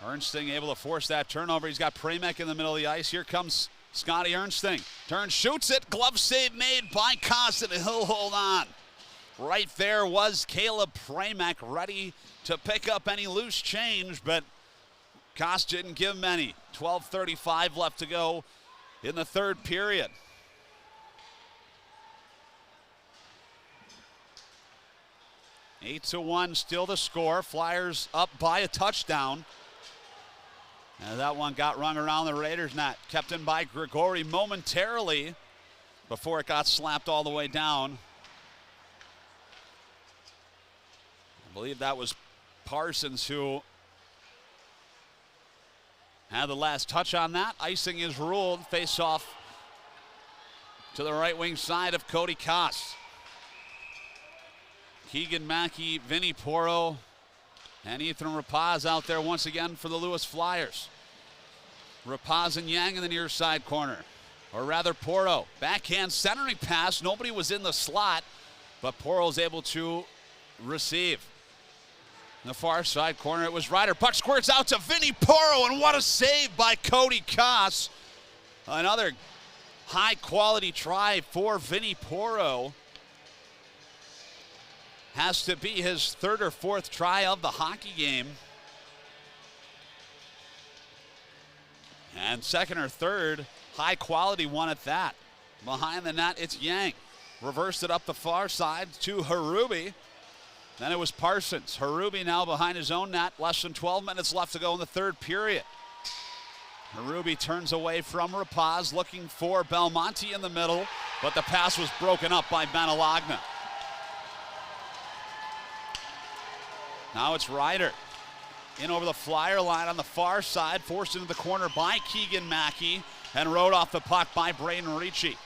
Ernsting able to force that turnover. He's got Pramack in the middle of the ice. Here comes Scotty Ernsting. Turns, shoots it. Glove save made by Koss, and he'll hold on. Right there was Caleb Pramack ready to pick up any loose change, but Koss didn't give him any. 12:35 left to go in the third period. (8-1) still the score. Flyers up by a touchdown. And that one got rung around the Raiders net. Kept in by Grigori momentarily before it got slapped all the way down. I believe that was Parsons who had the last touch on that. Icing is ruled. Face off to the right wing side of Cody Koss. Keegan Mackey, Vinny Poro, and Ethan Rapaz out there once again for the Lewis Flyers. Rapaz and Yang in the near side corner. Or rather Poro. Backhand centering pass. Nobody was in the slot, but Poro's able to receive. In the far side corner, it was Ryder. Puck squirts out to Vinny Poro, and what a save by Cody Koss. Another high-quality try for Vinny Poro. Has to be his third or fourth try of the hockey game. And second or third, high-quality one at that. Behind the net, it's Yang. Reversed it up the far side to Harubi. Then it was Parsons. Harubi now behind his own net. Less than 12 minutes left to go in the third period. Harubi turns away from Rapaz, looking for Belmonte in the middle, but the pass was broken up by Benalagna. Now it's Ryder. In over the Flyer line on the far side, forced into the corner by Keegan Mackey, and rode off the puck by Braden Ricci.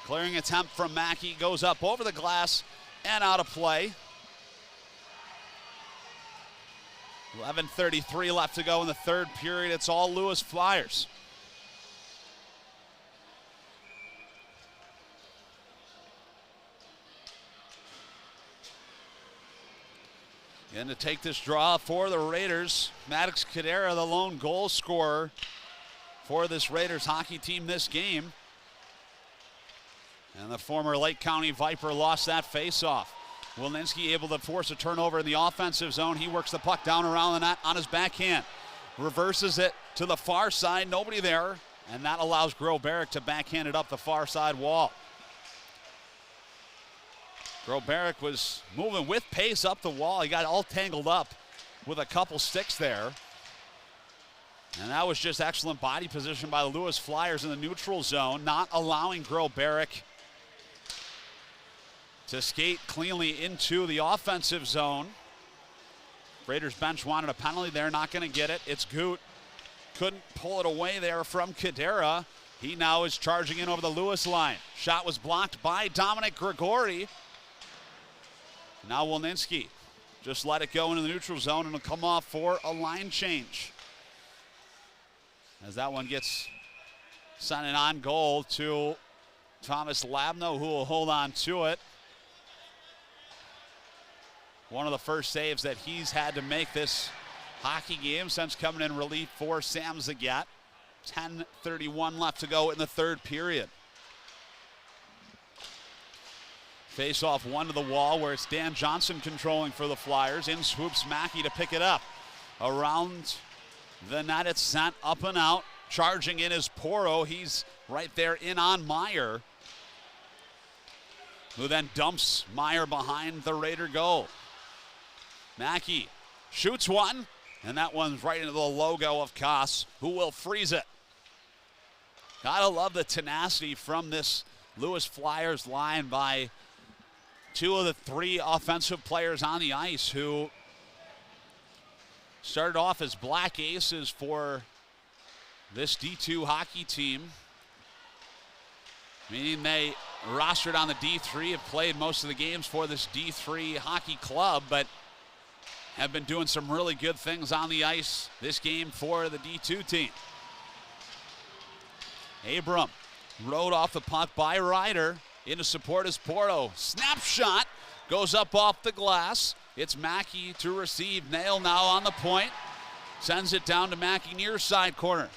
Clearing attempt from Mackey, goes up over the glass and out of play. 11:33 left to go in the third period. It's all Lewis Flyers. And to take this draw for the Raiders, Maddox Cadera, the lone goal scorer for this Raiders hockey team this game. And the former Lake County Viper lost that faceoff. Wilninski able to force a turnover in the offensive zone. He works the puck down around the net on his backhand. Reverses it to the far side, nobody there. And that allows Grobarek to backhand it up the far side wall. Grobarek was moving with pace up the wall. He got all tangled up with a couple sticks there. And that was just excellent body position by the Lewis Flyers in the neutral zone, not allowing Grobarek to skate cleanly into the offensive zone. Raiders bench wanted a penalty there, not going to get it. It's Goot. Couldn't pull it away there from Cadera. He now is charging in over the Lewis line. Shot was blocked by Dominic Grigori. Now Wilninski just let it go into the neutral zone and it'll come off for a line change. As that one gets sent in on goal to Thomas Labno, who will hold on to it. One of the first saves that he's had to make this hockey game since coming in relief for Sam Zagat. 10:31 left to go in the third period. Face off one to the wall where it's Dan Johnson controlling for the Flyers. In swoops Mackey to pick it up. Around the net, it's sent up and out. Charging in is Poro. He's right there in on Meyer, who then dumps Meyer behind the Raider goal. Mackey shoots one, and that one's right into the logo of Koss, who will freeze it. Gotta love the tenacity from this Lewis Flyers line by two of the three offensive players on the ice who started off as black aces for this D2 hockey team, meaning they rostered on the D3, have played most of the games for this D3 hockey club, but have been doing some really good things on the ice this game for the D2 team. Abram rode off the puck by Ryder. In to support is Porto. Snapshot goes up off the glass. It's Mackey to receive. Nail now on the point. Sends it down to Mackey near side corner.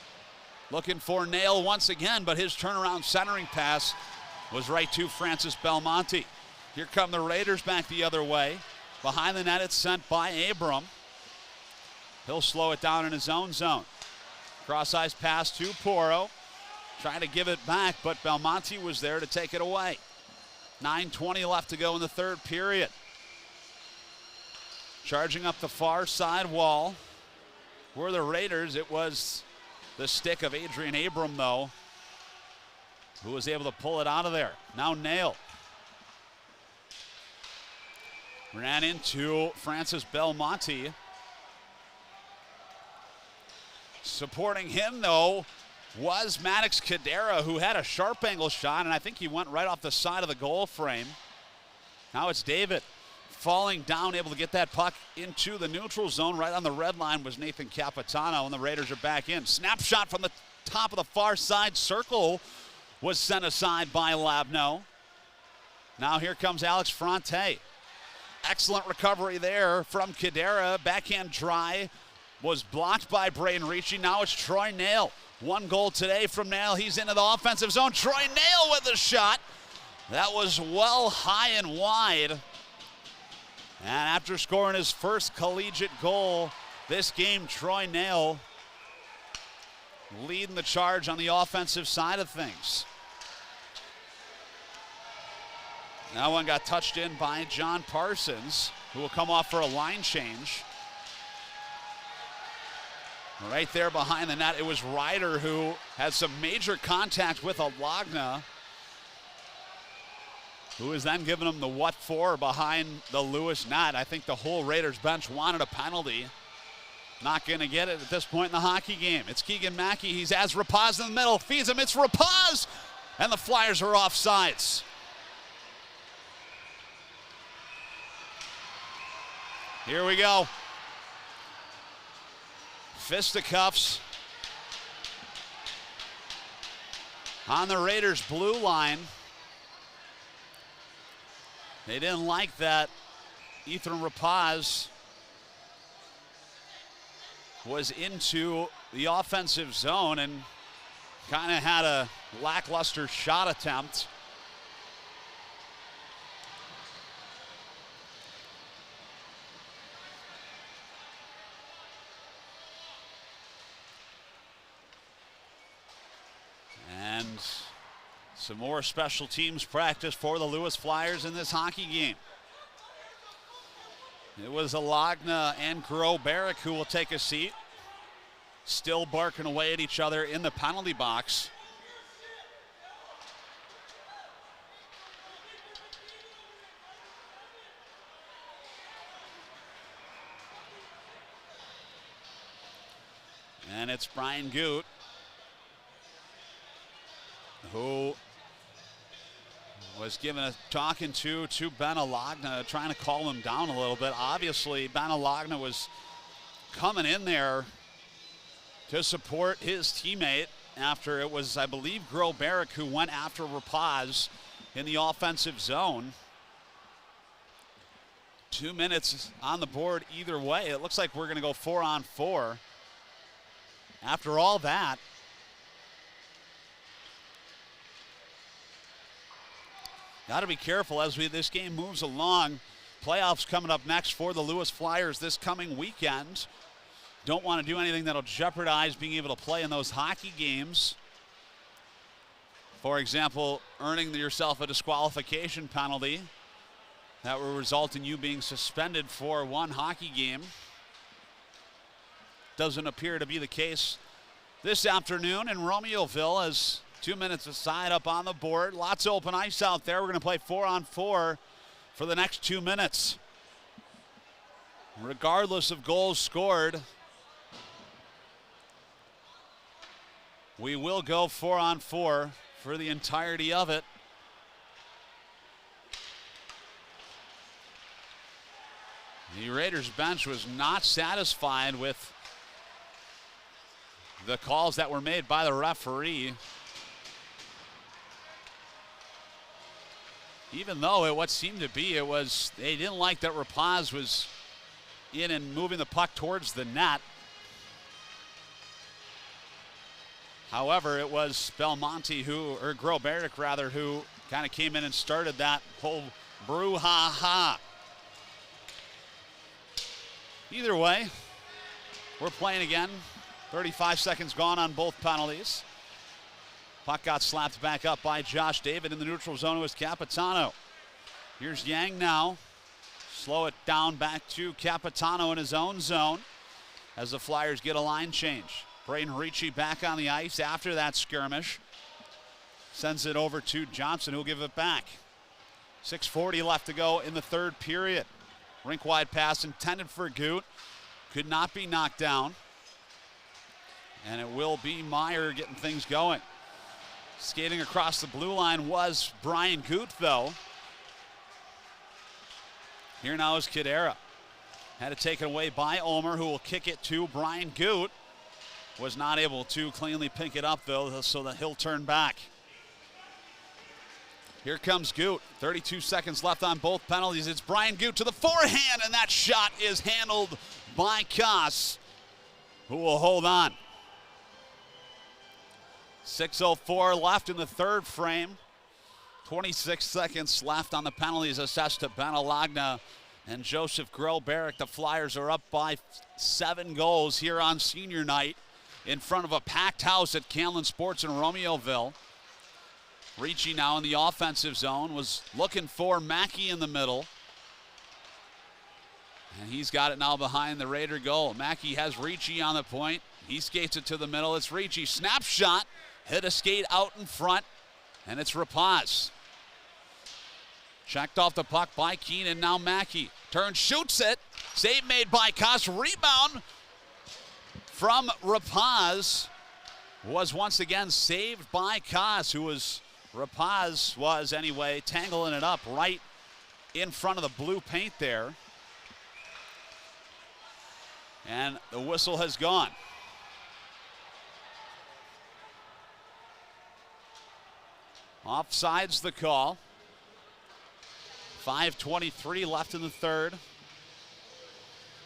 Looking for Nail once again, but his turnaround centering pass was right to Francis Belmonte. Here come the Raiders back the other way. Behind the net, it's sent by Abram. He'll slow it down in his own zone. Cross-ice pass to Poro. Trying to give it back, but Belmonte was there to take it away. 9:20 left to go in the third period. Charging up the far side wall were the Raiders. It was the stick of Adrian Abram, though, who was able to pull it out of there. Now Nail. Ran into Francis Belmonte. Supporting him, though, was Maddox Cadera, who had a sharp angle shot, and I think he went right off the side of the goal frame. Now it's David falling down, able to get that puck into the neutral zone. Right on the red line was Nathan Capitano, and the Raiders are back in. Snapshot from the top of the far side circle was sent aside by Labneau. Now here comes Alex Fronte. Excellent recovery there from Cadera. Backhand try was blocked by Braden Ricci. Now it's Troy Nail. 1 goal today from Nail. He's into the offensive zone. Troy Nail with the shot. That was well high and wide. And after scoring his first collegiate goal this game, Troy Nail leading the charge on the offensive side of things. That one got touched in by John Parsons, who will come off for a line change. Right there behind the net, it was Ryder who had some major contact with Alagna, who is then giving him the what for behind the Lewis net. I think the whole Raiders bench wanted a penalty. Not going to get it at this point in the hockey game. It's Keegan Mackey. He's as Rapaz in the middle. Feeds him. It's Rapaz! And the Flyers are offsides. Here we go. Fisticuffs on the Raiders' blue line. They didn't like that Ethan Rapaz was into the offensive zone and kind of had a lackluster shot attempt. And some more special teams practice for the Lewis Flyers in this hockey game. It was Alagna and Groh-Barrick who will take a seat. Still barking away at each other in the penalty box. And it's Brian Goot, who was given a talking to Ben Alagna, trying to calm him down a little bit. Obviously, Ben Alagna was coming in there to support his teammate after it was, I believe, Groh-Barrick who went after Rapaz in the offensive zone. 2 minutes on the board either way. It looks like we're going to go 4-on-4. After all that, got to be careful as this game moves along. Playoffs coming up next for the Lewis Flyers this coming weekend. Don't want to do anything that'll jeopardize being able to play in those hockey games. For example, earning yourself a disqualification penalty that will result in you being suspended for one hockey game. Doesn't appear to be the case this afternoon in Romeoville, as 2 minutes aside up on the board. Lots of open ice out there. We're going to play 4-on-4 for the next 2 minutes. Regardless of goals scored, we will go 4-on-4 for the entirety of it. The Raiders bench was not satisfied with the calls that were made by the referee. Even though what seemed to be, they didn't like that Rapaz was in and moving the puck towards the net. However, it was Belmonte or Groh-Barrick rather, who kind of came in and started that whole brouhaha. Either way, we're playing again. 35 seconds gone on both penalties. Puck got slapped back up by Josh David in the neutral zone. It was Capitano. Here's Yang now. Slow it down back to Capitano in his own zone. as the Flyers get a line change. Braden Ricci back on the ice after that skirmish. Sends it over to Johnson, who'll give it back. 6:40 left to go in the third period. Rink-wide pass intended for Goot. Could not be knocked down. And it will be Meyer getting things going. Skating across the blue line was Brian Goot, though. Here now is Kadera. Had it taken away by Ulmer, who will kick it to Brian Goot. Was not able to cleanly pick it up, though, so that he'll turn back. Here comes Goot. 32 seconds left on both penalties. It's Brian Goot to the forehand, and that shot is handled by Koss, who will hold on. 6:04 left in the third frame. 26 seconds left on the penalties assessed to Benalagna and Joseph Groh-Barrick. The Flyers are up by 7 goals here on senior night in front of a packed house at Canlan Sports in Romeoville. Ricci now in the offensive zone, was looking for Mackey in the middle. And he's got it now behind the Raider goal. Mackey has Ricci on the point. He skates it to the middle. It's Ricci. Snap shot. Hit a skate out in front. And it's Rapaz. Checked off the puck by Keenan. Now Mackey. Turns, shoots it. Save made by Koss. Rebound from Rapaz. Was once again saved by Koss, who was, Rapaz was anyway, tangling it up right in front of the blue paint there. And the whistle has gone. Offside's the call. 5:23 left in the third.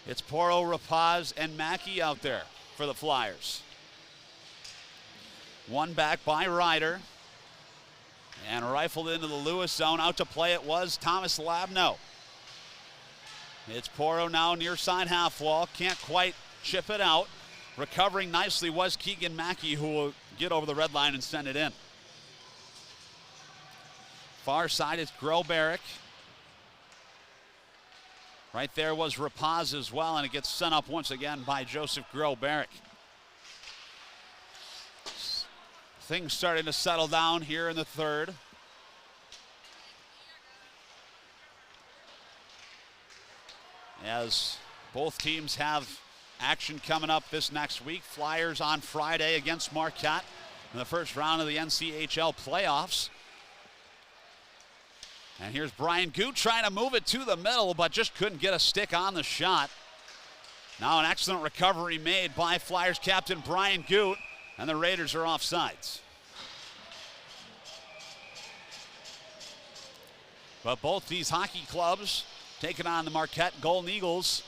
It's Poro, Rapaz, and Mackey out there for the Flyers. One back by Ryder. And rifled into the Lewis zone. Out to play it was Thomas Labno. It's Poro now near side half wall. Can't quite chip it out. Recovering nicely was Keegan Mackey, who will get over the red line and send it in. Far side is Groh-Barrick. Right there was Rapaz as well, and it gets sent up once again by Joseph Groh-Barrick. Things starting to settle down here in the third. As both teams have action coming up this next week. Flyers on Friday against Marquette in the first round of the NCHL playoffs. And here's Brian Goot trying to move it to the middle, but just couldn't get a stick on the shot. Now an excellent recovery made by Flyers captain Brian Goot, and the Raiders are offsides. But both these hockey clubs taking on the Marquette Golden Eagles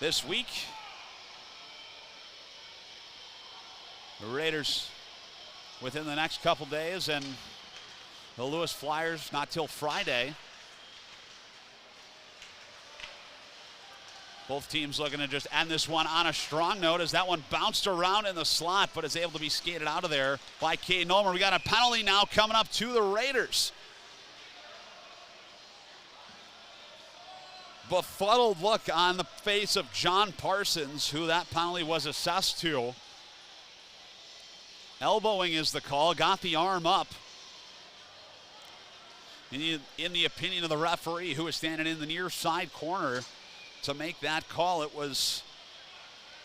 this week. The Raiders within the next couple days, and the Lewis Flyers not till Friday. Both teams looking to just end this one on a strong note as that one bounced around in the slot, but is able to be skated out of there by Caden Ulmer. We got a penalty now coming up to the Raiders. Befuddled look on the face of John Parsons, who that penalty was assessed to. Elbowing is the call, got the arm up. In the opinion of the referee, who was standing in the near side corner to make that call, it was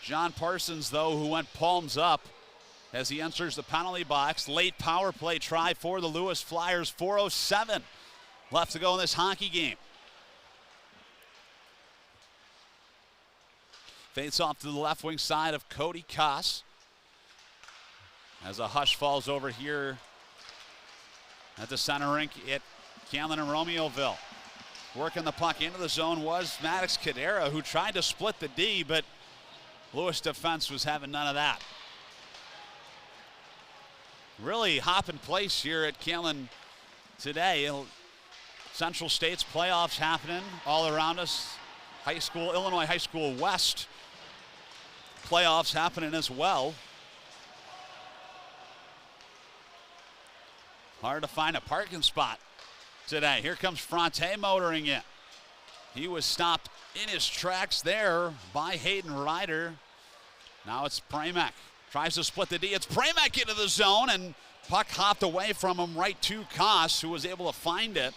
John Parsons, though, who went palms up as he enters the penalty box. Late power play try for the Lewis Flyers. 4:07 left to go in this hockey game. Fades off to the left wing side of Cody Koss. As a hush falls over here at the center rink at Canlan and Romeoville. Working the puck into the zone was Maddox Kadera, who tried to split the D, but Lewis defense was having none of that. Really hopping place here at Canlan today. Central State's playoffs happening all around us. High school, Illinois High School West playoffs happening as well. Hard to find a parking spot today. Here comes Fronte motoring in. He was stopped in his tracks there by Hayden Ryder. Now it's Pramack. Tries to split the D. It's Pramack into the zone, and puck hopped away from him right to Koss, who was able to find it.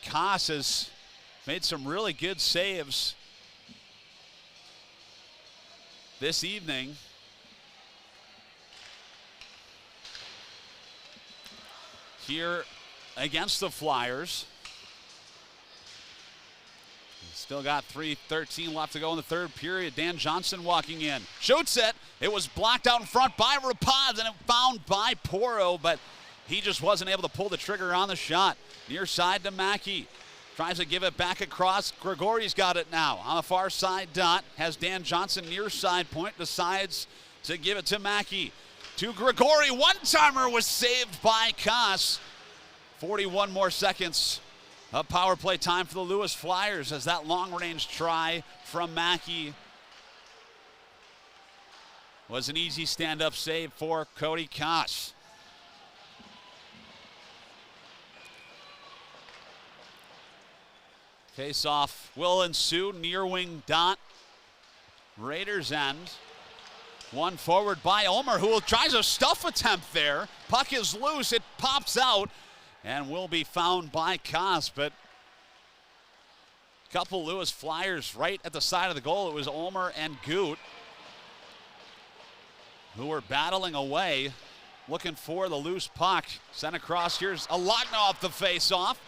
Koss has made some really good saves this evening. Here against the Flyers. Still got 3:13 left to go in the third period. Dan Johnson walking in. Shoots it. It was blocked out in front by Rapaz and found by Poro, but he just wasn't able to pull the trigger on the shot. Near side to Mackey. Tries to give it back across. Gregori's got it now. On the far side dot. Has Dan Johnson near side point. Decides to give it to Mackey. To Gregori. One-timer was saved by Koss. 41 more seconds of power play time for the Lewis Flyers as that long-range try from Mackey was an easy stand-up save for Cody Koss. Face-off will ensue. Near wing dot. Raiders end. One forward by Ulmer, who tries a stuff attempt there. Puck is loose. It pops out and will be found by Koss, but a couple Lewis Flyers right at the side of the goal. It was Ulmer and Goot who were battling away, looking for the loose puck. Sent across. Here's Alagna off the face-off.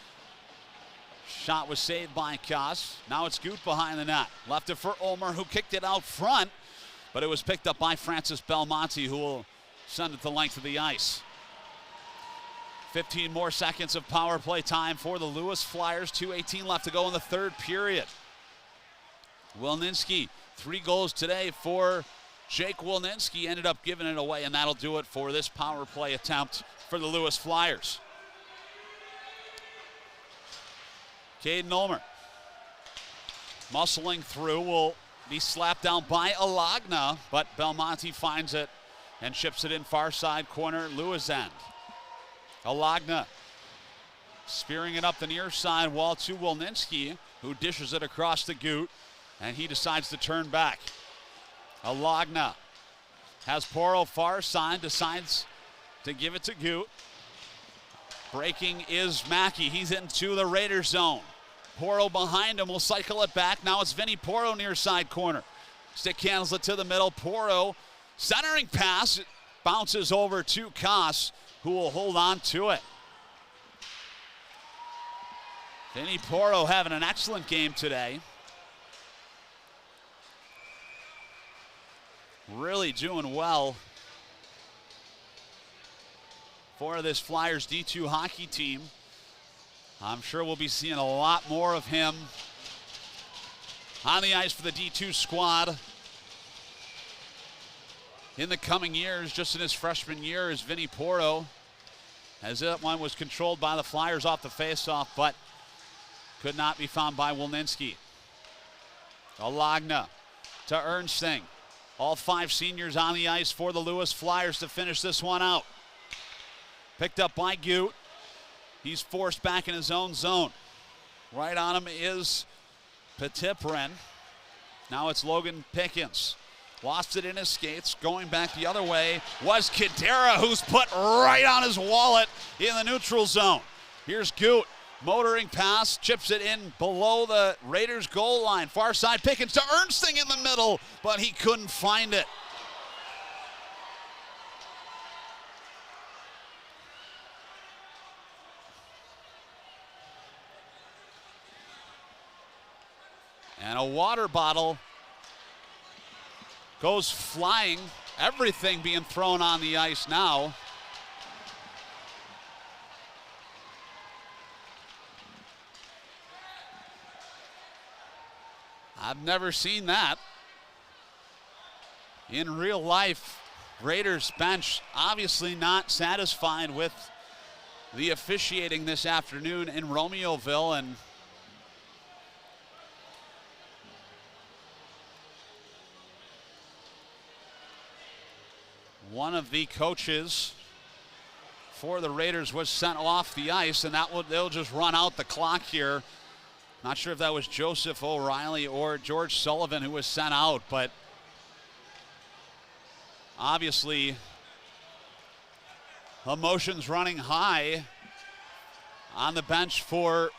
Shot was saved by Koss. Now it's Goot behind the net. Left it for Ulmer, who kicked it out front, but it was picked up by Francis Belmonte, who will send it the length of the ice. 15 more seconds of power play time for the Lewis Flyers. 2:18 left to go in the third period. Wilninski, 3 goals today for Jake Wilninski, ended up giving it away, and that'll do it for this power play attempt for the Lewis Flyers. Caden Ulmer muscling through, will be slapped down by Alagna, but Belmonte finds it and chips it in far side corner, Lewis end. Alagna spearing it up the near side wall to Wilninski, who dishes it across the Goot, and he decides to turn back. Alagna has Poro far side, decides to give it to Goot. Breaking is Mackey. He's into the Raider zone. Poro behind him will cycle it back. Now it's Vinny Poro near side corner. Stick handles it to the middle. Poro centering pass. It bounces over to Koss, who will hold on to it. Vinny Poro having an excellent game today. Really doing well for this Flyers D2 hockey team. I'm sure we'll be seeing a lot more of him on the ice for the D2 squad in the coming years. Just in his freshman year is Vinny Poro, as that one was controlled by the Flyers off the faceoff, but could not be found by Wilninski. Alagna to Ernsting. All 5 seniors on the ice for the Lewis Flyers to finish this one out. Picked up by Goot. He's forced back in his own zone. Right on him is Petiprin. Now it's Logan Pickens. Lost it in his skates. Going back the other way was Kadera, who's put right on his wallet in the neutral zone. Here's Goot. Motoring pass, chips it in below the Raiders goal line. Far side Pickens to Ernsting in the middle, but he couldn't find it. And a water bottle goes flying. Everything being thrown on the ice now. I've never seen that in real life. Raiders bench obviously not satisfied with the officiating this afternoon in Romeoville, and one of the coaches for the Raiders was sent off the ice, and they'll just run out the clock here. Not sure if that was Joseph O'Reilly or George Sullivan who was sent out, but obviously emotions running high on the bench for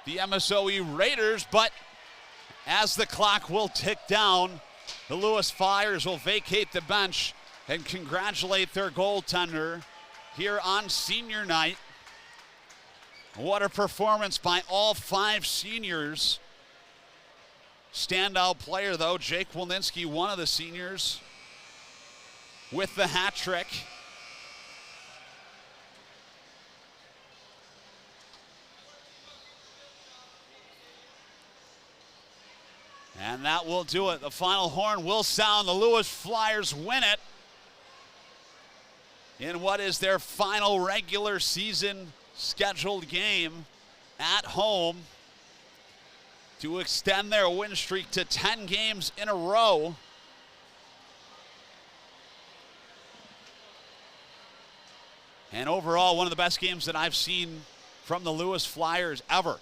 the MSOE Raiders, but as the clock will tick down, the Lewis Flyers will vacate the bench and congratulate their goaltender here on senior night. What a performance by all 5 seniors. Standout player, though, Jake Wilninski, one of the seniors, with the hat trick. And that will do it. The final horn will sound. The Lewis Flyers win it in what is their final regular season scheduled game at home to extend their win streak to 10 games in a row. And overall, one of the best games that I've seen from the Lewis Flyers ever.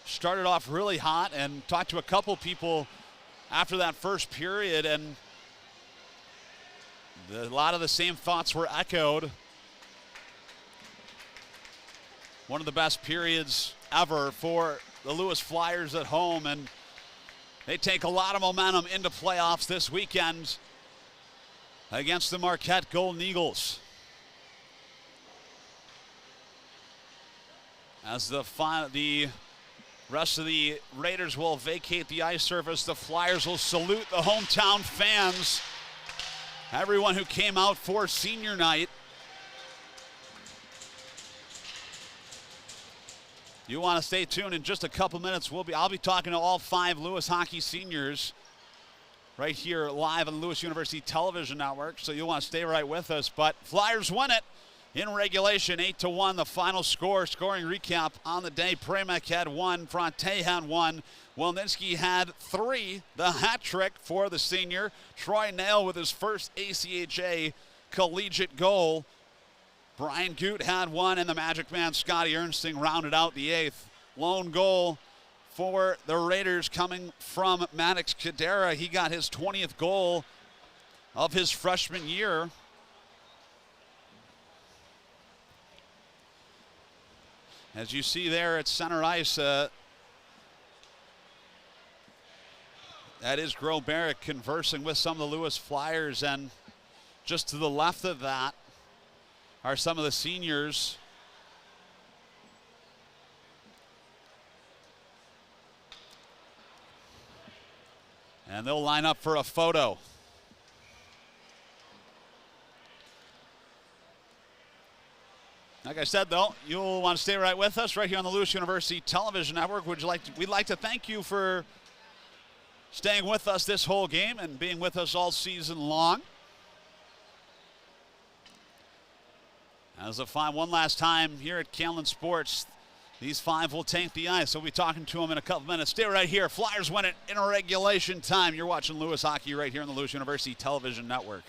Started off really hot and talked to a couple people after that first period, and a lot of the same thoughts were echoed. One of the best periods ever for the Lewis Flyers at home, and they take a lot of momentum into playoffs this weekend against the Marquette Golden Eagles. As the rest of the Raiders will vacate the ice surface, the Flyers will salute the hometown fans, everyone who came out for senior night. You want to stay tuned. In just a couple minutes, I'll be talking to all 5 Lewis hockey seniors right here live on the Lewis University Television Network, so you'll want to stay right with us. But Flyers win it in regulation, 8-1, the final score. Scoring recap on the day: Pramac had 1, Fronte had 1, Wilninski had 3. The hat trick for the senior, Troy Nail, with his first ACHA collegiate goal. Brian Goot had 1, and the Magic Man Scotty Ernsting rounded out the 8th. Lone goal for the Raiders coming from Maddox Cadera. He got his 20th goal of his freshman year. As you see there at center ice, that is Gro Barrick conversing with some of the Lewis Flyers, and just to the left of that are some of the seniors. And they'll line up for a photo. Like I said, though, you'll want to stay right with us right here on the Lewis University Television Network. We'd like to thank you for staying with us this whole game and being with us all season long. As a 5 one last time here at Callan Sports, these 5 will take the ice. We'll be talking to them in a couple minutes. Stay right here. Flyers win it in regulation time. You're watching Lewis Hockey right here on the Lewis University Television Network.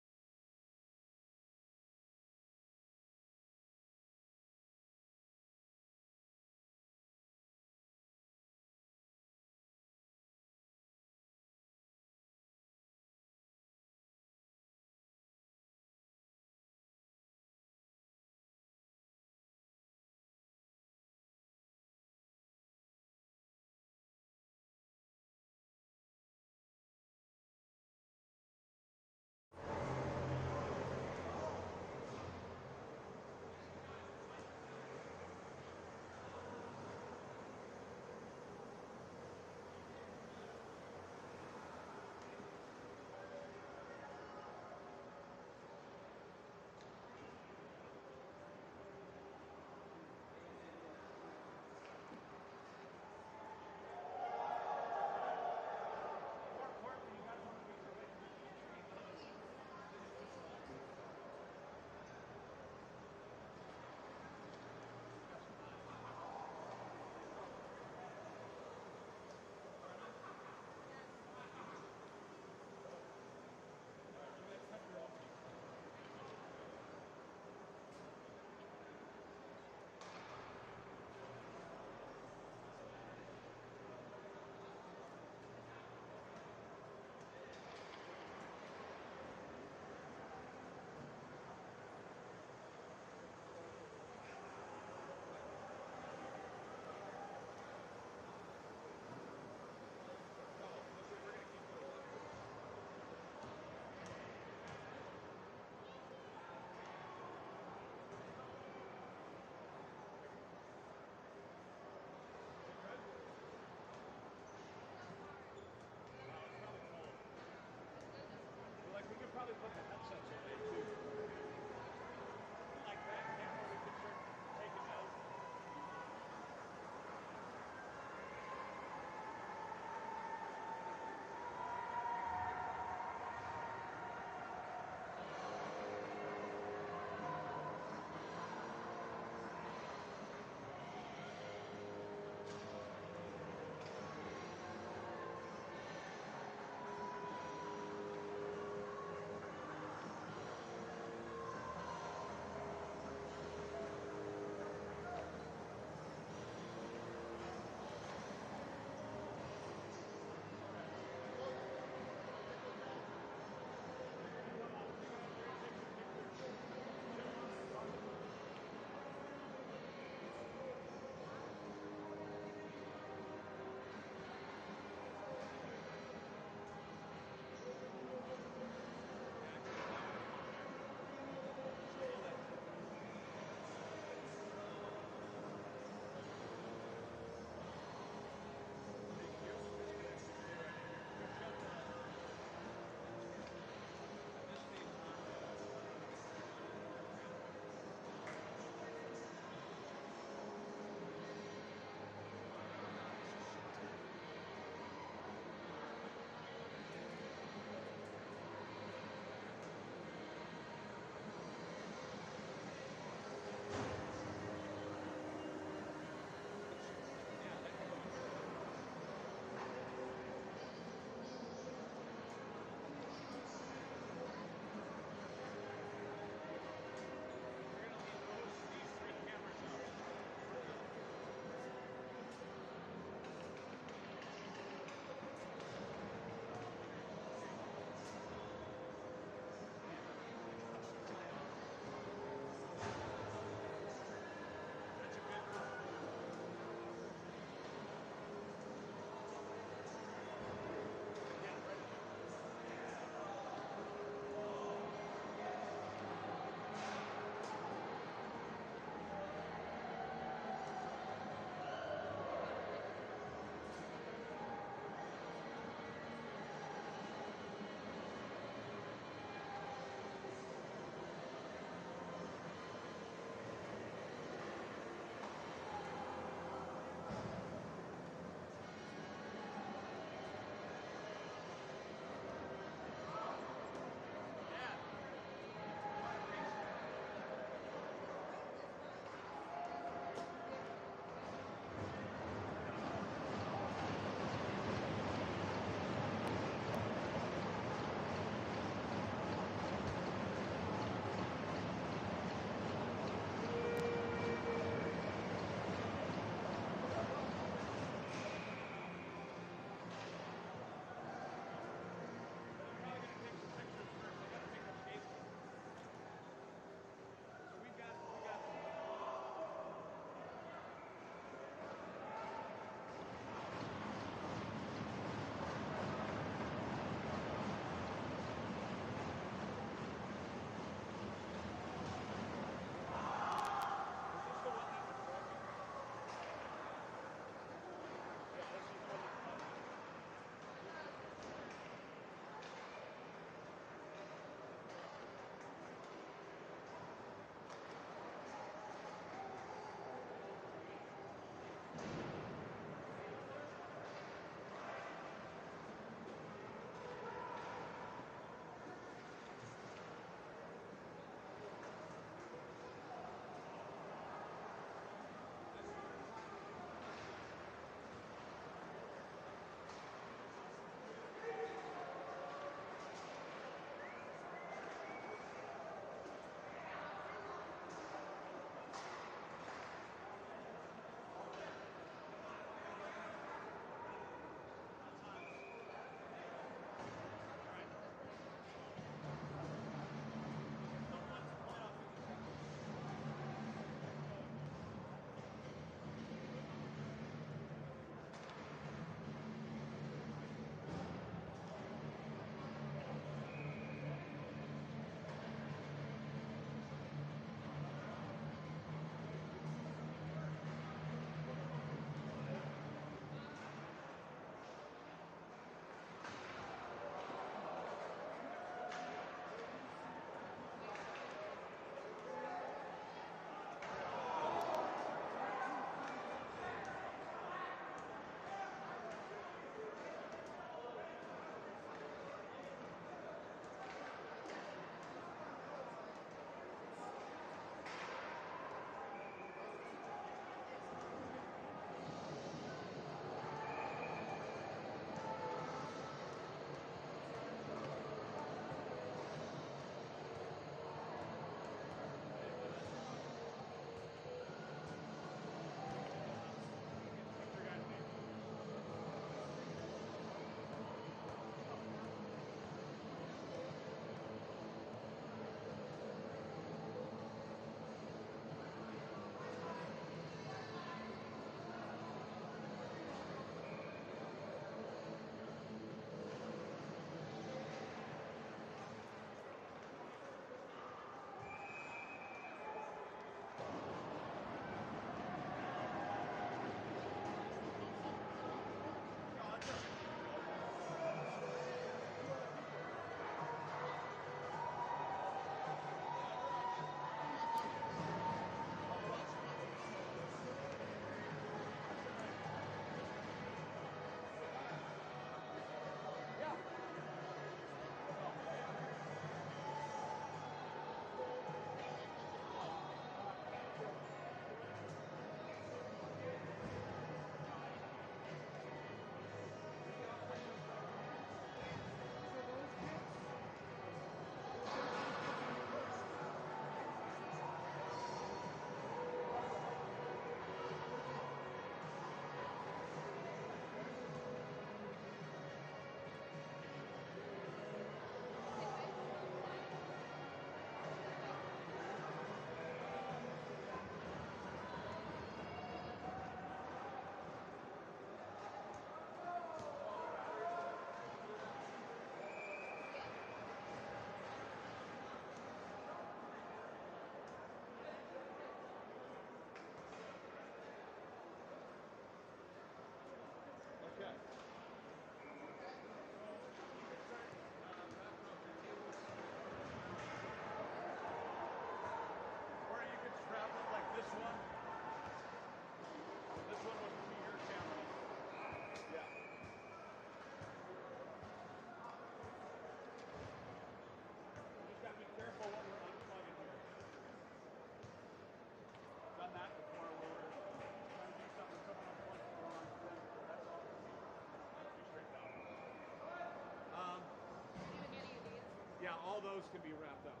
those can be wrapped up.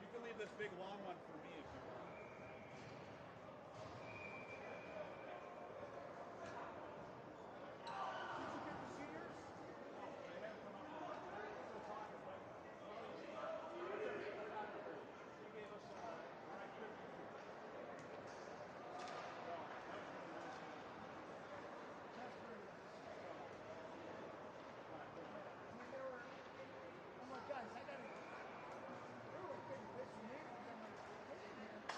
You can leave this big long one for me if you want. Guys, I got it. They were taking this from me. I'm like, hey, man.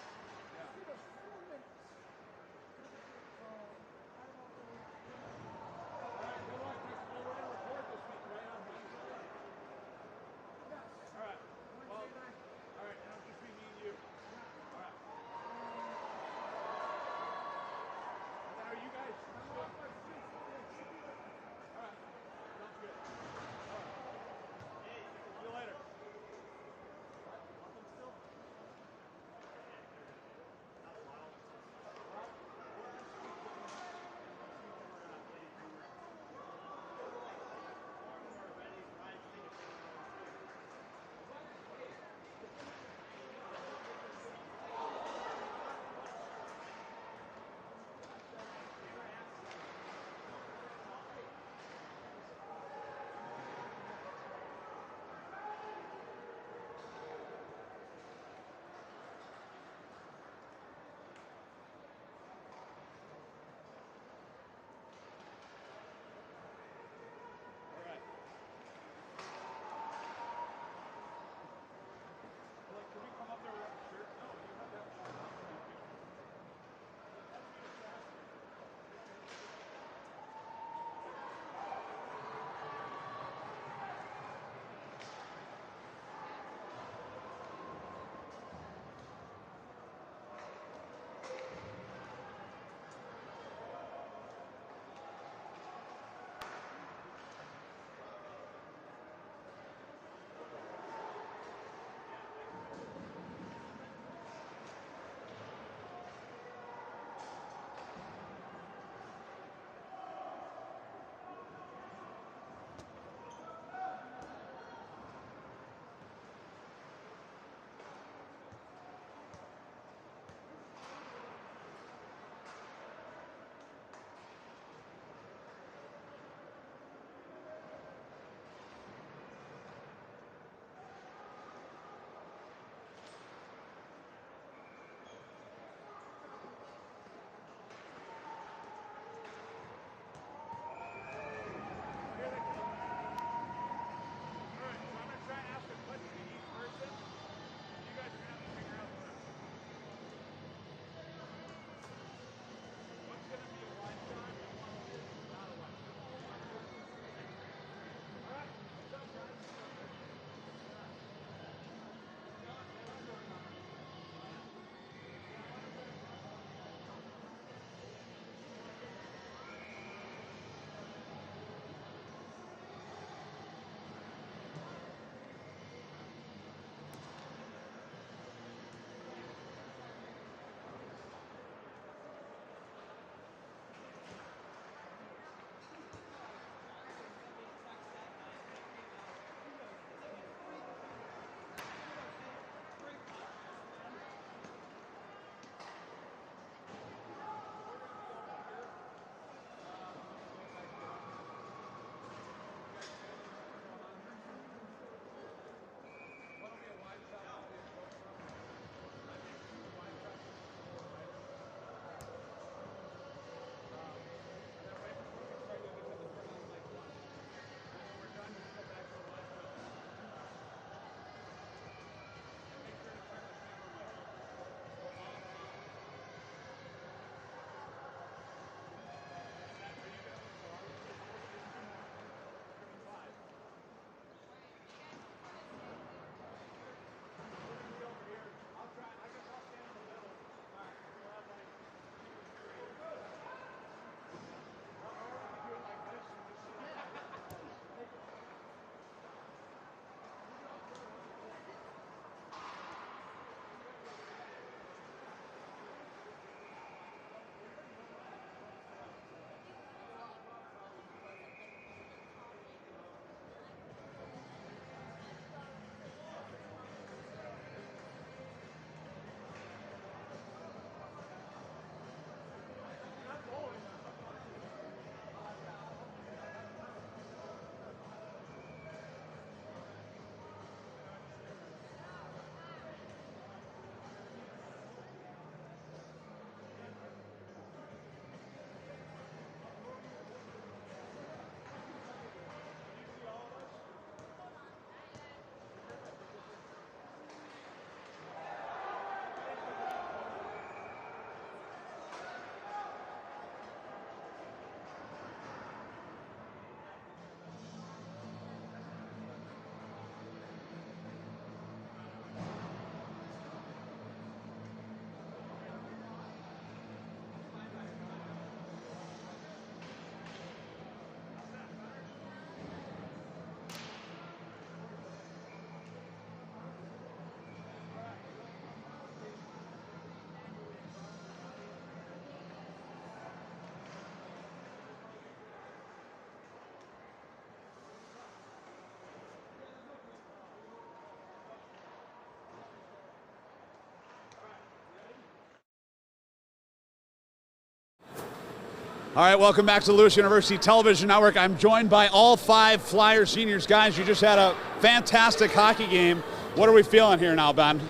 All right, welcome back to the Lewis University Television Network. I'm joined by all 5 Flyers seniors. Guys, you just had a fantastic hockey game. What are we feeling here now, Ben?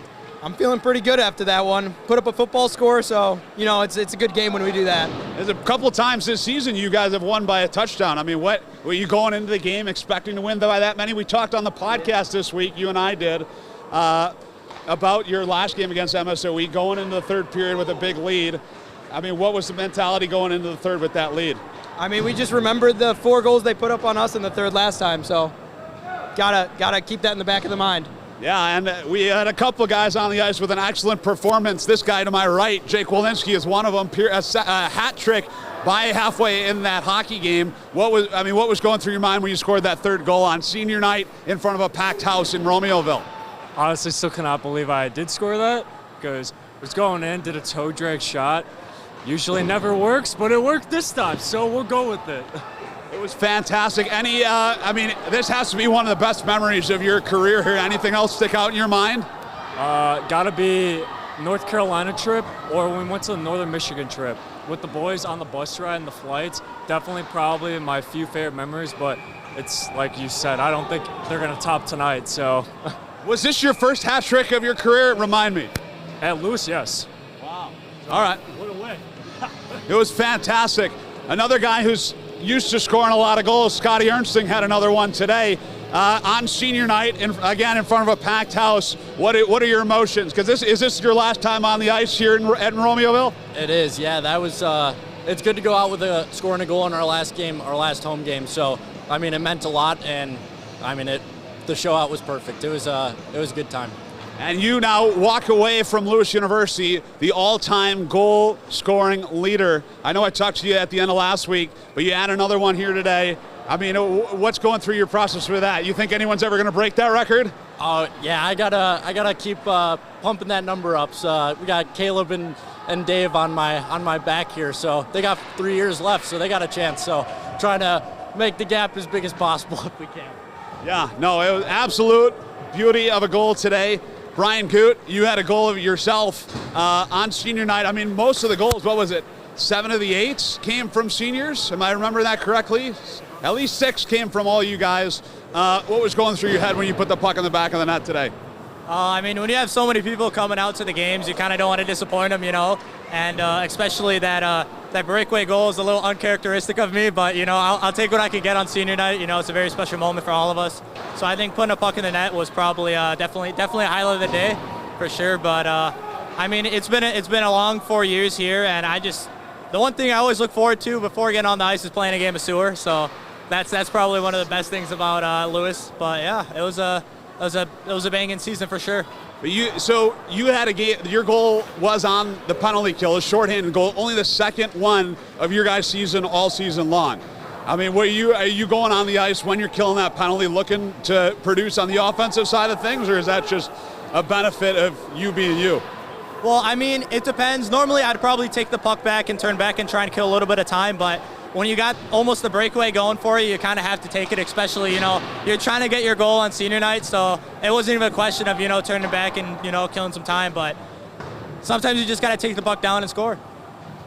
I'm feeling pretty good after that one. Put up a football score, so, you know, it's a good game when we do that. There's a couple of times this season you guys have won by a touchdown. I mean, what were you going into the game expecting to win by that many? We talked on the podcast this week, you and I did, about your last game against MSOE, going into the third period with a big lead. I mean, what was the mentality going into the third with that lead? I mean, we just remembered the 4 goals they put up on us in the third last time, so gotta keep that in the back of the mind. Yeah, and we had a couple of guys on the ice with an excellent performance. This guy to my right, Jake Walensky, is one of them. A hat trick by halfway in that hockey game. What was going through your mind when you scored that third goal on senior night in front of a packed house in Romeoville? Honestly, still cannot believe I did score that, because I was going in, did a toe drag shot. Usually never works, but it worked this time, so we'll go with it. It was fantastic. This has to be one of the best memories of your career here. Anything else stick out in your mind? Gotta be North Carolina trip, or when we went to the Northern Michigan trip with the boys on the bus ride and the flights. Definitely probably my few favorite memories, but it's like you said, I don't think they're gonna top tonight, so. Was this your first hat trick of your career? Remind me. At Lewis, yes. Wow. All right. What a win. It was fantastic. Another guy who's used to scoring a lot of goals, Scotty Ernsting, had another one today on senior night, again in front of a packed house. What are your emotions? Because is this your last time on the ice here in Romeoville? It is, yeah. That was. It's good to go out with scoring a goal in our last game, our last home game. So, I mean, it meant a lot, and I mean, the show out was perfect. It was a good time. And you now walk away from Lewis University, the all-time goal-scoring leader. I know I talked to you at the end of last week, but you had another one here today. I mean, what's going through your process with that? You think anyone's ever going to break that record? Oh yeah, I gotta keep pumping that number up. So we got Caleb and Dave on my back here, so they got 3 years left, so they got a chance. So trying to make the gap as big as possible if we can. Yeah, no, it was absolute beauty of a goal today. Brian Goot, you had a goal of yourself on senior night. I mean, most of the goals, what was it, 7 of the 8 came from seniors? Am I remembering that correctly? At least 6 came from all you guys. What was going through your head when you put the puck in the back of the net today? I mean, when you have so many people coming out to the games, you kind of don't want to disappoint them, you know, and especially that breakaway goal is a little uncharacteristic of me, but, you know, I'll take what I can get on senior night. You know, it's a very special moment for all of us. So I think putting a puck in the net was probably definitely a highlight of the day for sure. But, I mean, it's been a long 4 years here, and the one thing I always look forward to before getting on the ice is playing a game of sewer. So that's probably one of the best things about Lewis. But, yeah, it was a banging season for sure. But you had a game. Your goal was on the penalty kill, a shorthanded goal, only the second one of your guys' season all season long. I mean, are you going on the ice when you're killing that penalty, looking to produce on the offensive side of things, or is that just a benefit of you being you? Well, I mean, it depends. Normally, I'd probably take the puck back and turn back and try and kill a little bit of time, but when you got almost the breakaway going for you, you kind of have to take it, especially, you know, you're trying to get your goal on senior night, so it wasn't even a question of, you know, turning back and, you know, killing some time, but sometimes you just got to take the puck down and score.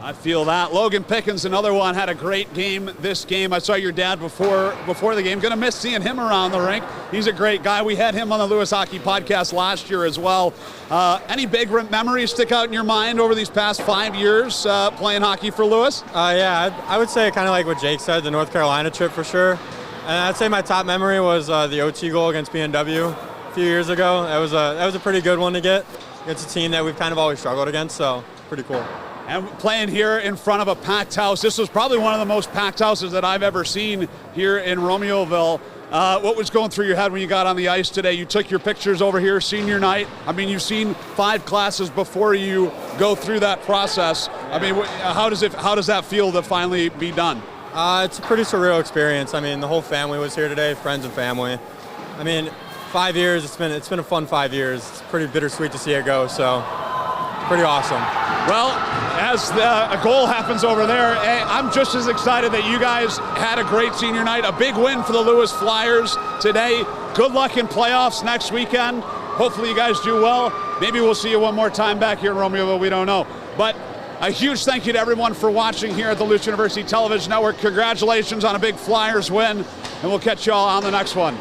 I feel that. Logan Pickens, another one, had a great game this game. I saw your dad before the game. Going to miss seeing him around the rink. He's a great guy. We had him on the Lewis Hockey Podcast last year as well. Any big memories stick out in your mind over these past 5 years playing hockey for Lewis? Yeah, I would say kind of like what Jake said, the North Carolina trip for sure. And I'd say my top memory was the OT goal against B&W a few years ago. That was a pretty good one to get against a team that we've kind of always struggled against, so pretty cool. And playing here in front of a packed house. This was probably one of the most packed houses that I've ever seen here in Romeoville. What was going through your head when you got on the ice today? You took your pictures over here, senior night. I mean, you've seen 5 classes before you go through that process. I mean, how does that feel to finally be done? It's a pretty surreal experience. I mean, the whole family was here today, friends and family. I mean, 5 years, it's been a fun 5 years. It's pretty bittersweet to see it go, so pretty awesome. Well, as a goal happens over there, I'm just as excited that you guys had a great senior night. A big win for the Lewis Flyers today. Good luck in playoffs next weekend. Hopefully you guys do well. Maybe we'll see you one more time back here in Romeoville. We don't know. But A huge thank you to everyone for watching here at the Lewis University Television Network. Congratulations on a big Flyers win, and we'll catch you all on the next one.